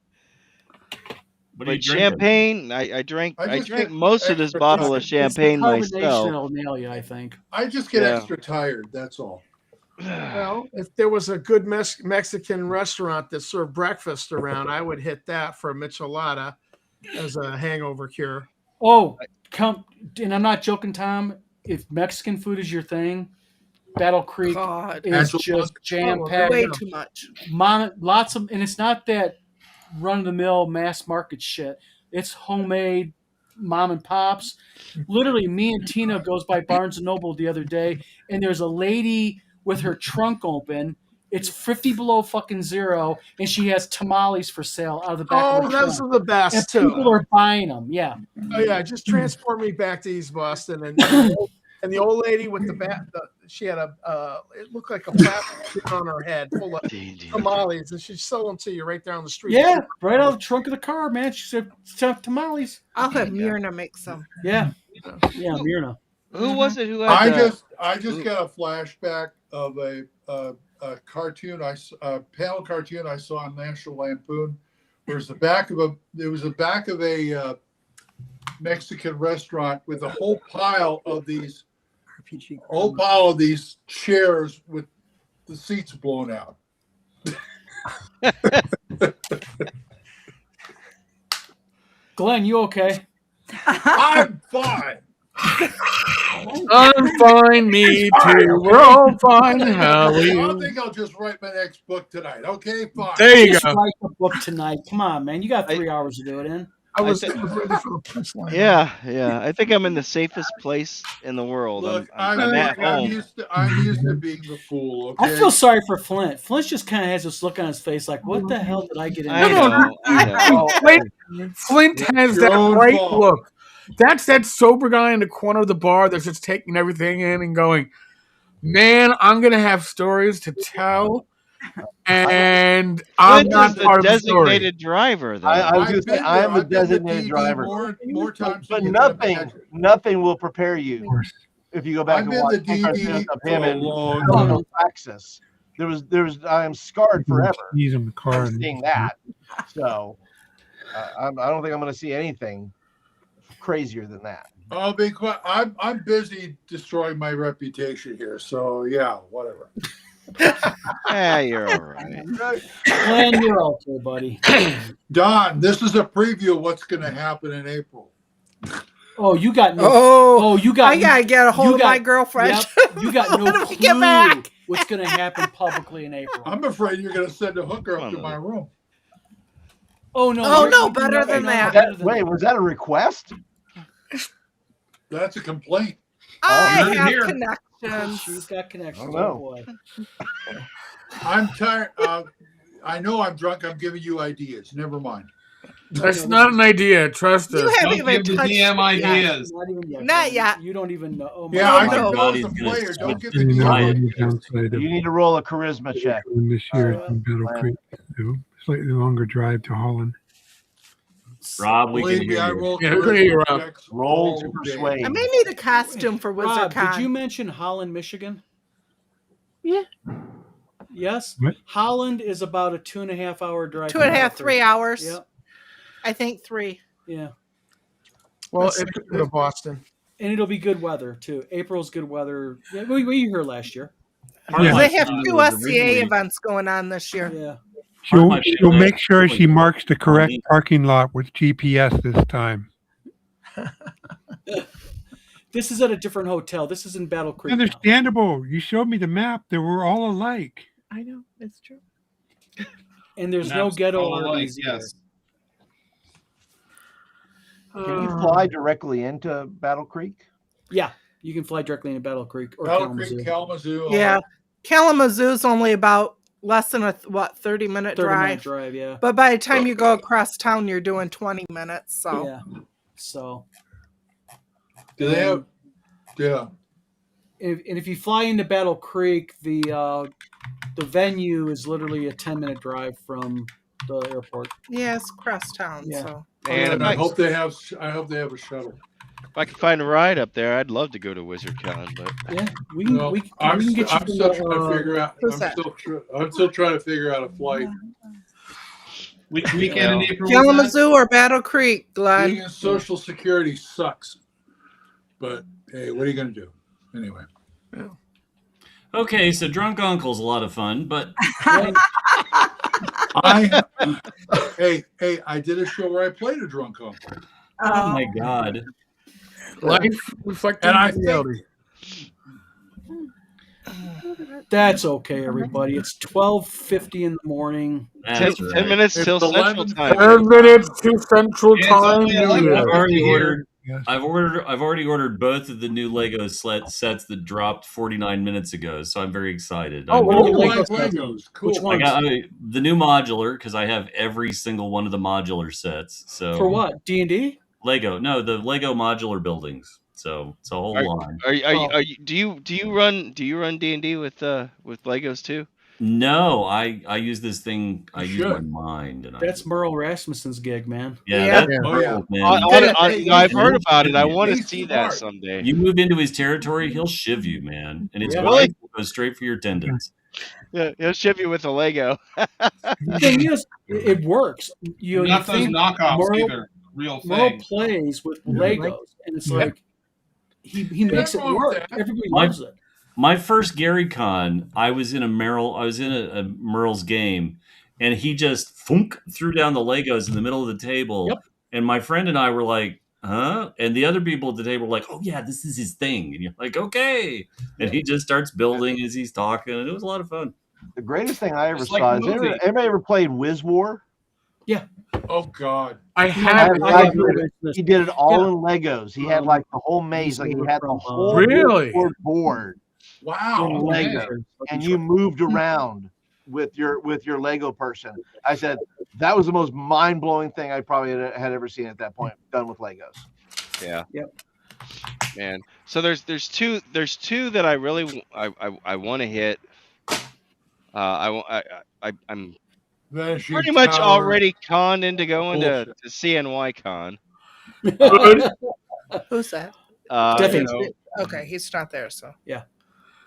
What are you But drinking? champagne, I drank I just drank get most of this extra bottle of It's the champagne carbonation myself. that'll nail you, I think. I just get Yeah. extra tired. That's all. Well, if there was a good Mexican restaurant that served breakfast around, I would hit that for a michelada as a hangover cure. Oh, come, and I'm not joking, Tom. If Mexican food is your thing, Battle Creek God. is That's just jam packed. Way too much. Lots of, and it's not that run of the mill mass market shit. It's homemade mom and pops. Literally, me and Tina goes by Barnes and Noble the other day, and there's a lady with her trunk open. It's 50 below fucking zero, and she has tamales for sale out of the back of Oh, her those trunk. are the best And too. people are buying them. Yeah. Oh yeah, just transport me back to East Boston, and the old lady with the bat. She had it looked like a plastic on her head full of tamales, and she'd sell them to you right there on the street. Yeah, right out of the trunk of the car, man. She said, tamales. I'll have Myrna make some. Yeah. Myrna. Who was it who had I just got a flashback of a cartoon, panel cartoon I saw on National Lampoon. There's the back of a Mexican restaurant with a whole pile of these chairs with the seats blown out. Glenn, you okay? I'm fine. I'm fine, me too. We're all fine. How are I you? think I'll just write my next book tonight. Okay, fine. There you Just go. write the book tonight. Come on, man. You got 3 hours to do it in. I was ready for a punchline. Yeah. I think I'm in the safest place in the world. Look, I'm at I'm home. used to being the fool. Okay? I feel sorry for Flint. Flint just kind of has this look on his face like, what the hell did I get into? I know. Flint has Your that own bright fault. look. That's that sober guy in the corner of the bar that's just taking everything in and going, man, I'm going to have stories to tell. And I'm Flint not is the part of the story. designated driver, though. I was I've going to say been I am there. a I've been to designated DD driver, more times but than you can imagine. nothing will prepare you if you go back I've and been watch to Tenkar DD stand up for him a and long Colonel time. Praxis. I am scarred forever He's in the car. from seeing that. So I don't think I'm going to see anything crazier than that. I'll be quiet. I'm busy destroying my reputation here. So yeah, whatever. Yeah, you're all right. Glenn, you're okay, buddy. Don, this is a preview of what's going to happen in April. Oh, you got no. Oh, you got. I gotta get a hold of my girlfriend. Yep, you got no Let me clue get back. what's going to happen publicly in April. I'm afraid you're going to send a hooker up to my room. Oh no! Oh, you're- no, you better know- than no, that. better than Wait, was that a request? That's a complaint. I Not in have here. connections. She's got connections. Oh, no. Oh boy. I'm tired. I know I'm drunk. I'm giving you ideas. Never mind. That's not an idea. Trust You us. haven't Don't even give the touched DM it ideas. Not even yet. Not Glenn. yet. You don't even know. Oh my Yeah, I no. can My go body's as a gonna player. Don't switch give the You know, DM I- I'm ideas. outside of You need to roll a charisma check. this year in Battle Creek. So slightly longer drive to Holland. Rob, we Believe can me, hear I you. roll Yeah, we can hear you, charisma Rob. checks Roll all to day. persuade. I may need a costume for Rob, WizardCon. did you mention Holland, Michigan? Yeah. Yes. What? Holland is about a 2.5 hour drive. 2.5, 3 hours. Yep. I think 3. Yeah. Well, Let's it's go to Boston. And it'll be good weather too. April's good weather. Yeah, we were here last year. Part of Yeah. my They have plan 2 was SCA originally- events going on this year. Yeah. Part of my She'll plan make sure was she marks the correct Holland. parking lot with GPS this time. This is at a different hotel. This is in Battle Creek. now. Understandable. You showed me the map. They were all alike. I know. It's true. And there's no Maps ghetto all alike, RVs either. yes. Can you fly directly into Battle Creek? Yeah, you can fly directly into Battle Creek or Battle Kalamazoo. Creek, Kalamazoo. Yeah. Kalamazoo's only about less than a 30-minute 30-minute drive. drive, yeah. But by the time you go across town, you're doing 20 minutes. So Yeah. So Do they have? Yeah. and if you fly into Battle Creek, the venue is literally a 10-minute drive from the airport. yeah, it's across town. Yeah. So Man, And I hope they have. I hope they have a shuttle. If I could find a ride up there, I'd love to go to WizardCon, but Yeah, we can. No, we can I'm get you still to trying to figure out. who's that? I'm still trying to figure out a flight. Which weekend in April? was Kalamazoo or Battle Creek, Glenn? Being in Social Security sucks. But hey, what are you going to do? Anyway. Okay, so Drunk Uncle's a lot of fun, but Hey, I did a show where I played a drunk uncle. oh my god. Life reflecting And I reality. That's okay, everybody. It's 12:50 in the morning. 10, 10 minutes It's till Central 11. Time. 10 minutes to Central It's Time. only 11. I've already ordered. Yes. I've already ordered both of the new Lego sets that dropped 49 minutes ago, so I'm very excited. Oh, I'm what very- do you Oh, like? like Legos. Cool. Which I ones? got the new modular because I have every single one of the modular sets. So For what? D&D? Lego? No, the Lego modular buildings. So it's a whole line. Are you do you run D&D with Legos too? No, I use this thing. I use my should. mind, and That's Merle Rasmussen's gig, man. yeah, Yeah. that's Oh, yeah. cool, man. I've heard about it. I want to He's see that smart. someday. You move into his territory, he'll shiv you, man, and it's Yeah. wife will go straight for your tendons. Yeah, he'll ship you with a Lego. The thing is, it works. You Not those think knockoffs Merle, either. Real Merle things. plays with Yeah. Legos, and it's Yeah. like he makes it Nothing wrong with work. that. Everybody My- loves it. My first Gary Con, I was in a Merle's game, and he just thunk threw down the Legos in the middle of the table. Yep. And my friend and I were like, huh? And the other people at the table were like, oh yeah, this is his thing. And you're like, okay. And he just starts building as he's talking, and it was a lot of fun. The greatest thing I ever It's like saw a is movie. anybody ever played Wiz War? Oh God. I I have. have I guy know did it. this. He did it all Yeah. in Legos. He had like the whole maze, like he had the whole Really? board Wow. in Oh, man. Legos, and you moved around with your Lego person. I said that was the most mind blowing thing I probably had ever seen at that point done with Legos. Yeah. Yep. Man. So there's two that I really I want to hit. I'm Vanishing pretty much Tower. already conned into going to Bullshit. CNY Con. Who's that? Definitely. You know, Okay, he's not there, so.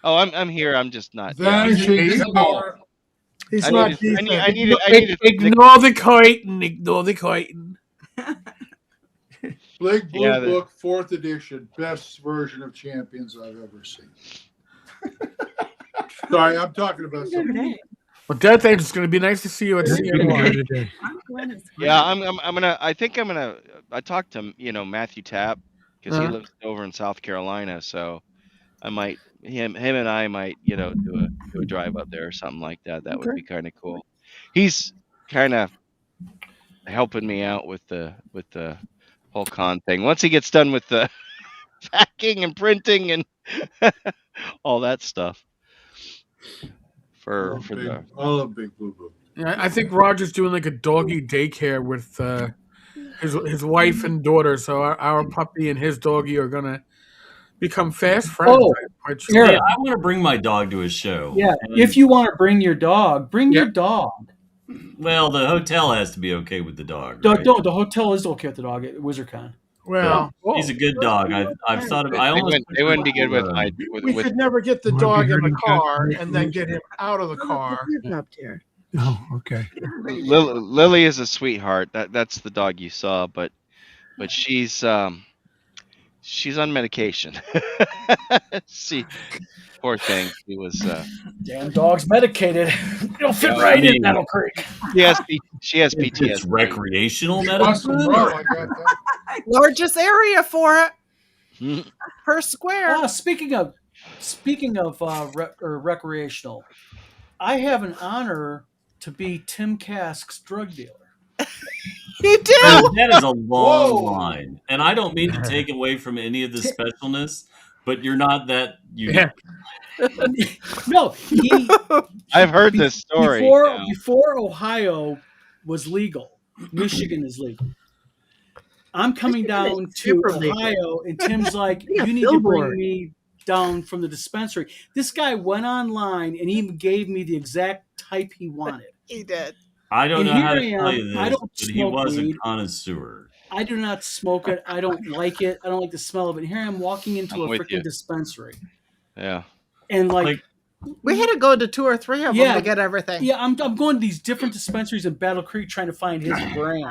oh, I'm here. I'm just not. Vanishing He's Tower. He's I not need to- I decent. need to Ignore the curtain. Ignore the curtain. Big Blue Yeah, Book, 4th edition. Best version of Champions I've ever seen. Sorry, I'm talking about something. Well, Death Angel, it's going to be nice to see you at Didn't go CNY. today. Yeah, I'm gonna. I think I'm gonna. I talked to Matthew Tapp because he Uh-huh. lives over in South Carolina, so I might him and I might do a drive up there or something like that. That would be kind of cool. He's kind of helping me out with the whole con thing. Once he gets done with the packing and printing and all that stuff for the. I love Big Blue Book. Yeah, I think Roger's doing like a doggy daycare with his wife and daughter. So our puppy and his doggy are gonna become fast friends. Oh, I'm quite sure. Yeah, I want to bring my dog to a show. Yeah, And- if you want to bring your dog, bring your dog. well, the hotel has to be okay with the dog. The, Right? no, the hotel is okay with the dog at WizardCon. Well, He's a good dog. I've thought of. I almost They wouldn't be good with my We with could never get the Might be dog in the hurting car cats. and then get him out of the car. Up here. Oh, okay. Lily is a sweetheart. That's the dog you saw, but she's on medication. See, poor thing. He was. Damn dog's medicated. It'll fit Yeah, right I mean- in Battle Creek. She has It's PTSD. recreational Awesome, medicine. bro. I got that. Largest area for it per square. Speaking of recreational, I have an honor to be Tim Kask's drug dealer. You do. That is a long Whoa. line, and I don't mean to take away from any of the specialness, but you're not that unique. Yeah. No, he I've heard this story. now. before Ohio was legal. Michigan is legal. I'm coming Michigan is down to super legal. Ohio, and Tim's like, Yeah, "You need to bring billboard. me down from the dispensary." This guy went online and even gave me the exact type he wanted. He did. I don't And know how to here I tell am. you this, I don't but he smoke was weed. a connoisseur. I do not smoke it. I don't like it. I don't like the smell of it. Here I am walking into I'm a with you. freaking dispensary, Yeah. and Like, We had to go to 2 or 3 of them Yeah. to get everything. yeah, I'm going to these different dispensaries in Battle Creek trying to find his brand.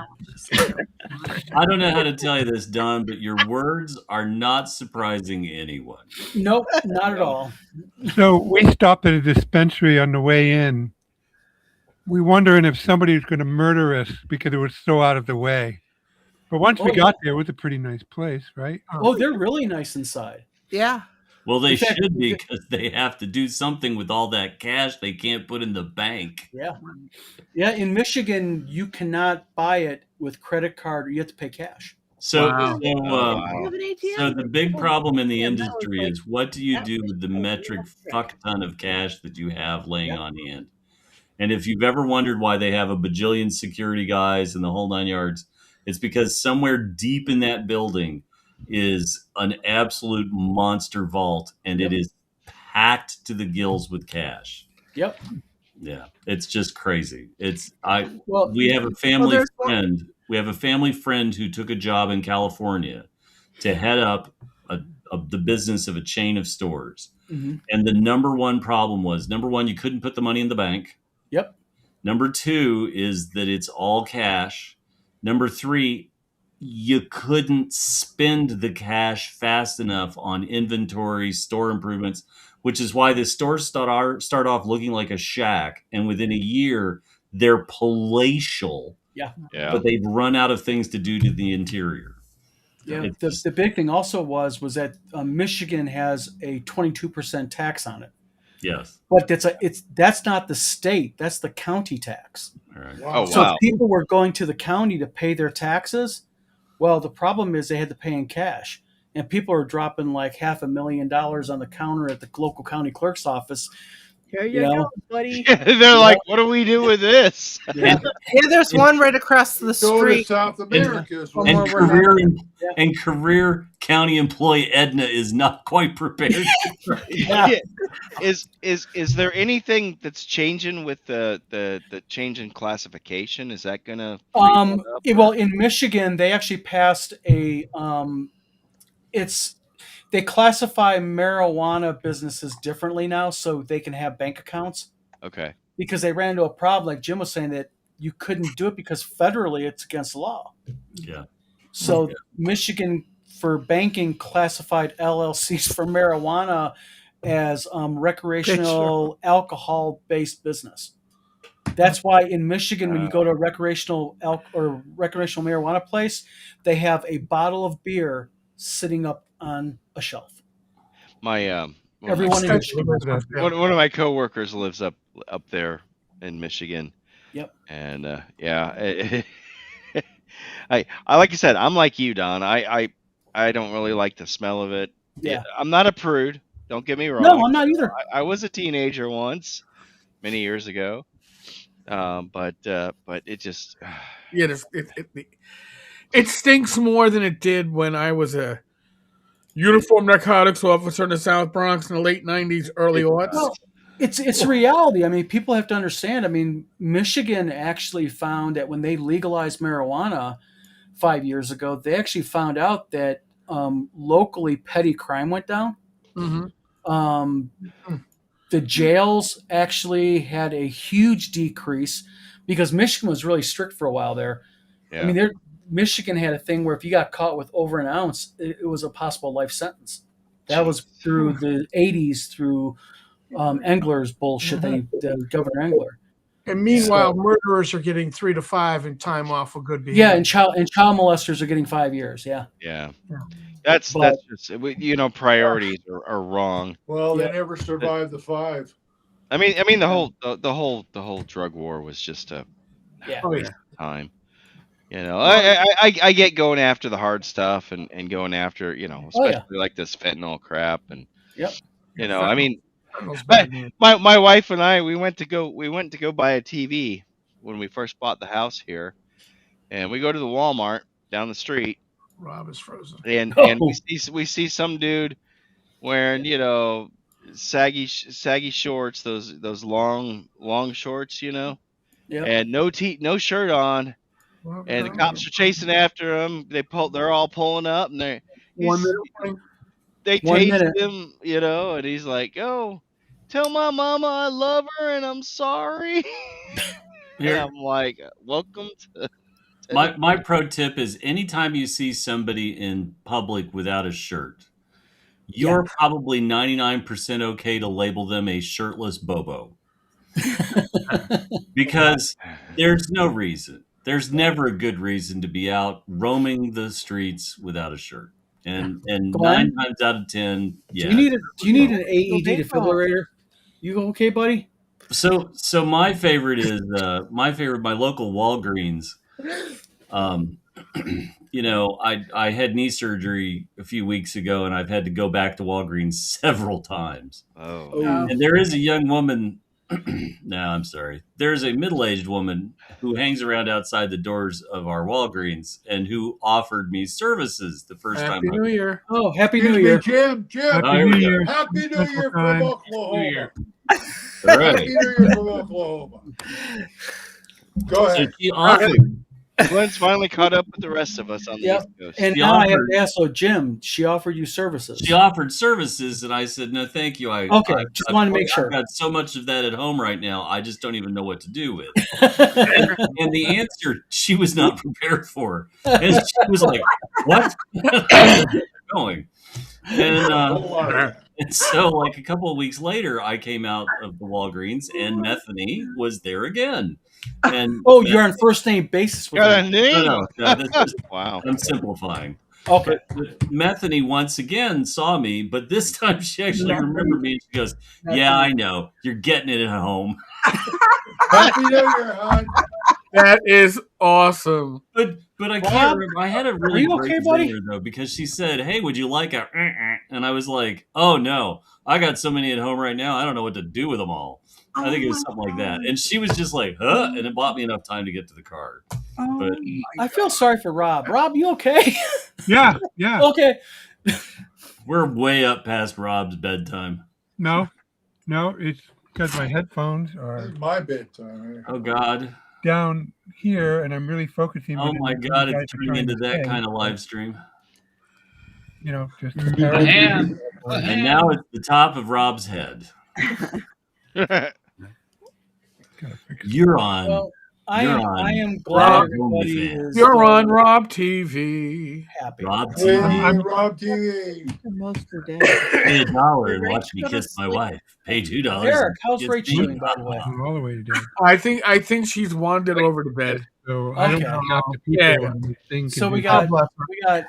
I don't know how to tell you this, Don, but your words are not surprising anyone. Nope, not at all. So we stopped at a dispensary on the way in. We wondering if somebody was going to murder us because it was so out of the way. But once we Oh, got there, it was a pretty nice place, right? Oh, they're really nice inside. Yeah. Well, they In fact, should be because they have to do something with all that cash they can't put in the bank. Yeah. Yeah, in Michigan, you cannot buy it with credit card or you have to pay cash. So, Wow. so, Wow. Have an ATM? so the big problem in the Yeah, that was industry like- is what do you that do was with the like metric electric. fuck ton of cash that you have laying Yep. on hand? And if you've ever wondered why they have a bajillion security guys and the whole 9 yards, it's because somewhere deep in that building is an absolute monster vault, and it is packed to the gills with cash. Yep. Yeah, it's just crazy. Well, We have a family there's one- friend. We have a family friend who took a job in California to head up the business of a chain of stores. And the number one problem was, number one, you couldn't put the money in the bank. Yep. Number two is that it's all cash. Number three, you couldn't spend the cash fast enough on inventory, store improvements, which is why the stores start off looking like a shack. And within a year, they're palatial. Yeah. But they've run out of things to do to the interior. Yeah. The big thing also was that Michigan has a 22% tax on it. Yes. But that's not the state, that's the county tax. All right. Oh, So wow. people were going to the county to pay their taxes. Well, the problem is they had to pay in cash. And people are dropping like $500,000 on the counter at the local county clerk's office. Here you go, buddy. They're like, what do we do with this? Yeah, there's one right across the Go to street. South America. is what And we're career county employee Edna is not quite prepared. Is there anything that's changing with the change in classification? Is that gonna Well, in Michigan, they actually passed they classify marijuana businesses differently now, so they can have bank accounts. Okay. Because they ran into a problem, like Jim was saying, that you couldn't do it because federally it's against the law. Yeah. So Michigan, for banking, classified LLCs for marijuana as recreational alcohol-based business. That's why in Michigan, when you go to a recreational marijuana place, they have a bottle of beer sitting up on a shelf. My Everyone in Michigan. one of my coworkers lives up there in Michigan. Yep. And I like I said, I'm like you, Don. I don't really like the smell of it. Yeah. I'm not a prude. Don't get me wrong. No, I'm not either. I was a teenager once, many years ago. But it just it stinks more than it did when I was a uniform narcotics officer in the South Bronx in the late 90s, early aughts. Well, it's a reality. I mean, people have to understand. I mean, Michigan actually found that when they legalized marijuana 5 years ago, they actually found out that locally petty crime went down. The jails actually had a huge decrease because Michigan was really strict for a while there. Yeah. I mean, Michigan had a thing where if you got caught with over an ounce, it was a possible life sentence. That was through the 80s, through Engler's bullshit, Governor Engler. And meanwhile, murderers are getting 3 to 5 and time off for good behavior. Yeah, and child molesters are getting 5 years. Yeah. Yeah. That's just priorities are wrong. Well, they never survived the 5. I mean the whole drug war was just a waste of time. I get going after the hard stuff and going after especially like this fentanyl crap and I mean my wife and I we went to go buy a TV when we first bought the house here, and we go to the Walmart down the street. Rob is frozen. And we see some dude wearing saggy shorts, those long shorts, and no shirt on, and the cops are chasing after him. They're all pulling up, and they tased him, and he's like, "Oh, tell my mama I love her and I'm sorry." And I'm like, "Welcome to." My pro tip is anytime you see somebody in public without a shirt, you're probably 99% okay to label them a shirtless bobo. Because there's no reason. There's never a good reason to be out roaming the streets without a shirt. And 9 times out of 10, yeah. Do you need an AED defibrillator? You okay, buddy? So my favorite is my local Walgreens. I had knee surgery a few weeks ago, and I've had to go back to Walgreens several times. Oh. And there is a young woman. No, I'm sorry. There's a middle-aged woman who hangs around outside the doors of our Walgreens and who offered me services the first time. Happy New Year! Oh, Happy New Year, Jim! Happy New Year! Happy New Year from Oklahoma! All right. Happy New Year from Oklahoma! Go ahead. So she offered, Glenn's finally caught up with the rest of us on the Yep. East Coast. And She now I have offered, to ask, so Jim, she offered you services. she offered services, and I said, no, thank you. Okay, just wanted to make sure. I've got so much of that at home right now, I just don't even know what to do with. And the answer she was not prepared for. And she was like, what? Going. And so, like a couple of weeks later, I came out of the Walgreens, and Methany was there again. And oh, you're on first name basis with Got her. a name? no, this is, Wow. I'm simplifying. Okay. But Methany once again saw me, but this time she actually remembered me. And she goes, "Yeah, I know. You're getting it at home." Happy New Year, hon. That is awesome. But I can't Rob, remember. I had a are really you great okay, buddy? dinner though, because she said, "Hey, would you like a?" And I was like, "Oh no, I got so many at home right now. I don't know what to do with them all." I think it was something like that. And she was just like, "Huh?" And it bought me enough time to get to the car. But I feel sorry for Rob. Rob, you okay? Yeah, yeah. Okay. we're way up past Rob's bedtime. No, it's because my headphones are It's my bedtime. Oh God. down here, and I'm really focusing. Oh when my you God, guys it's are turning trying into to that say, kind of live stream. You know, just A hand. And now it's the top of Rob's head. You're on. Well, I You're am on I am glad Rob, everybody OnlyFans. is You're on Rob TV. happy. Rob Hey, TV. Rob TV. Most of the day. Pay $1 and Rach watch me go to kiss my sleep? wife. Pay $2. Eric, and how's kiss Rach me. doing, by the way? all the way to dead. I think she's wandered over to bed. So I don't Okay. know half the people Yeah. on this thing. So can we do got that. bless her. we got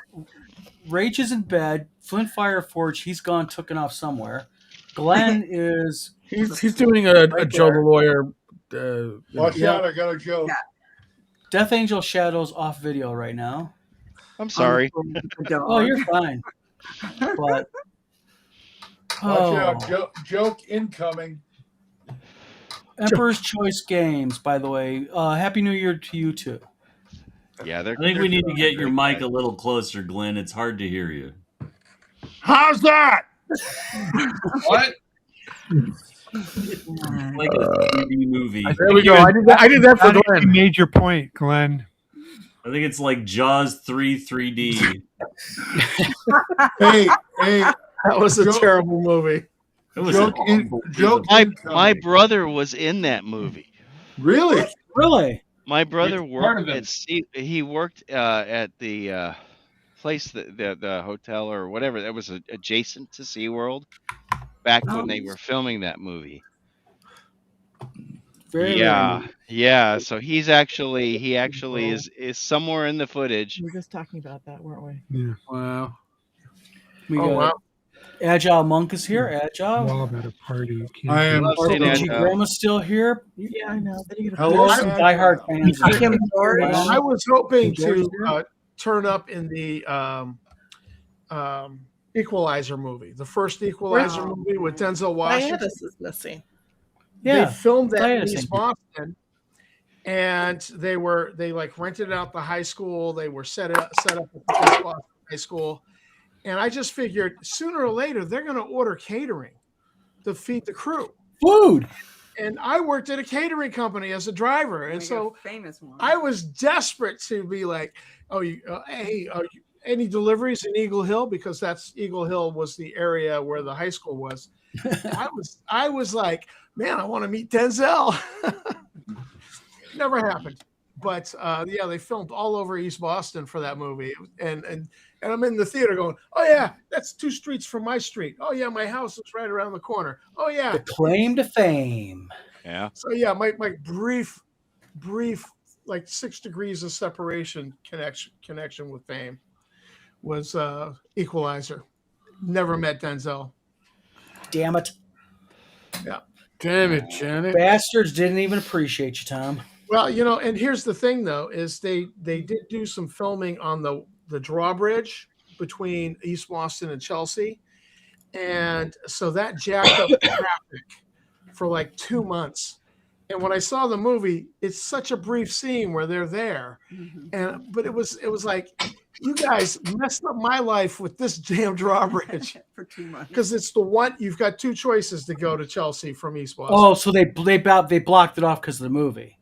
Rach is in bed. Flint Fireforge, he's gone, taken off somewhere. Glenn is He's doing a Right Joe the there. lawyer. Watch Yeah. out, I got a joke. Death Angel Shadows off video right now. I'm sorry. Oh, you're fine. But Watch out, joke incoming. Emperor's Choice Games, by the way. Happy New Year to you too. Yeah, they're. I think we need to get your great mic guys. a little closer, Glenn. It's hard to hear you. How's that? What? Like a 3D movie. There we go. I did that for I think you Glenn. made your point, Glenn. I think it's like Jaws 3 3D. Hey, That was a Joe- terrible movie. It was joke awful. joke My incoming. brother was in that movie. Really? Really? My brother Which part worked of it? at he worked at the place the hotel or whatever that was adjacent to SeaWorld back when they were filming that movie. Very Yeah. So he actually is somewhere in the footage. We were just talking about that, weren't we? Yeah. Wow. We Oh, got wow. Agile Monk is here. Agile. All about a party. Can't I am. Love seeing RPG Agile. Grandma's still here. Yeah, I know. Then you Hello, There's some Agile. diehard fans. Kim George. I was hoping George to turn up in the Equalizer movie, the first Equalizer Wow. movie with Denzel Washington. Diana is missing. Yeah. They filmed that Diana in sang. East Boston, and they like rented out the high school. They were set up at the East Boston High School, and I just figured sooner or later they're going to order catering to feed the crew. Food. And I worked at a catering company as a driver, and so famous one. I was desperate to be like, "Oh, hey, any deliveries in Eagle Hill?" Because Eagle Hill was the area where the high school was. I was like, "Man, I want to meet Denzel." Never happened, but yeah, they filmed all over East Boston for that movie, and I'm in the theater going, "Oh yeah, that's 2 streets from my street. Oh yeah, my house is right around the corner. Oh yeah." The claim to fame. Yeah. So yeah, my brief, like 6 degrees of separation connection with fame was Equalizer. Never met Denzel. Damn it. Yeah. Damn it, Janet. Bastards didn't even appreciate you, Tom. Well, and here's the thing though, is they did do some filming on the drawbridge between East Boston and Chelsea. And so that jacked up the traffic for like 2 months. And when I saw the movie, it's such a brief scene where they're there. But it was like, you guys messed up my life with this damn drawbridge. For 2 months. Because it's the one, you've got 2 choices to go to Chelsea from East Boston. Oh, so they blocked it off because of the movie.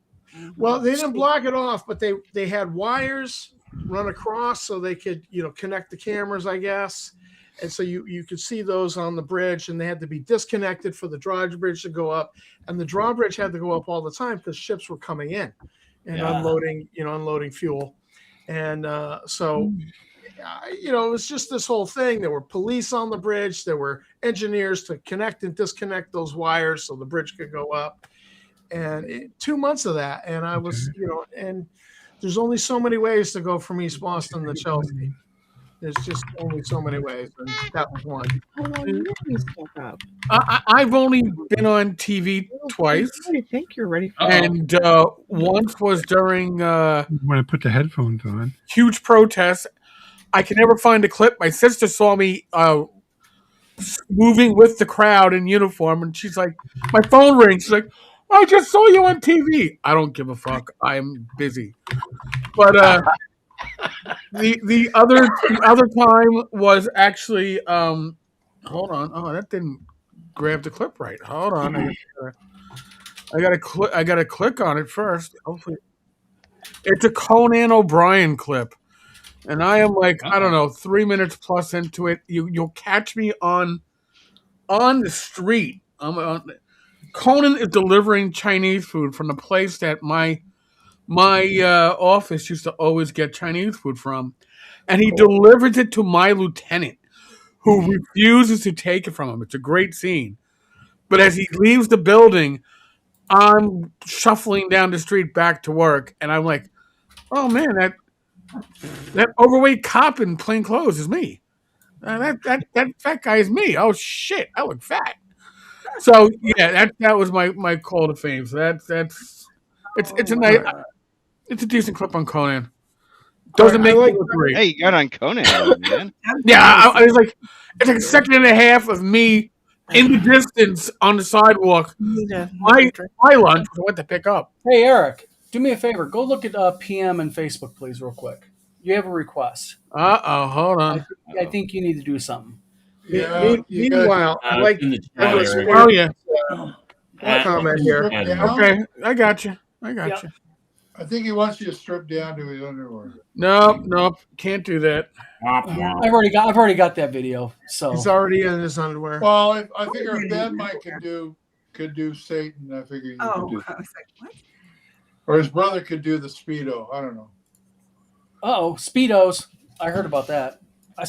Well, they didn't block it off, but they had wires run across so they could connect the cameras, I guess. And so you could see those on the bridge, and they had to be disconnected for the drawbridge to go up, and the drawbridge had to go up all the time because ships were coming in and unloading fuel, and so it was just this whole thing. There were police on the bridge, there were engineers to connect and disconnect those wires so the bridge could go up, and 2 months of that, and I was and there's only so many ways to go from East Boston to Chelsea. There's just only so many ways, and that was one. I've only been on TV twice. I think you're ready for And once was during when I put the headphones on. huge protests. I can never find a clip. My sister saw me moving with the crowd in uniform, and she's like, my phone rings. She's like, I just saw you on TV. I don't give a fuck. I'm busy. But the other time was actually hold on. Oh, that didn't grab the clip right. Hold on. I gotta click on it first. Hopefully, it's a Conan O'Brien clip, and I am like I don't know 3 minutes plus into it. You'll catch me on the street. Conan is delivering Chinese food from the place that my office used to always get Chinese food from, and he delivers it to my lieutenant, who refuses to take it from him. It's a great scene, but as he leaves the building, I'm shuffling down the street back to work, and I'm like, "Oh man, that overweight cop in plain clothes is me. That fat guy is me. Oh shit, I look fat." So yeah, that was my call to fame. So it's a nice, it's a decent clip on Conan. Doesn't make me look great. Hey, you got on Conan, man. Yeah, I was like, it's like a second and a half of me in the distance on the sidewalk. My lunch I went to pick up. Hey, Eric, do me a favor. Go look at PM and Facebook, please, real quick. You have a request. Hold on. I think you need to do something. Yeah. Meanwhile, I like Oh yeah. comment here. Okay, I got you. I think he wants you to strip down to his underwear. Nope, can't do that. I've already got that video. So he's already in his underwear. Well, I figure if Ben Mike could do Satan, I figure you could do. I was like, what? Or his brother could do the Speedo. I don't know. Speedos. I heard about that. I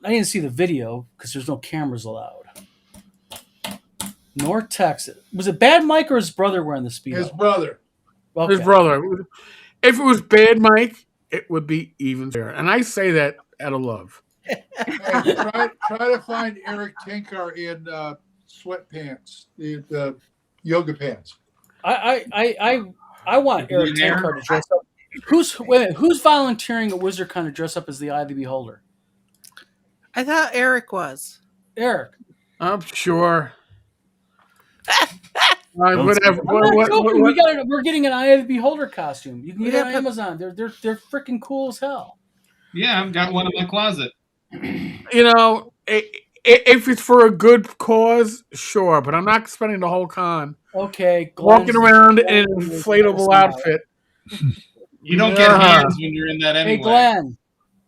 didn't see the video because there's no cameras allowed. North Texas. Was it Bad Mike or his brother wearing the Speedo? His brother. Okay. His brother. If it was Bad Mike, it would be even fair. And I say that out of love. Hey, try to find Eric Tenkar in sweatpants, the yoga pants. I want Eric Tenkar to dress up. Who's volunteering at WizardCon to dress up as the Eye of the Beholder? I thought Eric was. Eric. I'm sure. Whatever. We're getting an Eye of the Beholder costume. You can get it on Amazon. They're freaking cool as hell. Yeah, I've got one in my closet. If it's for a good cause, sure, but I'm not spending the whole con. Okay, walking around in an inflatable outfit. You don't get hands when you're in that anyway. Hey,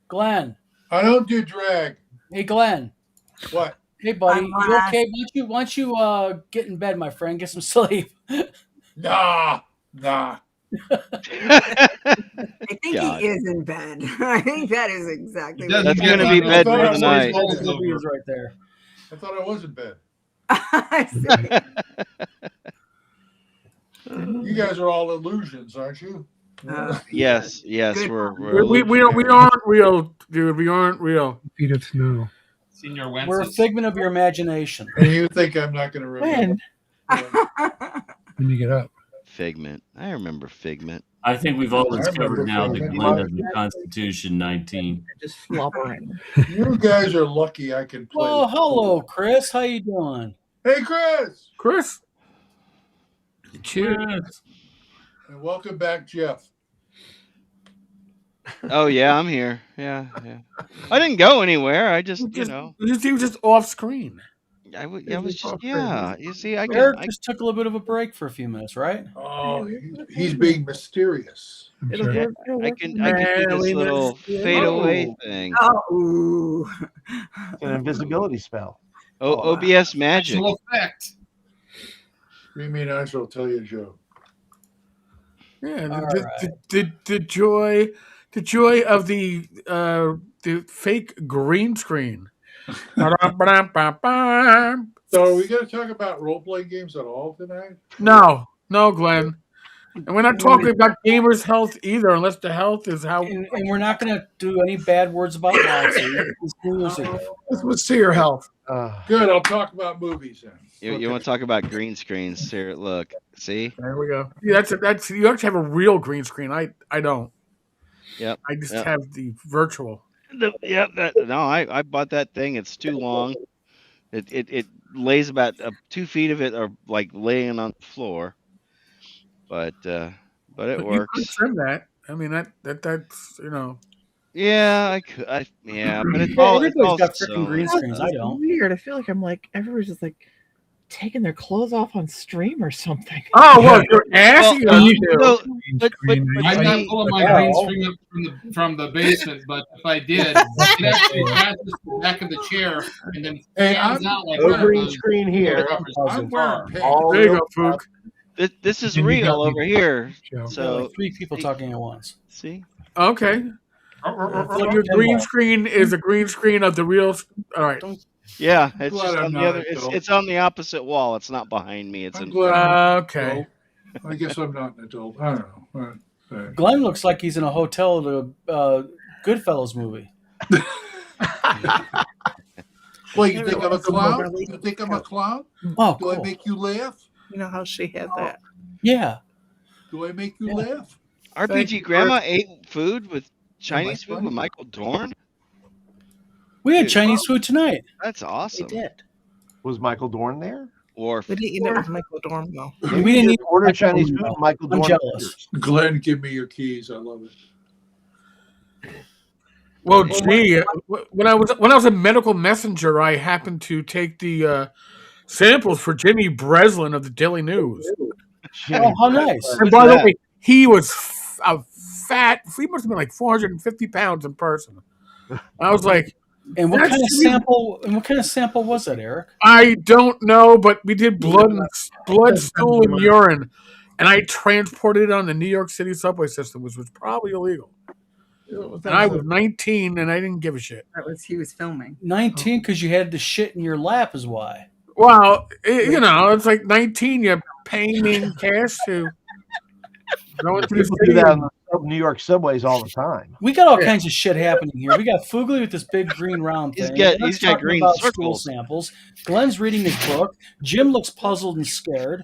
Glenn. I don't do drag. Hey, Glenn. What? Hey, buddy. You okay? Why don't you get in bed, my friend? Get some sleep. Nah. I think he is in bed. I think that is exactly what That's going to be bed for the night. Is right there. I thought I was in bed. You guys are all illusions, aren't you? Yes, we're we aren't real, dude. We aren't real. Feet of snow. Senior We're a figment of your imagination. And you think I'm not going to remember? When you get up. Figment. I remember Figment. I think we've all discovered now that Glenn has the Constitution 19. Just slobbering. You guys are lucky I can play. Well, hello, Chris. How you doing? Hey, Chris. Chris. Cheers. And welcome back, Jeff. Oh yeah, I'm here. Yeah. I didn't go anywhere. I just he was just off screen. I was just You see, Eric just took a little bit of a break for a few minutes, right? Oh, he's being mysterious. Yeah, I can do this little fade away thing. Oh, An invisibility spell. OBS magic. Special effect. You mean I shall tell you a joke? Yeah, the joy of the fake green screen. So are we going to talk about role-playing games at all tonight? No, Glenn. And we're not talking about gamers' health either, unless the health is how. And we're not going to do any bad words about Nazi. It's New Year's Eve. Let's see your health. Good. I'll talk about movies then. You want to talk about green screens? Here, look. See? There we go. Yeah, that's you actually have a real green screen. I don't. Yep. I just have the virtual. I bought that thing. It's too long. It lays about 2 feet of it are like laying on the floor. But it But works. You could trim that. I mean that's you know. Yeah, I could. But it's all. Everybody's got freaking green screens. I It's don't. weird. I feel like everybody's just like taking their clothes off on stream or something. Oh well, you're assy. But I'm not pulling my green screen up from the basement, but if I did, it actually attaches to the back of the chair and then stands out like no green screen here. I'm wearing pants. There you go, Fook. This is real over here. So Like 3 people talking at once. See? Okay. So your green screen is a green screen of the real. All right. Yeah, it's glad just I'm on the not other. an adult. It's on the opposite wall. It's not behind me. It's I'm in. glad I'm Okay. an adult. I guess I'm not an adult. I don't know. Glenn looks like he's in a hotel at a Goodfellas movie. Well, you think I'm a clown? You think I'm a clown? Oh, Do I cool. make you laugh? You know how she had that? Yeah. Do I make you laugh? RPG Grandma ate food with Chinese food with Michael Dorn. We had Chinese food tonight. That's awesome. We did. Was Michael Dorn there? Or We didn't eat it with Michael Dorn though. We didn't eat order Michael Chinese Dorn, food. though. Michael I'm Dorn. jealous. Glenn, give me your keys. I love it. Well, gee, when I was a medical messenger, I happened to take the samples for Jimmy Breslin of the Daily News. Oh, how nice. And by the way, he was a fat. He must have been like 450 pounds in person. I was like, And what That's kind of sweet. sample? And what kind of sample was that, Eric? I don't know, but we did blood, stool, and urine, and I transported it on the New York City subway system, which was probably illegal. And I was 19, and I didn't give a shit. He was filming. 19, because you had the shit in your lap, is why. Well, it's like 19. You're paying me in cash to go into the People do city. that on the New York subways all the time. We got all kinds of shit happening here. We got Fugly with this big green round thing. He's got talking green about stool circles. samples. Glenn's reading his book. Jim looks puzzled and scared.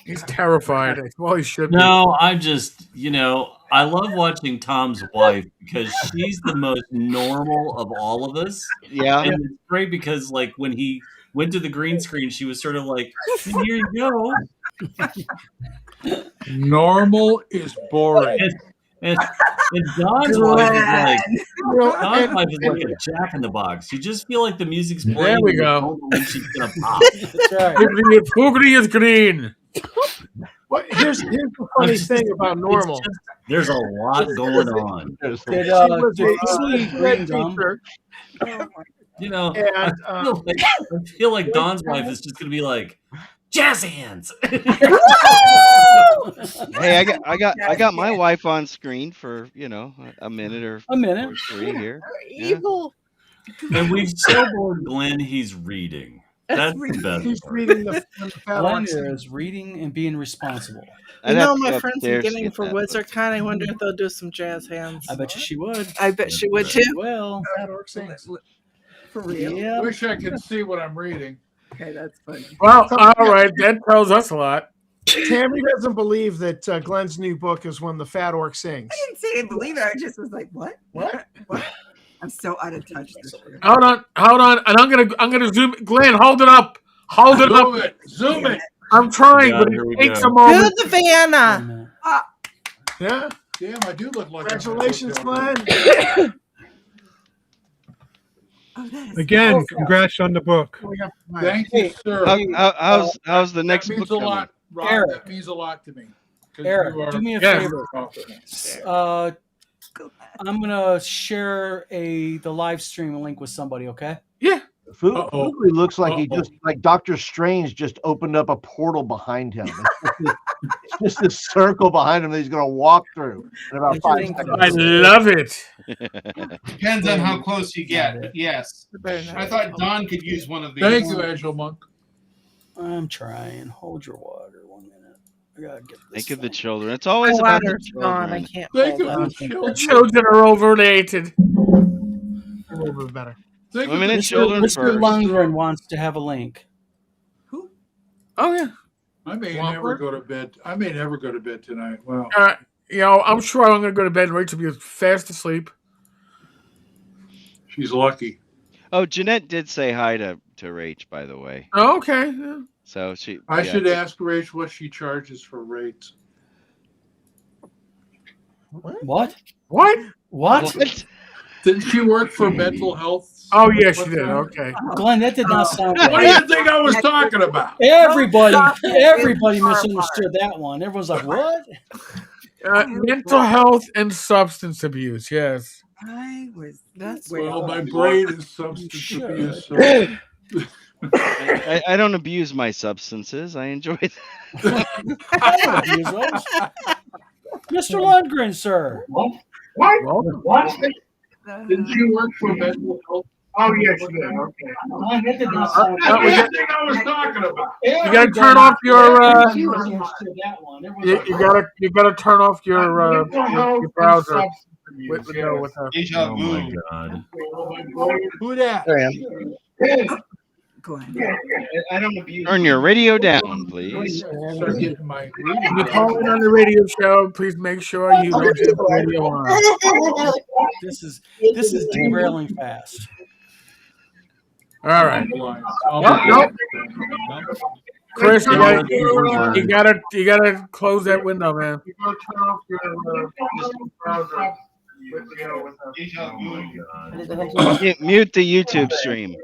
He's terrified. Well, he should be. No, I'm just, I love watching Tom's wife because she's the most normal of all of us. Yeah. And it's great because, like, when he went to the green screen, she was sort of like, here you go. Normal is boring. And Don's wife is like a jack in the box. You just feel like the music's playing. There we and you go. don't know when she's gonna pop. That's right. Fogarty is green. Here's the funny thing about normal. There's a lot going on. Did She was Beasley a green gum? teacher. Oh And, I feel like Don's wife is just gonna be like, jazz hands. Hey, I got my wife on screen for a minute or three here. Evil. And we've so bored Glenn. He's reading. That's the best he's part. reading the Glenn is reading and being responsible. You know, my friends are getting for WizardCon. I wonder if they'll do some jazz hands. I bet you she would. I bet she would too. Well, For real. yeah. Wish I could see what I'm reading. Okay, that's funny. Well, all right. That tells us a lot. Tammy doesn't believe that Glenn's new book is When the Fat Orc Sings. I didn't say I didn't believe it. I just was like, what? What? I'm so out of touch this year. Hold on, and I'm gonna zoom. Glenn, hold it up. Hold it up. Zoom it. I'm trying, Yeah, but here it we takes go. a moment. Do the Vanna. Yeah. Damn, I do look like. Congratulations, I'm a Glenn. Again, congrats on the book. Thank you, sir. How's the next that means book a lot, Ron. Eric. That means a lot to me. 'Cause Eric, you are do me a yes. favor. I'm gonna share the live stream link with somebody. Okay. Yeah. Fugley looks like he just like Doctor Strange just opened up a portal behind him. It's just this circle behind him that he's going to walk through in about 5 seconds. I love it. Depends on how close you get, but yes. I thought Don could use one of these. Thank you, Angel Monk. I'm trying. Hold your water 1 minute. I gotta get this. Think of the children. It's always My about the water's gone. I children. can't Think hold of on. the Children are overrated. A little bit better. Think Women of and the children Mr. first. Lundgren wants to have a link. Oh yeah. I may never go to bed. I may never go to bed tonight. Wow. I'm sure I'm going to go to bed and Rachel will be fast asleep. She's lucky. Oh, Jeanette did say hi to Rach, by the way. Oh, okay. Yeah. So she. I should ask Rach what she charges for rates. What? What? Didn't she work for mental health? Oh, yeah, she did. Okay. Glenn, that did not sound What right. do you think I was talking about? Everybody misunderstood that one. Everyone's like, "What?" Mental health and substance abuse. Yes. That's Well, my brain is substance abuse. So. I don't abuse my substances. I enjoy them. I don't abuse those. Mr. Lundgren, sir. What? Didn't you work for mental health? Oh, yes, you did. Okay. That did not sound What do right. you think I was talking about? You got to turn off your. You got to turn off your browser. With Oh my god. Who that? Go ahead. I don't abuse. Turn your radio down, please. Start getting my When you call in on the radio show, please make sure you don't have the radio on. This is derailing fast. All right. Nope. Chris, you gotta close that window, man. Mute the YouTube stream.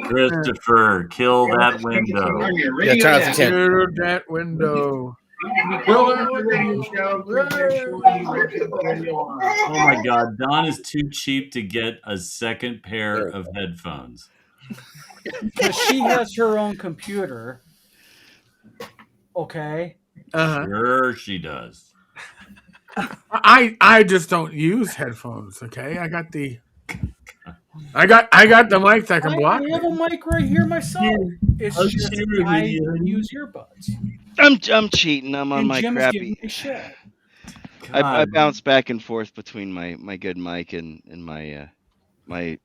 Christopher, kill that window. Yeah, turn off the tent. Clear that window. Oh my god, Don is too cheap to get a second pair of headphones. Because she has her own computer. Okay. Sure she does. I just don't use headphones. Okay, I got the mic that can block. I have a mic right here myself. It's just I use earbuds. I'm cheating. I'm on And my Jim is crappy. giving me shit. I bounce back and forth between my good mic and my Sennheiser.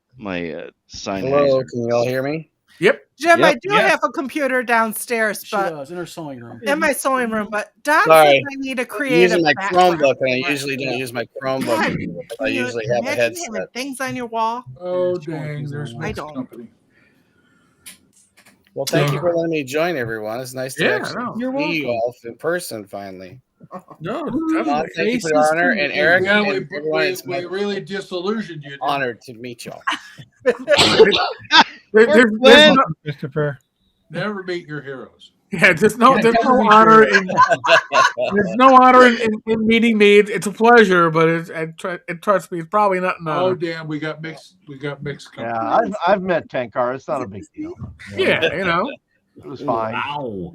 Hello, can you all hear me? Yep. Jim, Yep. I do have a computer downstairs, She but does in her sewing room. in my sewing room. But Don Sorry. says I need to I'm create using a my background. Chromebook, and I usually don't use my Chromebook. I usually have a Imagine headset. having things on your wall. Oh, dang. There's I my don't. company. Well, thank you for letting me join, everyone. It's nice to Yeah, actually no. You're see you welcome. all in person finally. No, Thank you for the honor, and Eric, Yeah, and everyone, it's we my really disillusioned you. honor to meet y'all. there's Glenn. no, Christopher. Never meet your heroes. yeah, there's no honor in meeting me. It's a pleasure, but it trust me, it's probably not an Oh, honor. damn. We got mixed company. Yeah, I've met Tenkar. It's not a big deal. Yeah, It was fine. Ow.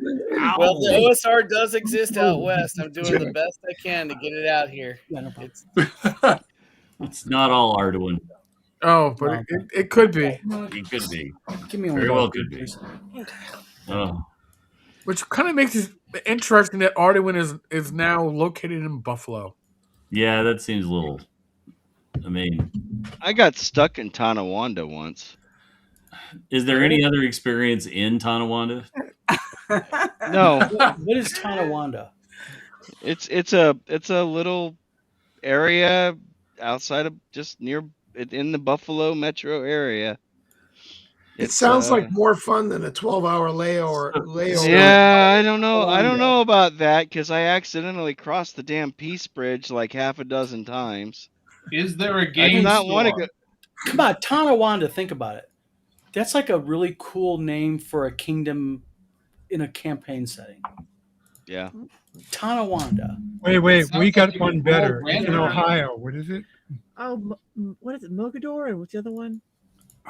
Well, the OSR does exist out west. I'm doing the best I can to get it out here. It's, It's not all Arduin. Oh, but it could be. It could be. Give me Very one. well could be. Oh. Which kind of makes it interesting that Arduin is now located in Buffalo. Yeah, that seems a little. I mean, I got stuck in Tonawanda once. is there any other experience in Tonawanda? No, What is Tonawanda? it's a little area outside of just near in the Buffalo metro area. It sounds like more fun than a 12-hour layover. Yeah, I don't know. I don't know about that because I accidentally crossed the damn Peace Bridge like half a dozen times. Is there a I game do not store? want to go. Come on, Tonawanda. Think about it. That's like a really cool name for a kingdom in a campaign setting. Yeah. Tonawanda. Wait, Sounds we like got you one could roll better. It's in Brandon around. Ohio. What is it? Oh, what is it? Mogador, and what's the other one?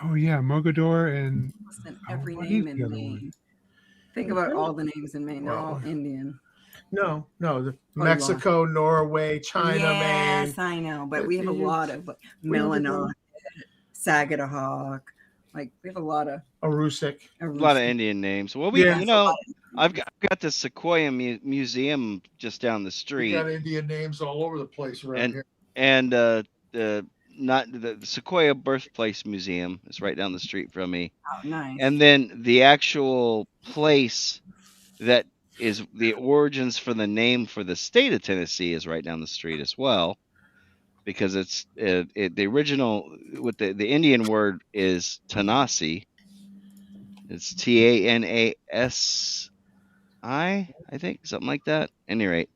Oh yeah, Mogador and Listen, every what name is the in other one? Maine. Think about all the names in Maine. They're all Indian. No, the you Mexico, Norway, China, Yes, Maine. I know, but we have a lot of like We have a Millinock, Sagadahoc. Like we have a lot of Aroostook. A lot of Indian names. Well, Yeah. I've got the Sequoia Museum just down the We street, got Indian names all over the place around here. and the not the Sequoia Birthplace Museum is right down the street from me. Oh, nice. And then the actual place that is the origins for the name for the state of Tennessee is right down the street as well, because it's the original with the Indian word is Tanasi. It's Tanasi, I think, something like that. At any rate,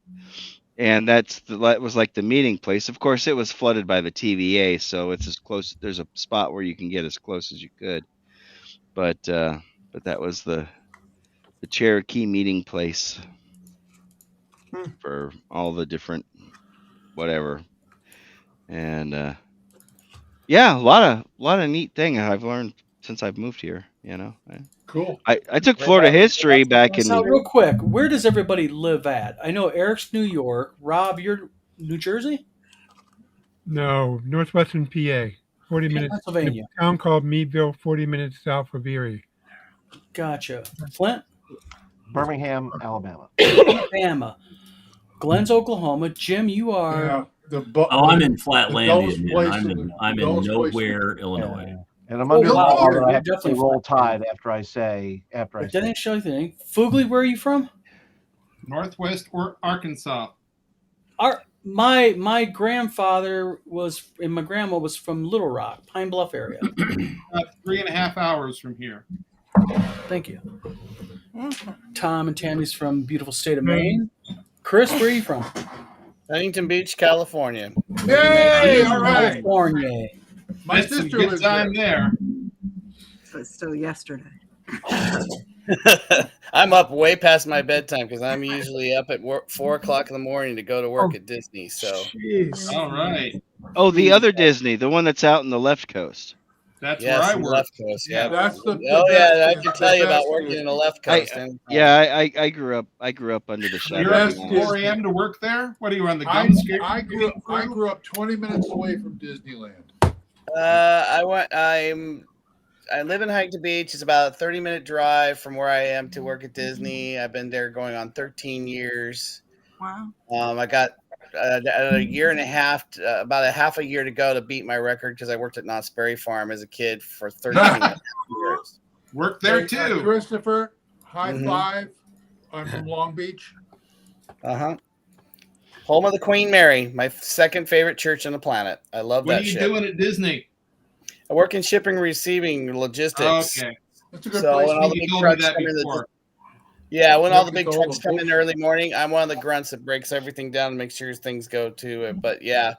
and that was like the meeting place. Of course, it was flooded by the TVA, so it's as close. There's a spot where you can get as close as you could, but that was the Cherokee meeting place for all the different whatever, and yeah, a lot of neat thing I've learned since I've moved here. Cool. I took Florida history back in. So real quick, where does everybody live at? I know Eric's New York. Rob, you're New Jersey? No, northwestern PA. 40 minutes. Pennsylvania. A town called Meadville, 40 minutes south of Erie. Gotcha. Flint? Birmingham, Alabama. Alabama. Glenn's, Oklahoma. Jim, you are. Yeah, I'm in Flatlandia, dullest man. place I'm in in, the- I'm in dullest place. nowhere, Illinois. And I'm under the wow. law that I You're have to say definitely roll flat. tide after I say That didn't show anything. Fugly, where are you from? Northwest or Arkansas. My grandfather was, and my grandma was from Little Rock, Pine Bluff area. About 3.5 hours from here. Thank you. Tom and Tammy's from beautiful state of Maine. Chris, where are you from? Huntington Beach, California. Yay! All right. California. My That's some sister good lives time there. So it's still yesterday. I'm up way past my bedtime because I'm usually up at 4 o'clock in the morning to go to work at Disney. So, Jeez. All right. Oh, the other Disney, the one that's out in the left coast. That's yes, where I on the work. left coast. Yeah. That's the Oh yeah, best I can tell you about best working is- in the left coast. anytime. I grew up under the shadow. You're of up the at mountains. 4 a.m. to work there? What are you on the I gum scare? grew up 20 minutes away from Disneyland. I live in Huntington Beach. It's about a 30-minute drive from where I am to work at Disney. I've been there going on 13 years. Wow. I got a year and a half, about a half a year to go to beat my record because I worked at Knott's Berry Farm as a kid for 13 years. Work there Hey, too. Christopher, high Mhm. five. I'm from Long Beach. Home of the Queen Mary, my second favorite church on the planet. I love What that are you shit. doing at Disney? I work in shipping, receiving, logistics. Okay. That's a good So place. when all the You big told me trucks that come in, before. when all the Look big at all trucks the come in bullshit. early morning, I'm one of the grunts that breaks everything down and makes sure things go to it. But yeah,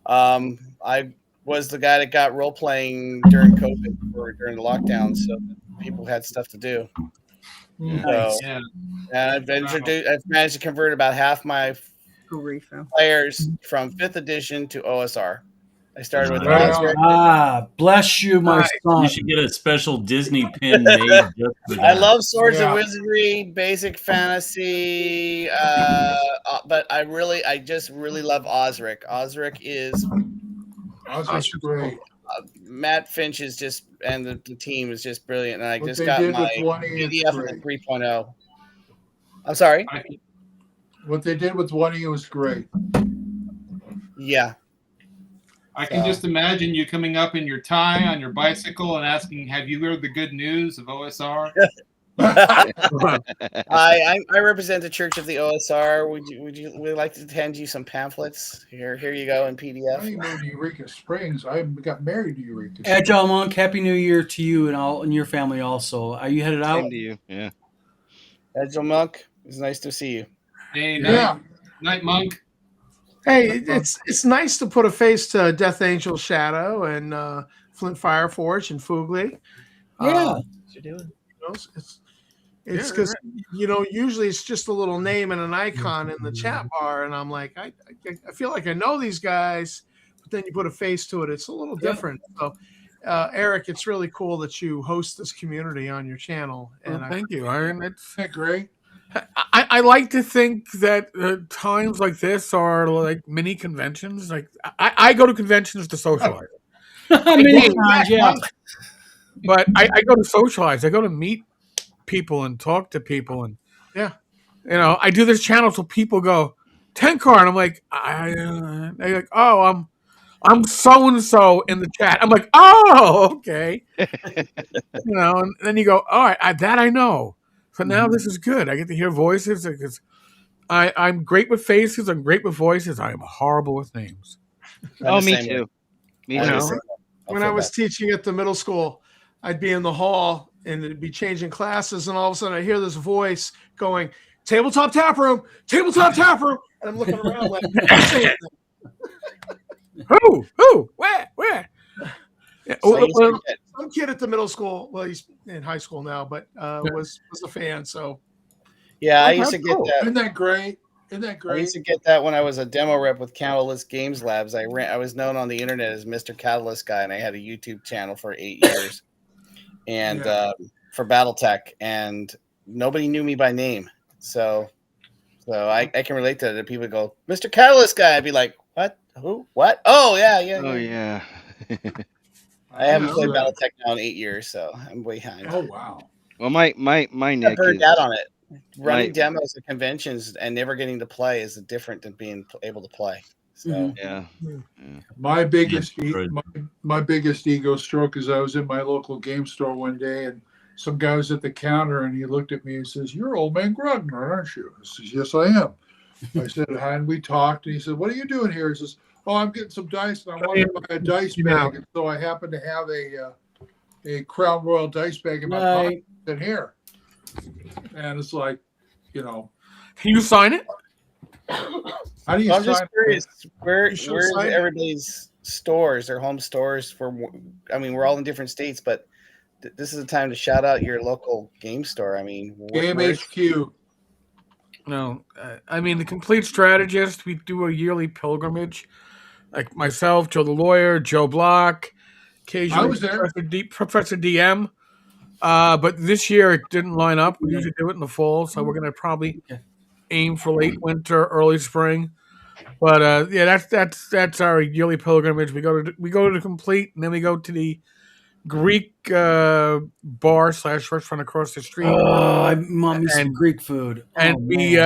I was the guy that got role playing during COVID or during the lockdown, so people had stuff to do. So, Yeah. and I've managed to convert about half my Go refill. players from 5th edition to OSR. I started with Right Osric. Bless you, my son. You should get a special Disney pin made just for that. I love Swords Yeah. of Wizardry, basic fantasy, but I just really love Osric. Osric is That's great. Matt Finch is just, and the team is just brilliant. And I What just they got did my with 1E is PDF of the great. 3.0. I'm sorry. What they did with 1E was great. Yeah. I can just imagine you coming up in your tie on your bicycle and asking, "Have you heard the good news of OSR?" I represent the Church of the OSR. We'd like to hand you some pamphlets. Here you go in I PDF. moved to Eureka Springs. I got married to Eureka. Agile Monk, Happy New Year to you and your family also. Are you headed out? Same to you. Yeah. Agile Monk, it's nice to see you. Hey, Yeah. night, monk. Hey, it's nice to put a face to Death Angel Shadow and Flint Fireforge and Foogly. Yeah. What you're doing? It's because usually it's just a little name and an icon in the chat bar, and I'm like, I feel like I know these guys, but then you put a face to it, it's a little different. So, Eric, it's really cool that you host this community on your channel. And thank you, Iron. It's great. I like to think that times like this are like mini conventions. Like I go to conventions to socialize. Many times, yeah. But I go to socialize. I go to meet people and talk to people, and yeah, I do this channel so people go Tenkar, and I'm like, they're like, oh, I'm so and so in the chat. I'm like, oh, okay, and then you go, all right, that I know. So now this is good. I get to hear voices because I'm great with faces. I'm great with voices. I am horrible with names. Oh, me too. Me too. When I was teaching at the middle school, I'd be in the hall and it'd be changing classes, and all of a sudden I hear this voice going, tabletop tap room, and I'm looking around like, who, where? Yeah, some kid at the middle school, well, he's in high school now, but was a fan. So yeah, I used to get that. Isn't that great? Isn't that great? I used to get that when I was a demo rep with Catalyst Games Labs. I was known on the internet as Mr. Catalyst Guy, and I had a YouTube channel for 8 years, and for BattleTech, and nobody knew me by name. So I can relate to that. People go, Mr. Catalyst Guy. I'd be like, what? Who? What? Oh yeah. Oh yeah. I haven't played BattleTech now in 8 years, so I'm way behind. Oh wow. Well, my Nick burned is out on it. Running demos at conventions and never getting to play is different than being able to play. So yeah. My biggest my biggest ego stroke is I was in my local game store one day, and some guy was at the counter, and he looked at me and says, "You're old man Grugner, aren't you?" I says, "Yes, I am." I said, "Hi," and we talked, and he said, "What are you doing here?" He says, "Oh, I'm getting some dice, and I want to buy a dice bag." And so I happen to have a Crown Royal dice bag in my pocket in here. And it's like, Can you sign it? How do you I'm sign just curious, where's sign it? everybody's stores or home stores for? I mean, we're all in different states, but this is the time to shout out your local game store. I mean, Game HQ. No, I mean the Complete Strategist. We do a yearly pilgrimage. Like myself, Joe the Lawyer, Joe Block, occasionally I was there. Professor DM. But this year it didn't line up. We usually do it in the fall, so we're gonna probably aim for late winter, early spring. But yeah, that's our yearly pilgrimage. We go to the Complete, and then we go to the Greek bar / restaurant across the street. Oh, Mom used some Greek food. And we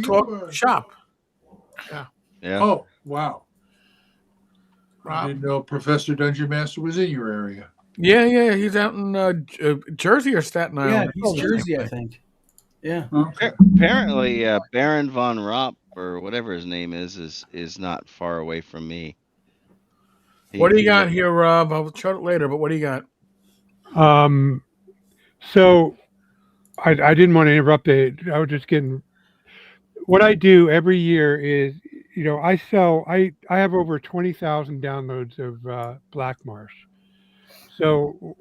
talk shop. Yeah. Oh wow. I didn't know Professor Dungeon Master was in your area. Yeah, he's out in Jersey or Staten Island. Yeah, he's Jersey, I think. Yeah. Okay. Apparently, Baron von Ropp or whatever his name is not far away from me. What do you got here, Rob? I'll show it later, but what do you got? So I didn't want to interrupt it. I was just getting. What I do every year is, I have over 20,000 downloads of Black Marsh. So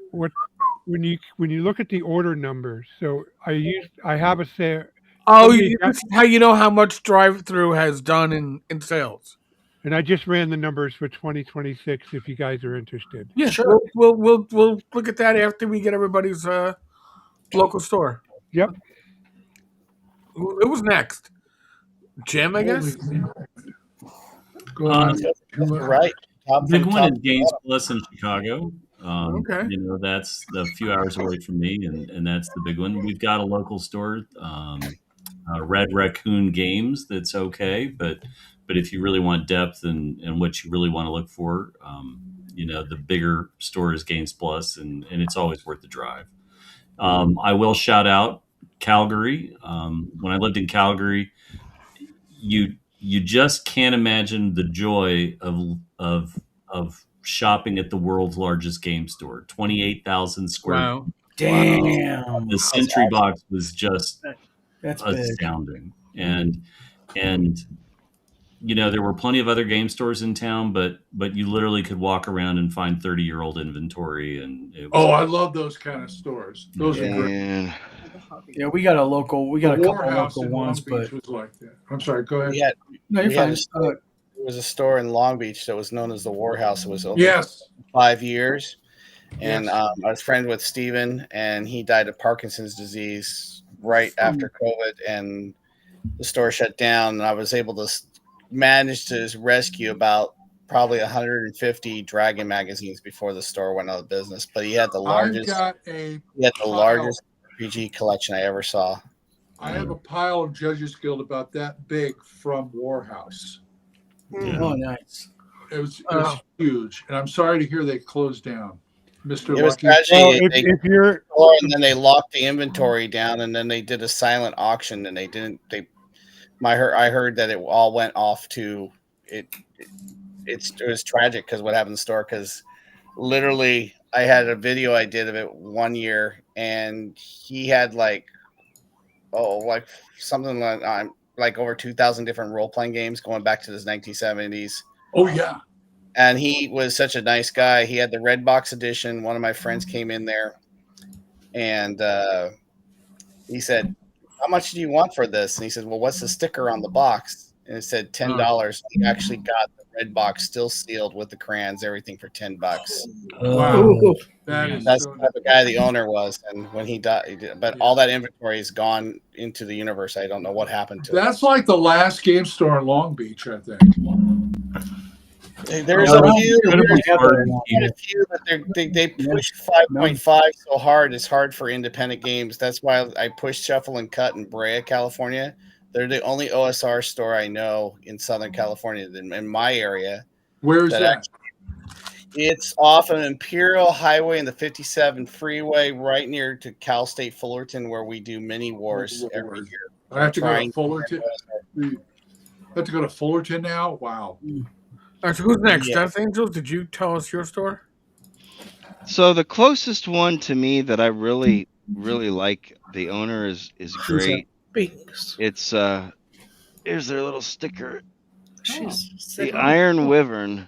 when you look at the order numbers, so I have a sale. Oh, this is how you know how much drive-through has done in sales. And I just ran the numbers for 2026. If you guys are interested, Yeah, sure. We'll look at that after we get everybody's local store. Yep. It was next. Jim, I guess. Right. Big one is Games Plus in Chicago. Okay. That's a few hours away from me, and that's the big one. We've got a local store, Red Raccoon Games. That's okay, but if you really want depth and what you really want to look for, the bigger store is Games Plus, and it's always worth the drive. I will shout out Calgary. When I lived in Calgary, you just can't imagine the joy of shopping at the world's largest game store, 28,000 square. Wow. Feet. Damn. The Sentry Box was just That's astounding, and there were plenty of other game stores in town, but you literally could walk around and find 30-year-old inventory, and it was. Oh, I love those kind of stores. Those are great. And Yeah, we got a The couple of Warehouse local in ones, Long but Beach was like that. I'm sorry. Go ahead. we had no, you're we had fine. a store, there was a store in Long Beach that was known as the Warehouse. It was open Yes. for 5 years, and Yes. I was friends with Steven, and he died of Parkinson's disease right after COVID, and the store shut down. And I was able to manage to rescue about probably 150 Dragon magazines before the store went out of business. But he had the I've largest got a largest pile. RPG collection I ever saw. I have a pile of Judges Guild about that big from Warehouse. Yeah. Oh, nice. It was huge, and I'm sorry to hear they closed down, Mr. It was Lucky. tragedy. Well, They if you're and then they locked the inventory down, and then they did a silent auction, and they didn't. I heard that it all went off to it. It was tragic because what happened in the store. Because literally, I had a video I did of it one year, and he had like something like over 2,000 different role playing games going back to the 1970s. Oh yeah. And he was such a nice guy. He had the red box edition. One of my friends came in there, and he said, "How much do you want for this?" And he said, "Well, what's the sticker on the box?" And it said $10. He actually got the red box still sealed with the crayons, everything for $10. Wow. That's the type of guy the owner was. And when he died, but all that inventory is gone into the universe. I don't know what happened to it. That's like the last game store in Long Beach, I think. There's a few, but they push 5.5 so hard. It's hard for independent games. That's why I pushed Shuffle and Cut in Brea, California. They're the only OSR store I know in Southern California, in my area. Where is that? It's off of Imperial Highway and the 57 freeway, right near to Cal State Fullerton, where we do mini wars every year. I have to go to Fullerton. I have to go to Fullerton now. Wow. All right, so who's next? Death Angels, did you tell us your store? So the closest one to me that I really like, the owner is great. It's here's their little sticker. The Iron Wyvern.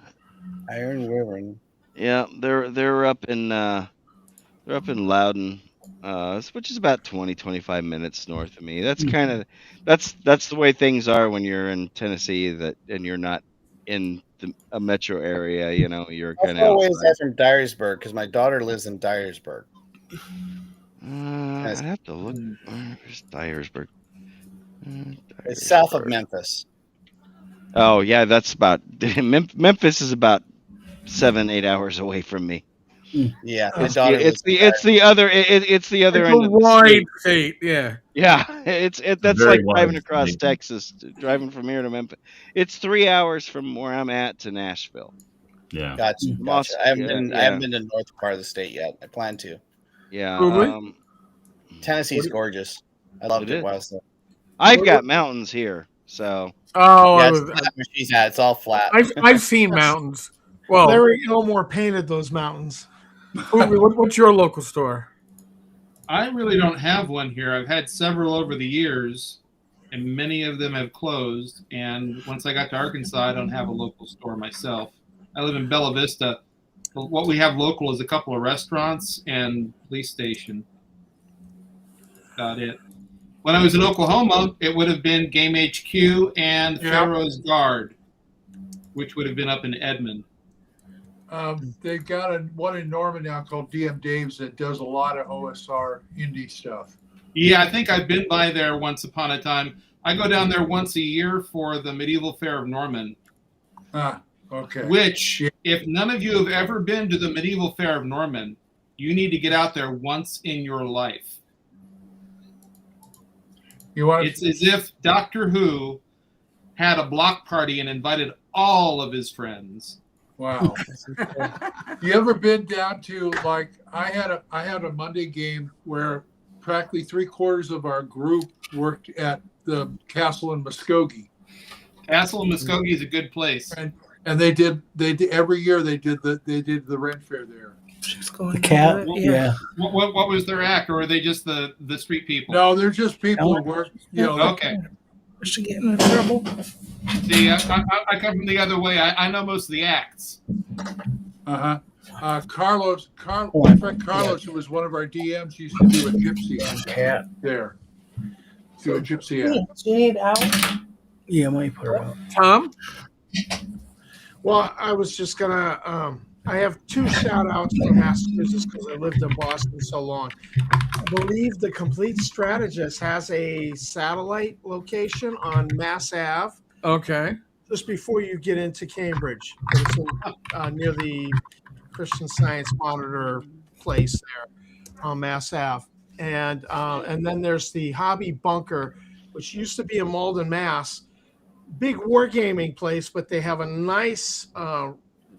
Iron Wyvern. Yeah, they're up in Loudon, which is about 25 minutes north of me. That's kind of that's the way things are when you're in Tennessee, and you're not in a metro area. You're kind of. How far away is that from Dyersburg? Because my daughter lives in Dyersburg. I'd have to look. Where's Dyersburg? It's south of Memphis. Oh yeah, that's about Memphis is about 7-8 hours away from me. Yeah, it's the other end of the state. Yeah, that's like driving across Texas, driving from here to Memphis. It's 3 hours from where I'm at to Nashville. Yeah, gotcha. I haven't been to the north part of the state yet. I plan to. Yeah, Tennessee's gorgeous. I loved it while I was there. I've got mountains here, so. Oh, yeah, she's at. It's all flat. I've seen mountains. Well, Larry Elmore painted those mountains. What's your local store? I really don't have one here. I've had several over the years, and many of them have closed. And once I got to Arkansas, I don't have a local store myself. I live in Bella Vista. What we have local is a couple of restaurants and police station. About it. When I was in Oklahoma, it would have been Game HQ and Pharaoh's Guard, which would have been up in Edmond. They've got one in Norman now called DM Dave's that does a lot of OSR indie stuff. Yeah, I think I've been by there once upon a time. I go down there once a year for the Medieval Fair of Norman. Okay. Which, if none of you have ever been to the Medieval Fair of Norman, you need to get out there once in your life. It's as if Doctor Who had a block party and invited all of his friends. Wow. You ever been down to, like, I had a Monday game where practically 3/4 of our group worked at the Castle in Muskogee. Castle in Muskogee is a good place. And they did every year they did the Ren Fair there. The cat, yeah. What was their act, or are they just the street people? No, they're just people who work. Okay. Is she getting in trouble? See, I come from the other way. I know most of the acts. My friend Carlos, who was one of our DMs, used to do a gypsy cat there. Do a gypsy act. Jade out. Yeah, let me put her out. Tom? Well, I was just gonna. I have two shout outs for Massachusetts because I lived in Boston so long. I believe the Complete Strategist has a satellite location on Mass Ave. Okay. Just before you get into Cambridge, it's in, near the Christian Science Monitor place there on Mass Ave, and then there's the Hobby Bunker, which used to be in Malden, Mass. Big wargaming place, but they have a nice.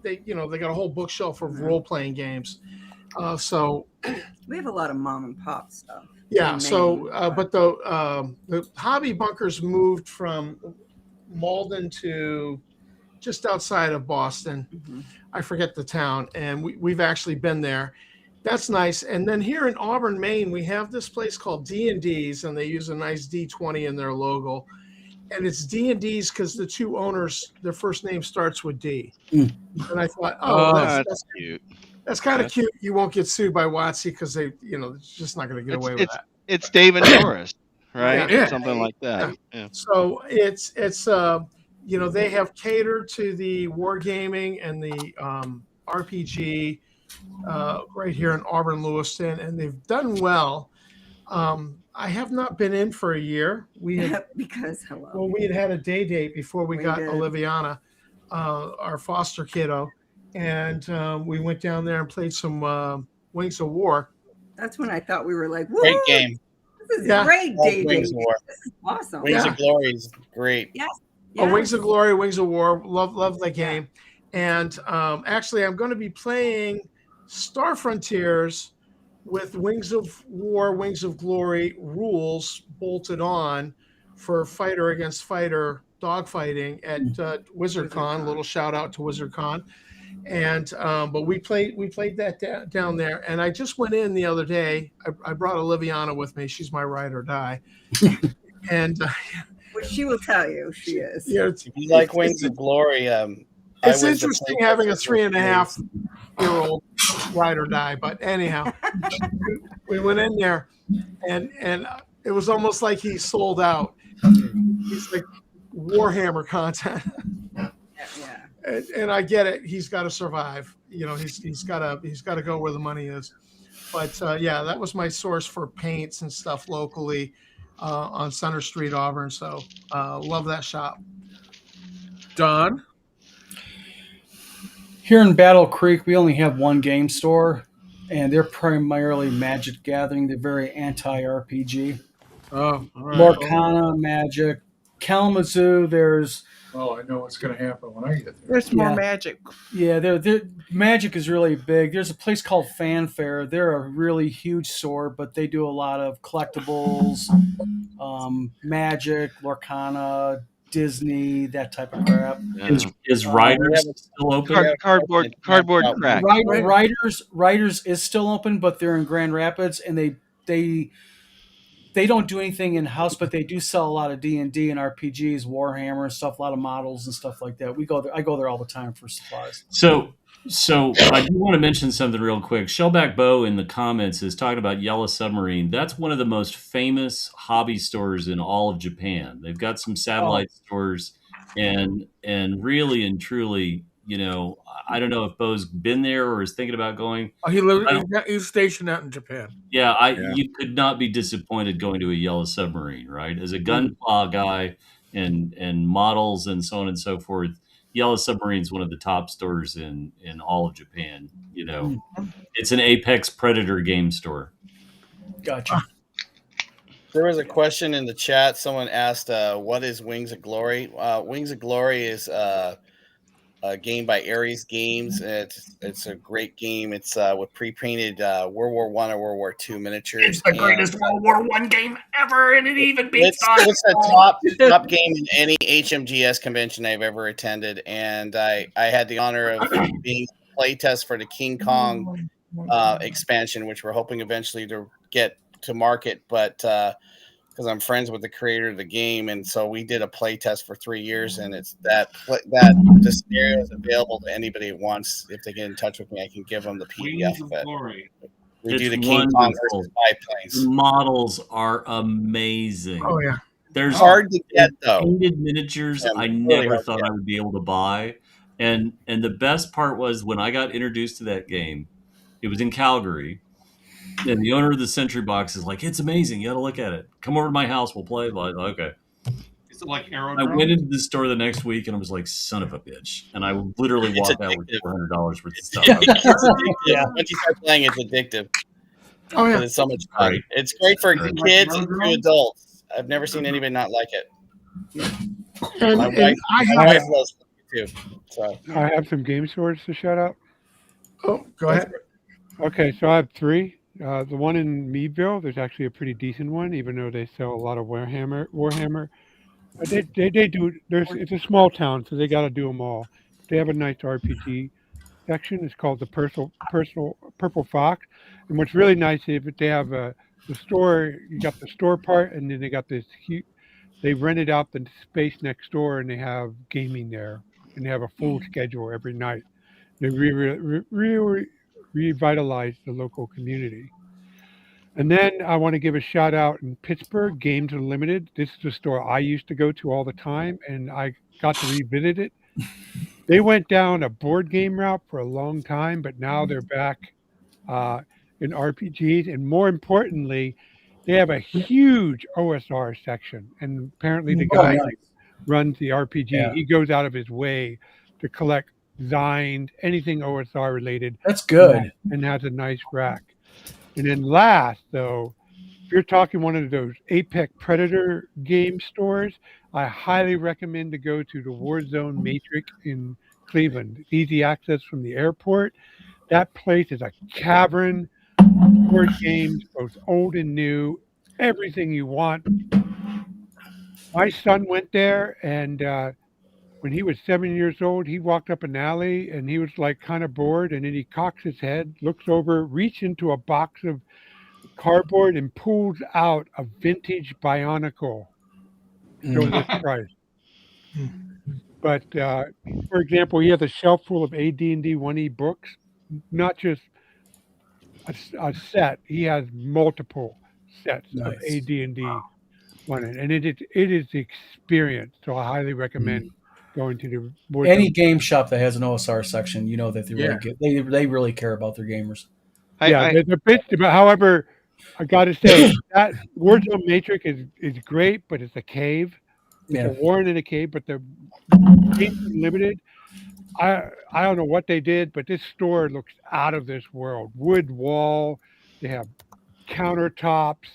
They got a whole bookshelf of role playing games. So we have a lot of mom and pop stuff. Yeah. So, but the Hobby Bunkers moved from Malden to just outside of Boston. I forget the town, and we've actually been there. That's nice. And then here in Auburn, Maine, we have this place called D&D's, and they use a nice D20 in their logo. And it's D&D's because the two owners, their first name starts with D. And I thought, that's cute. That's kind of cute. You won't get sued by WotC because they're just not going to get away with that. It's Dave and Doris, right? Yeah. Something like that. Yeah. So it's they have catered to the wargaming and the RPG right here in Auburn, Lewiston, and they've done well. I have not been in for a year. We had because hello. Well, we had a day date before we got did. Oliviana, our foster kiddo, and we went down there and played some Wings of War. That's when I thought we were like, Great game. This is great day Wings of War. This is awesome. Wings of Glory is great. Yes. Oh, Wings of Glory, Wings of War, love the game. And actually, I'm going to be playing Star Frontiers with Wings of War, Wings of Glory rules bolted on for fighter against fighter dogfighting at WizardCon. Little shout out to WizardCon. And but we played that down there, and I just went in the other day. I brought Oliviana with me. She's my ride or die. And which she will tell you she is. Yeah, if you like Wings of Glory, it's interesting having a 3.5-year-old ride or die. But anyhow, we went in there, and it was almost like he sold out. He's like Warhammer content. Yeah. And I get it. He's got to survive. He's got to go where the money is. But that was my source for paints and stuff locally on Center Street, Auburn. So love that shop. Don? Here in Battle Creek, we only have one game store, and they're primarily Magic Gathering. They're very anti-RPG. Oh, all right. Lorcana, Magic. Kalamazoo, there's... Oh, I know what's going to happen when I get there. There's more magic. Yeah, Magic is really big. There's a place called Fanfare. They're a really huge store, but they do a lot of collectibles, Magic, Lorcana, Disney, that type of crap. Is Riders still open? Cardboard crack. Riders is still open, but they're in Grand Rapids, and they don't do anything in house, but they do sell a lot of D&D and RPGs, Warhammer and stuff, a lot of models and stuff like that. We go there. I go there all the time for supplies. So I do want to mention something real quick. Shellback Bow in the comments is talking about Yellow Submarine. That's one of the most famous hobby stores in all of Japan. They've got some satellite stores, and really and truly, I don't know if Bo's been there or is thinking about going. Oh, he's stationed out in Japan. Yeah, you could not be disappointed going to a Yellow Submarine, right? As a gunpla guy and models and so on and so forth, Yellow Submarine is one of the top stores in all of Japan. It's an apex predator game store. Gotcha. There was a question in the chat. Someone asked, "What is Wings of Glory?" Wings of Glory is a game by Ares Games. It's a great game. It's with pre-painted World War I or World War II miniatures. It's the greatest World War I game ever, and it even beats it's the top game in any HMGS convention I've ever attended, and I had the honor of being playtest for the King Kong expansion, which we're hoping eventually to get to market. But because I'm friends with the creator of the game, and so we did a play test for 3 years, and it's that the scenario is available to anybody who wants. If they get in touch with me, I can give them the Wings PDF of of it. Glory. We It's do the King Kong wonderful. versus The biplanes. models are amazing. Oh yeah. There's Hard to get though. painted miniatures Yeah, I really never hard to thought get. I would be able to buy. And the best part was when I got introduced to that game, it was in Calgary. And the owner of the Century Box is like, "It's amazing. You got to look at it. Come over to my house. We'll play." Like, okay. Is it like I Aerodrome? went into the store the next week and I was like, "Son of a bitch!" And I literally It's walked out with addictive. $400 worth of stuff. It's addictive. Once you start playing, it's addictive. Oh yeah. Because it's so much fun. Great. It's great for Great. kids and to adults. I've never seen anybody not like it. And, My and wife, I my have. wife loves it too. So I have some game swords to shout out. Oh, go ahead. Okay, so I have three. The one in Meadville, there's actually a pretty decent one, even though they sell a lot of Warhammer. They do. It's a small town, so they got to do them all. They have a nice RPG section. It's called the Purple Fox. And what's really nice is that they have the store. You got the store part, and then they got this huge. They rented out the space next door, and they have gaming there, and they have a full schedule every night. They really revitalize the local community. And then I want to give a shout out in Pittsburgh, Games Unlimited. This is the store I used to go to all the time, and I got to revisit it. They went down a board game route for a long time, but now they're back uh, in RPGs. And more importantly, they have a huge OSR section. And apparently, the Oh, guy nice. who runs the RPG, Yeah. he goes out of his way to collect Zines, anything OSR related. That's good. And has a nice rack. And then last, though, if you're talking one of those Apex Predator game stores, I highly recommend to go to the Warzone Matrix in Cleveland. It's easy access from the airport. That place is a cavern, board games, both old and new, everything you want. My son went there, and when he was 7 years old, he walked up an alley and he was like kind of bored. And then he cocks his head, looks over, reaches into a box of cardboard and pulls out a vintage Bionicle. Shows its price. But for example, he has a shelf full of AD&D 1E books, not just a set. He has multiple sets of Nice. AD&D 1E, and it is the experience. So I highly recommend going to the board Any game shop that has an OSR section, you know that they really Yeah. get they really care about their gamers. Yeah, they're bitched about. However, I got to say that Warzone Matrix is great, but it's a cave. It's Yeah. a warren in a cave. But the Games Unlimited, I don't know what they did, but this store looks out of this world. Wood wall. They have countertops.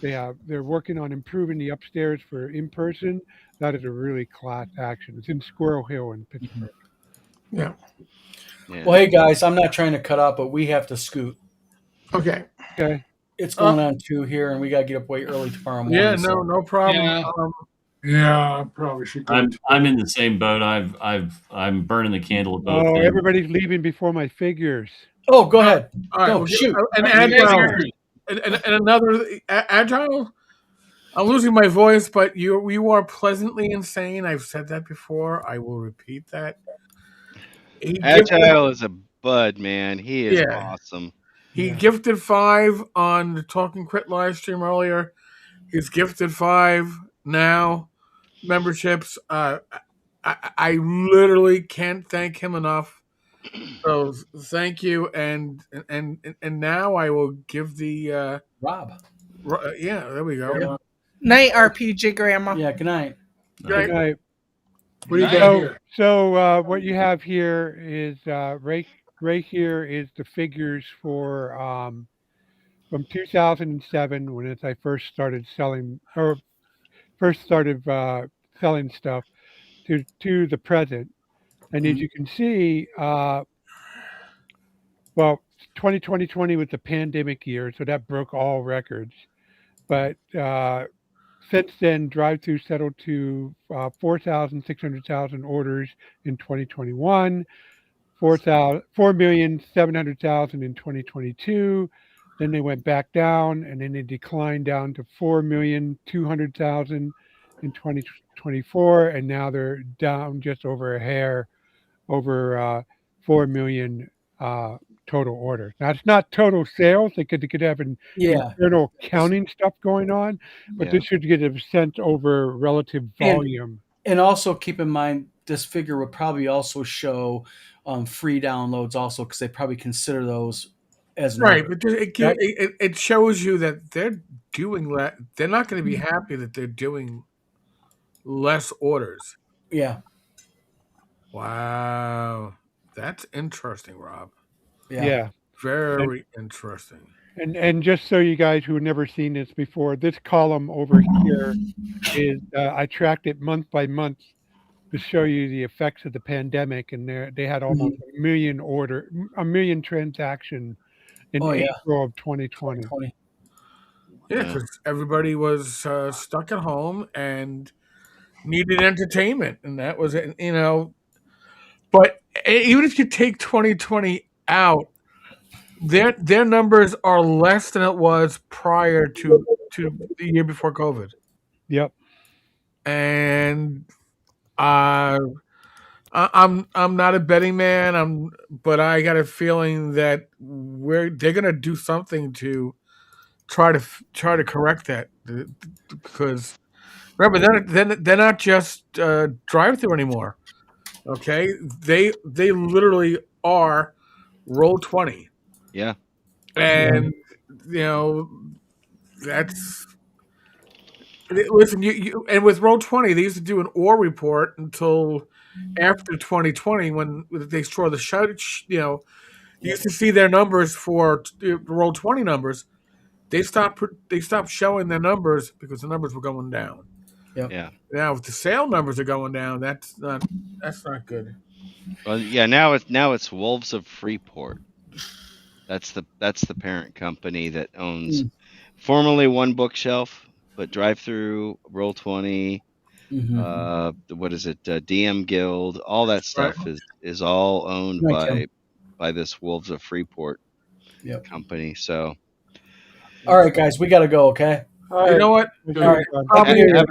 They're working on improving the upstairs for in person. That is a really class action. It's in Squirrel Hill in Pittsburgh. Yeah. Well, hey guys, I'm not trying to cut out, but we have to scoot. Okay. Okay. It's going on 2 here, and we got to get up way early tomorrow morning. Yeah. so- No problem. Yeah. Yeah, I probably should go. I'm in the same boat. I'm burning the candle at both Oh, ends. everybody's leaving before my figures. Oh, go ahead. All right. Go, Well, shoot. And Hey, agile. Gary. And another agile. I'm losing my voice, but you are pleasantly insane. I've said that before. I will repeat that. Agile is a bud, man. He is Yeah. awesome. He gifted 5 on the Talking Crit live stream earlier. He's gifted 5 now memberships. I literally can't thank him enough. So thank you, and now I will give the Rob. Yeah, there we go. Night, RPG Grandma. Yeah, good night. Good night. What do you Nice. got here? So what you have here is right here is the figures for from 2007 when I first started selling selling stuff to the present. And as you can see, well, 2020 was the pandemic year, so that broke all records. But since then, drive-through settled to 4,600,000 orders in 2021, 4,700,000 in 2022, then they went back down, and then they declined down to 4,200,000 in 2024, and now they're down just over a hair over 4 million total orders. Now it's not total sales; they could have an Yeah. internal counting stuff going on, but Yeah. this should get a sense over relative volume. And also keep in mind, this figure would probably also show free downloads also because they probably consider those as an Right, order. but it shows you that they're doing that. They're not going to be happy that they're doing less orders. Yeah. Wow, that's interesting, Rob. Yeah. Very interesting. And just so you guys who have never seen this before, this column over here is I tracked it month by month to show you the effects of the pandemic, and they had almost a million transaction in Oh, yeah. April of 2020. 2020. Yeah, because everybody was stuck at home and needed entertainment, and that was it. But even if you take 2020 out, their numbers are less than it was prior to the year before COVID. Yep. And I'm not a betting man. But I got a feeling that they're gonna do something to try to correct that because remember they're not just drive through anymore. Okay, they literally are Roll20. Yeah. And that's listen. You and with Roll20, they used to do an OR report until after 2020 when they saw the show. You used to see their numbers for Roll20 numbers. They stopped showing their numbers because the numbers were going down. Yep. Yeah. Now if the sale numbers are going down, that's not good. Well, yeah. Now it's Wolves of Freeport. That's the parent company that owns formerly One Bookshelf, but Drive Through, Roll20, what is it? DM Guild, all that stuff is all owned by this Wolves of Freeport company. So, all right, guys, we got to go. Okay. You know what? All right.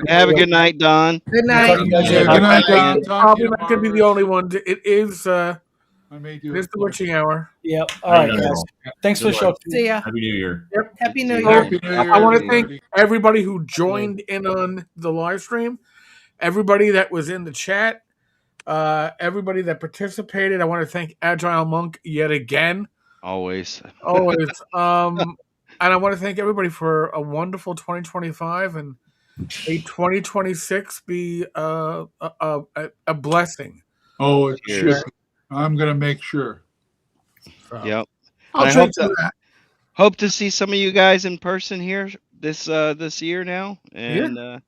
Have a good night, Don. Good night. Good night, Don. Probably not going to be the only one. It is. I may do It is the witching hour. Yep. All right, guys. Thanks for the show. See ya. Happy New Year. Yep. Happy New Year. Happy New Year. I want to thank everybody who joined in on the live stream, everybody that was in the chat, everybody that participated. I want to thank Agile Monk yet again. Always. And I want to thank everybody for a wonderful 2025 and a 2026 be a blessing. Oh, it should. I'm going to make sure. So. Yep. I'll I drink to that. hope to see some of you guys in person here this year now, and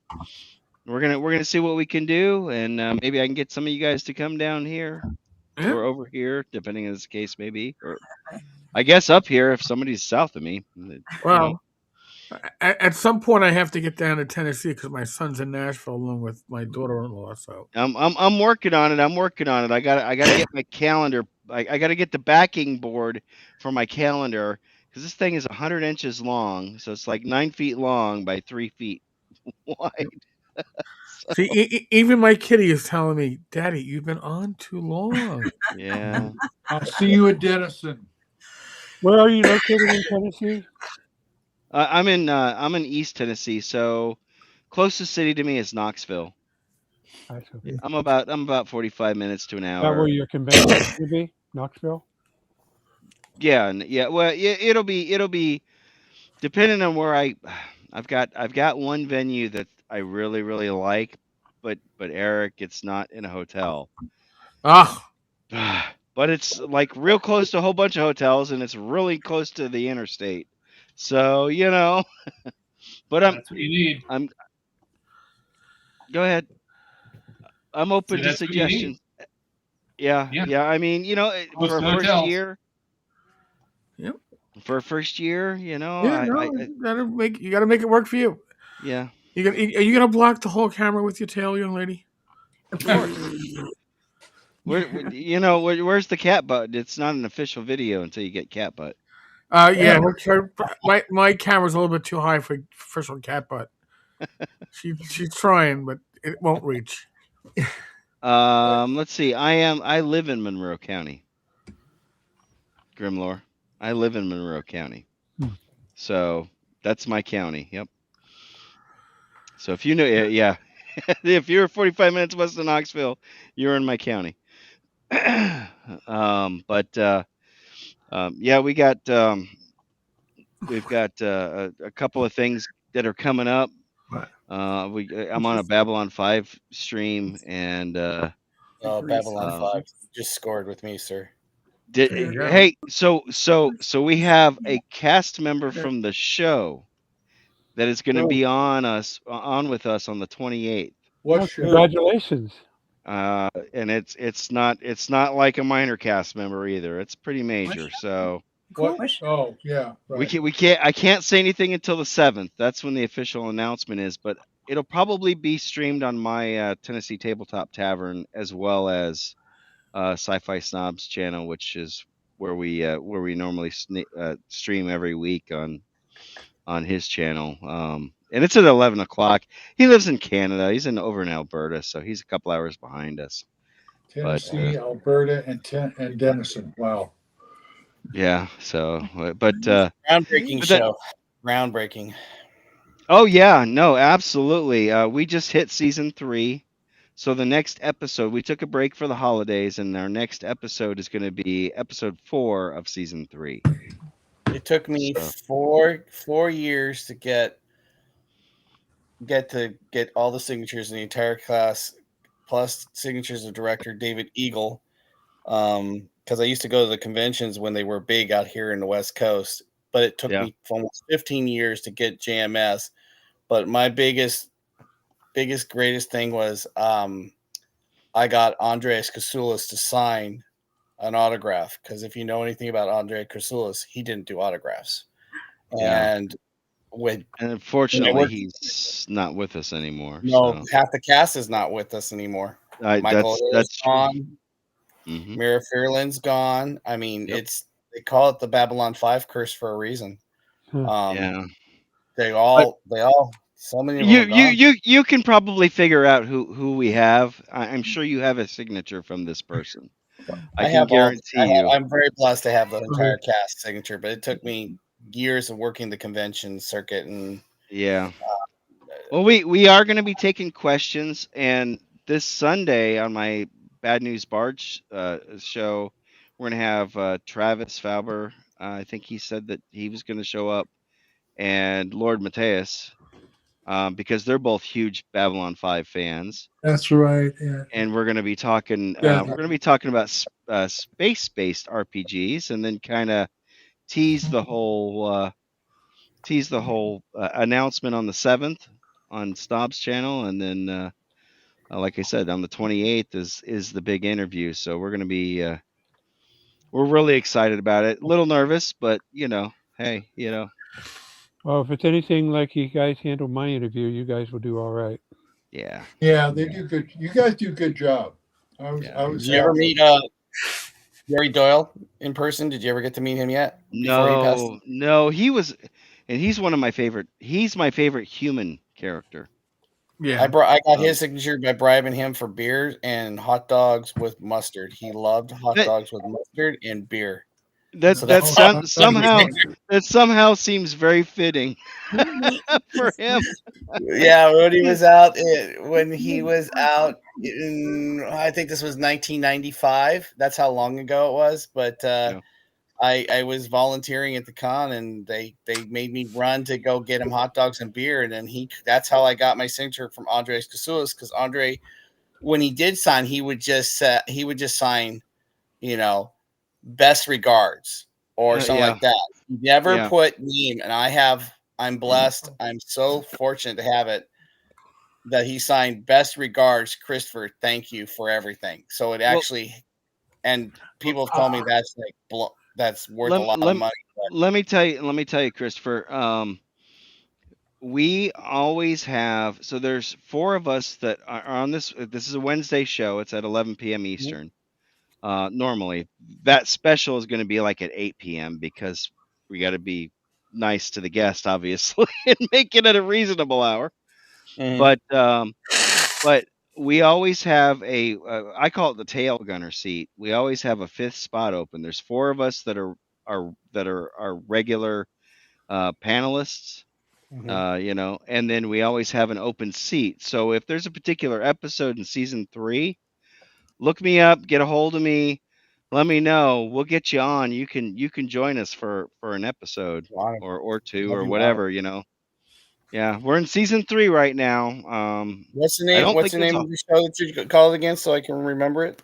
we're gonna see what we can do, and maybe I can get some of you guys to come down here or over here, depending on this case, maybe, or I guess up here if somebody's south of me. Well, at some point I have to get down to Tennessee because my son's in Nashville along with my daughter-in-law. So I'm working on it. I gotta get my calendar. I gotta get the backing board for my calendar because this thing is 100 inches long, so it's like 9 feet long by 3 feet wide. See, even my kitty is telling me, "Daddy, you've been on too long." Yeah. I'll see you at Denison. Where are you located in Tennessee? I'm in East Tennessee, so closest city to me is Knoxville. I'm about 45 minutes to an hour. Is that where your convention is going to be? Knoxville? Yeah. Well, it'll be depending on where I've got one venue that I really like, but Eric, it's not in a hotel. But it's like real close to a whole bunch of hotels, and it's really close to the interstate. So but that's what you need. Go ahead. I'm open to suggestions. Yeah. I mean, for a first year. Yep. For a first year, you got to make it work for you. Yeah. Are you gonna block the whole camera with your tail, young lady? Of course. Where's the cat butt? It's not an official video until you get cat butt. Yeah, my camera's a little bit too high for Fisher Cat Butt. She's trying, but it won't reach. Let's see. I live in Monroe County, Grimlore. I live in Monroe County, so that's my county. Yep. So if you know, yeah, if you're 45 minutes west of Knoxville, you're in my county. But yeah, we've got a couple of things that are coming up. I'm on a Babylon 5 stream, and Oh, Babylon um, 5 just scored with me, sir. hey, so we have a cast member from the show that is going to be on with us on the 28th. What Oh, show? congratulations. And it's not like a minor cast member either. It's pretty major. So What? Oh, yeah, right. I can't say anything until the 7th. That's when the official announcement is, but it'll probably be streamed on my Tennessee Tabletop Tavern, as well as Sci-Fi Snobs channel, which is where we normally stream every week on his channel. And it's at 11 o'clock. He lives in Canada. He's over in Alberta, so he's a couple hours behind us. Tennessee, Alberta, and Denison. Wow. Yeah. So, but Groundbreaking but show. Groundbreaking. oh yeah, no, absolutely. We just hit season 3. So the next episode, we took a break for the holidays, and our next episode is going to be episode 4 of season 3. It took me So, 4 years to get all the signatures in the entire class, plus signatures of director David Eagle. Because I used to go to the conventions when they were big out here in the West Coast, but it took me almost 15 years to get JMS. But my biggest, greatest thing was I got Andreas Kasoulas to sign an autograph, because if you know anything about Andreas Kasoulas, he didn't do autographs. Yeah. And unfortunately, he's not with us anymore. No, So. half the cast is not with us anymore. Michael That's gone. Mm-hmm. Mira Fairland's gone. I mean, they call it the Babylon 5 curse for a reason. Yeah. They all so many of them are gone. You can probably figure out who we have. I'm sure you have a signature from this person. I can guarantee you. I'm very blessed to have the entire cast signature, but it took me years of working the convention circuit and yeah. Well, we are going to be taking questions, and this Sunday on my Bad News Barge show, we're going to have Travis Fauber. I think he said that he was going to show up, and Lord Mateus, because they're both huge Babylon 5 fans. That's right. Yeah. And we're going to be talking. We're going to be talking about space-based RPGs, and then kind of tease the whole announcement on the 7th on Snob's channel, and then like I said, on the 28th is the big interview. So we're going to be we're really excited about it. A little nervous, but hey, Well, if it's anything like you guys handled my interview, you guys will do all right. Yeah. Yeah, they do good. You guys do a good job. I was. Did you ever meet Jerry Doyle in person? Did you ever get to meet him yet? No, he was, and he's one of my favorite. He's my favorite human character. Yeah, I got his signature by bribing him for beer and hot dogs with mustard. He loved hot dogs with mustard and beer. That somehow seems very fitting for him. Yeah, when he was out, I think this was 1995. That's how long ago it was. But I was volunteering at the con, and they made me run to go get him hot dogs and beer, and then that's how I got my signature from Andreas Kasoulas, because Andre, when he did sign, he would just sign, best regards or something like that. He never put name, and I'm blessed. I'm so fortunate to have it, that he signed best regards, Christopher. Thank you for everything. So it actually, and people have told me that's worth a lot of money. Let me tell you, Christopher. We always have. So there's 4 of us that are on this. This is a Wednesday show. It's at 11 p.m. Eastern. Normally, that special is going to be like at 8 p.m. because we got to be nice to the guest, obviously, and make it at a reasonable hour. Mhm. But we always have I call it the tail gunner seat. We always have a fifth spot open. There's four of us that are regular panelists, and then we always have an open seat. So if there's a particular episode in season 3, look me up, get a hold of me, let me know. We'll get you on. You can join us for an episode or two Love or you on. whatever. Yeah, we're in season 3 right now. What's the I name? don't What's think the that's name all. of the show that you called again, so I can remember it?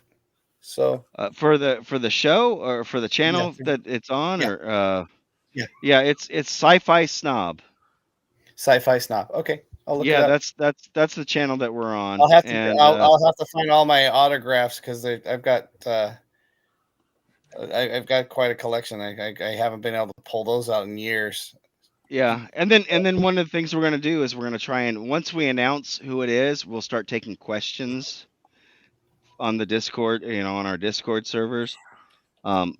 So For the show or for the yeah, channel that it's on yeah, or yeah. yeah, it's Sci-Fi Snob. Sci-Fi Snob. Okay, I'll look it Yeah, up. that's the channel that we're on. I'll have to. And I'll have to find all my autographs because I've got. I've got quite a collection. I haven't been able to pull those out in years. yeah, and then one of the things we're gonna do is we're gonna try and once we announce who it is, we'll start taking questions on the Discord, on our Discord servers,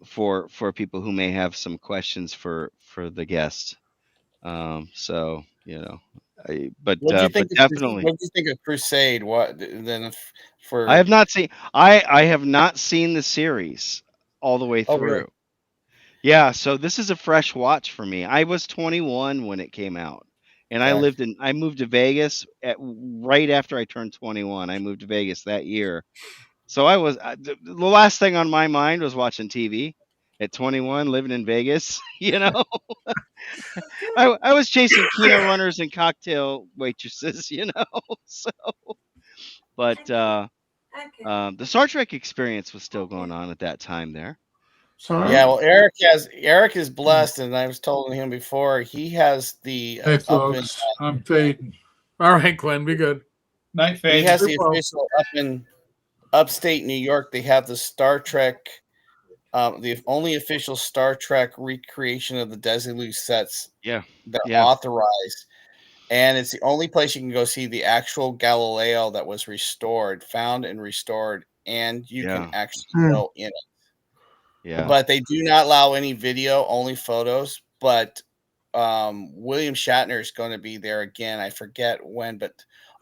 for people who may have some questions for the guest. So What do you but think? definitely, What do you think of Crusade? What then I for? have not seen I have not seen the series all the way Oh, really? through. Yeah, so this is a fresh watch for me. I was 21 when it came out, and Okay. I moved to Vegas right after I turned 21. I moved to Vegas that year. So the last thing on my mind was watching TV at 21, living in Vegas. I was chasing Keno runners and cocktail waitresses. So, but the Star Trek experience was still going on at that time there. Yeah, well, Eric is blessed, and I was told him before he has the Hey, up in folks, I'm fading. All right, Glenn, be good. Night he fade. has the official up in upstate New York. They have the Star Trek, the only official Star Trek recreation of the Desilu sets Yeah, that are yeah, authorized, and it's the only place you can go see the actual Galileo that was found and restored, and you can yeah, actually Hmm. go in it. yeah, But they do not allow any video, only photos. But William Shatner is going to be there again. I forget when, but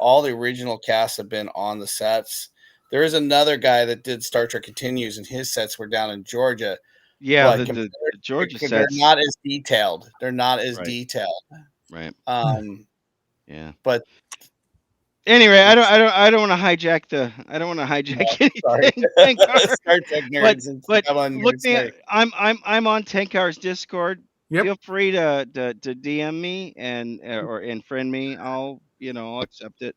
all the original cast have been on the sets. There is another guy that did Star Trek Continues, and his sets were down in Georgia. yeah. But The Georgia they're sets, not as detailed. They're not as right, detailed. right. Yeah. But Anyway, I don't want to hijack sorry, anything, Tenkar. Star Trek But nerds and but Babylon look nerds. me. Sorry. I'm on Tenkar's Discord. Yep. Feel free to DM me and friend me. I'll accept it.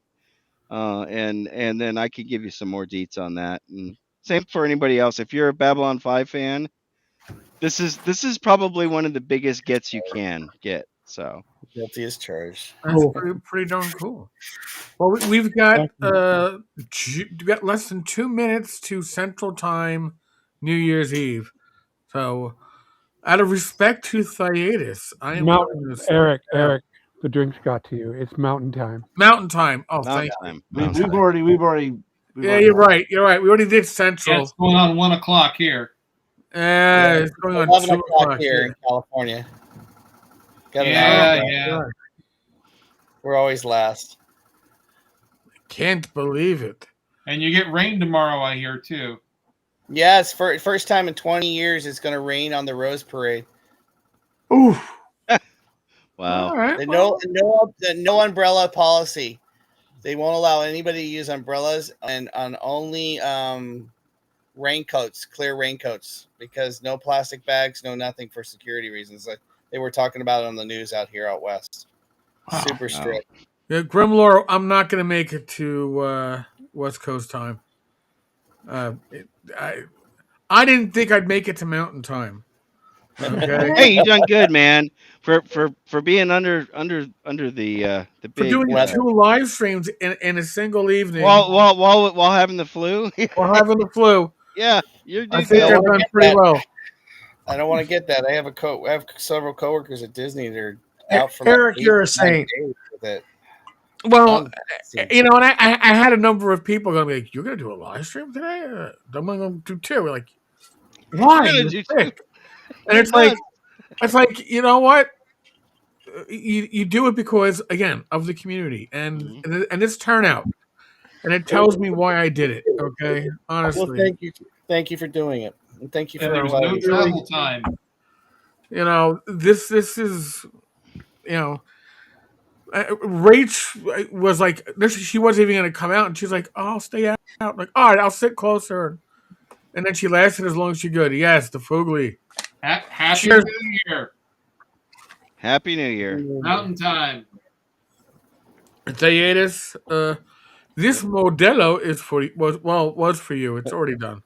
And then I could give you some more deets on that. And same for anybody else. If you're a Babylon 5 fan, this is probably one of the biggest gets you can get. So Guilty as charged. That's pretty darn cool. Well, we've got less than 2 minutes to Central Time, New Year's Eve. So, out of respect to Theatus, I am going to Eric, the drinks got to you. It's mountain time. Mountain Time. Oh, Mountain thank time. you. We've already. Yeah, you're right. You're right. We already did Central. Yeah, it's going on 1 o'clock here. It's going on 11 2 o'clock o'clock here here. in California. Got an Yeah, hour. yeah. We're always last. Can't believe it. And you get rain tomorrow, I hear too. Yeah, it's first time in 20 years it's going to rain on the Rose Parade. Ooh. Wow. All right. No umbrella policy. They won't allow anybody to use umbrellas and on only raincoats, clear raincoats, because no plastic bags, no nothing for security reasons. Like they were talking about it on the news out here out west. Super strict. Yeah, Grimlore, I'm not going to make it to West Coast time. I didn't think I'd make it to Mountain Time. Okay. Hey, you done good, man. For being under the For big doing 2 live streams in a single evening while having the flu. while having the flu. Yeah, you're I doing think good. I've done pretty well. I don't want to get that. I have several coworkers at Disney that are out for Eric, like you're a 8 saint. days with it. Well, and I had a number of people going to be like, "You're going to do a live stream today? I'm going to do 2." We're like, why? You're gonna You're do sick. two. And it's like, It's like, you know what? You do it because, again, of the community and this turnout. And it tells me why I did it. Okay, honestly. Well, thank you for doing it, and thank you And for there's no inviting. travel time. You know, this is, you know, Rach was like, she wasn't even going to come out, and she's like, oh, I'll stay out. Like, all right, I'll sit closer. And then she lasted as long as she could. Yes, the Foogly. Happy Cheers. New Year. Happy New Year. Mountain time. Theatus, this Modelo is was for you. It's already done.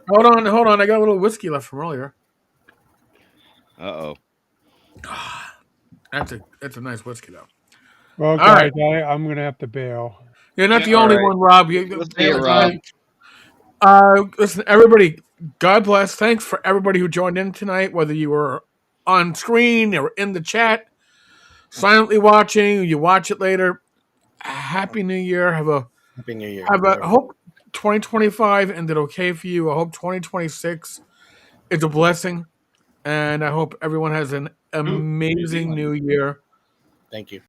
Hold on. I got a little whiskey left from earlier. Uh-oh. That's a nice whiskey though. Well, All guys, right. I'm going to have to bail. You're not Yeah, the All only right. one, Rob. We'll see you, Rob. Listen, everybody, God bless. Thanks for everybody who joined in tonight, whether you were on screen or in the chat, silently watching, you watch it later. Happy New Year. Happy New Year. I hope 2025 ended okay for you. I hope 2026 is a blessing. And I hope everyone has an amazing new year. Thank you.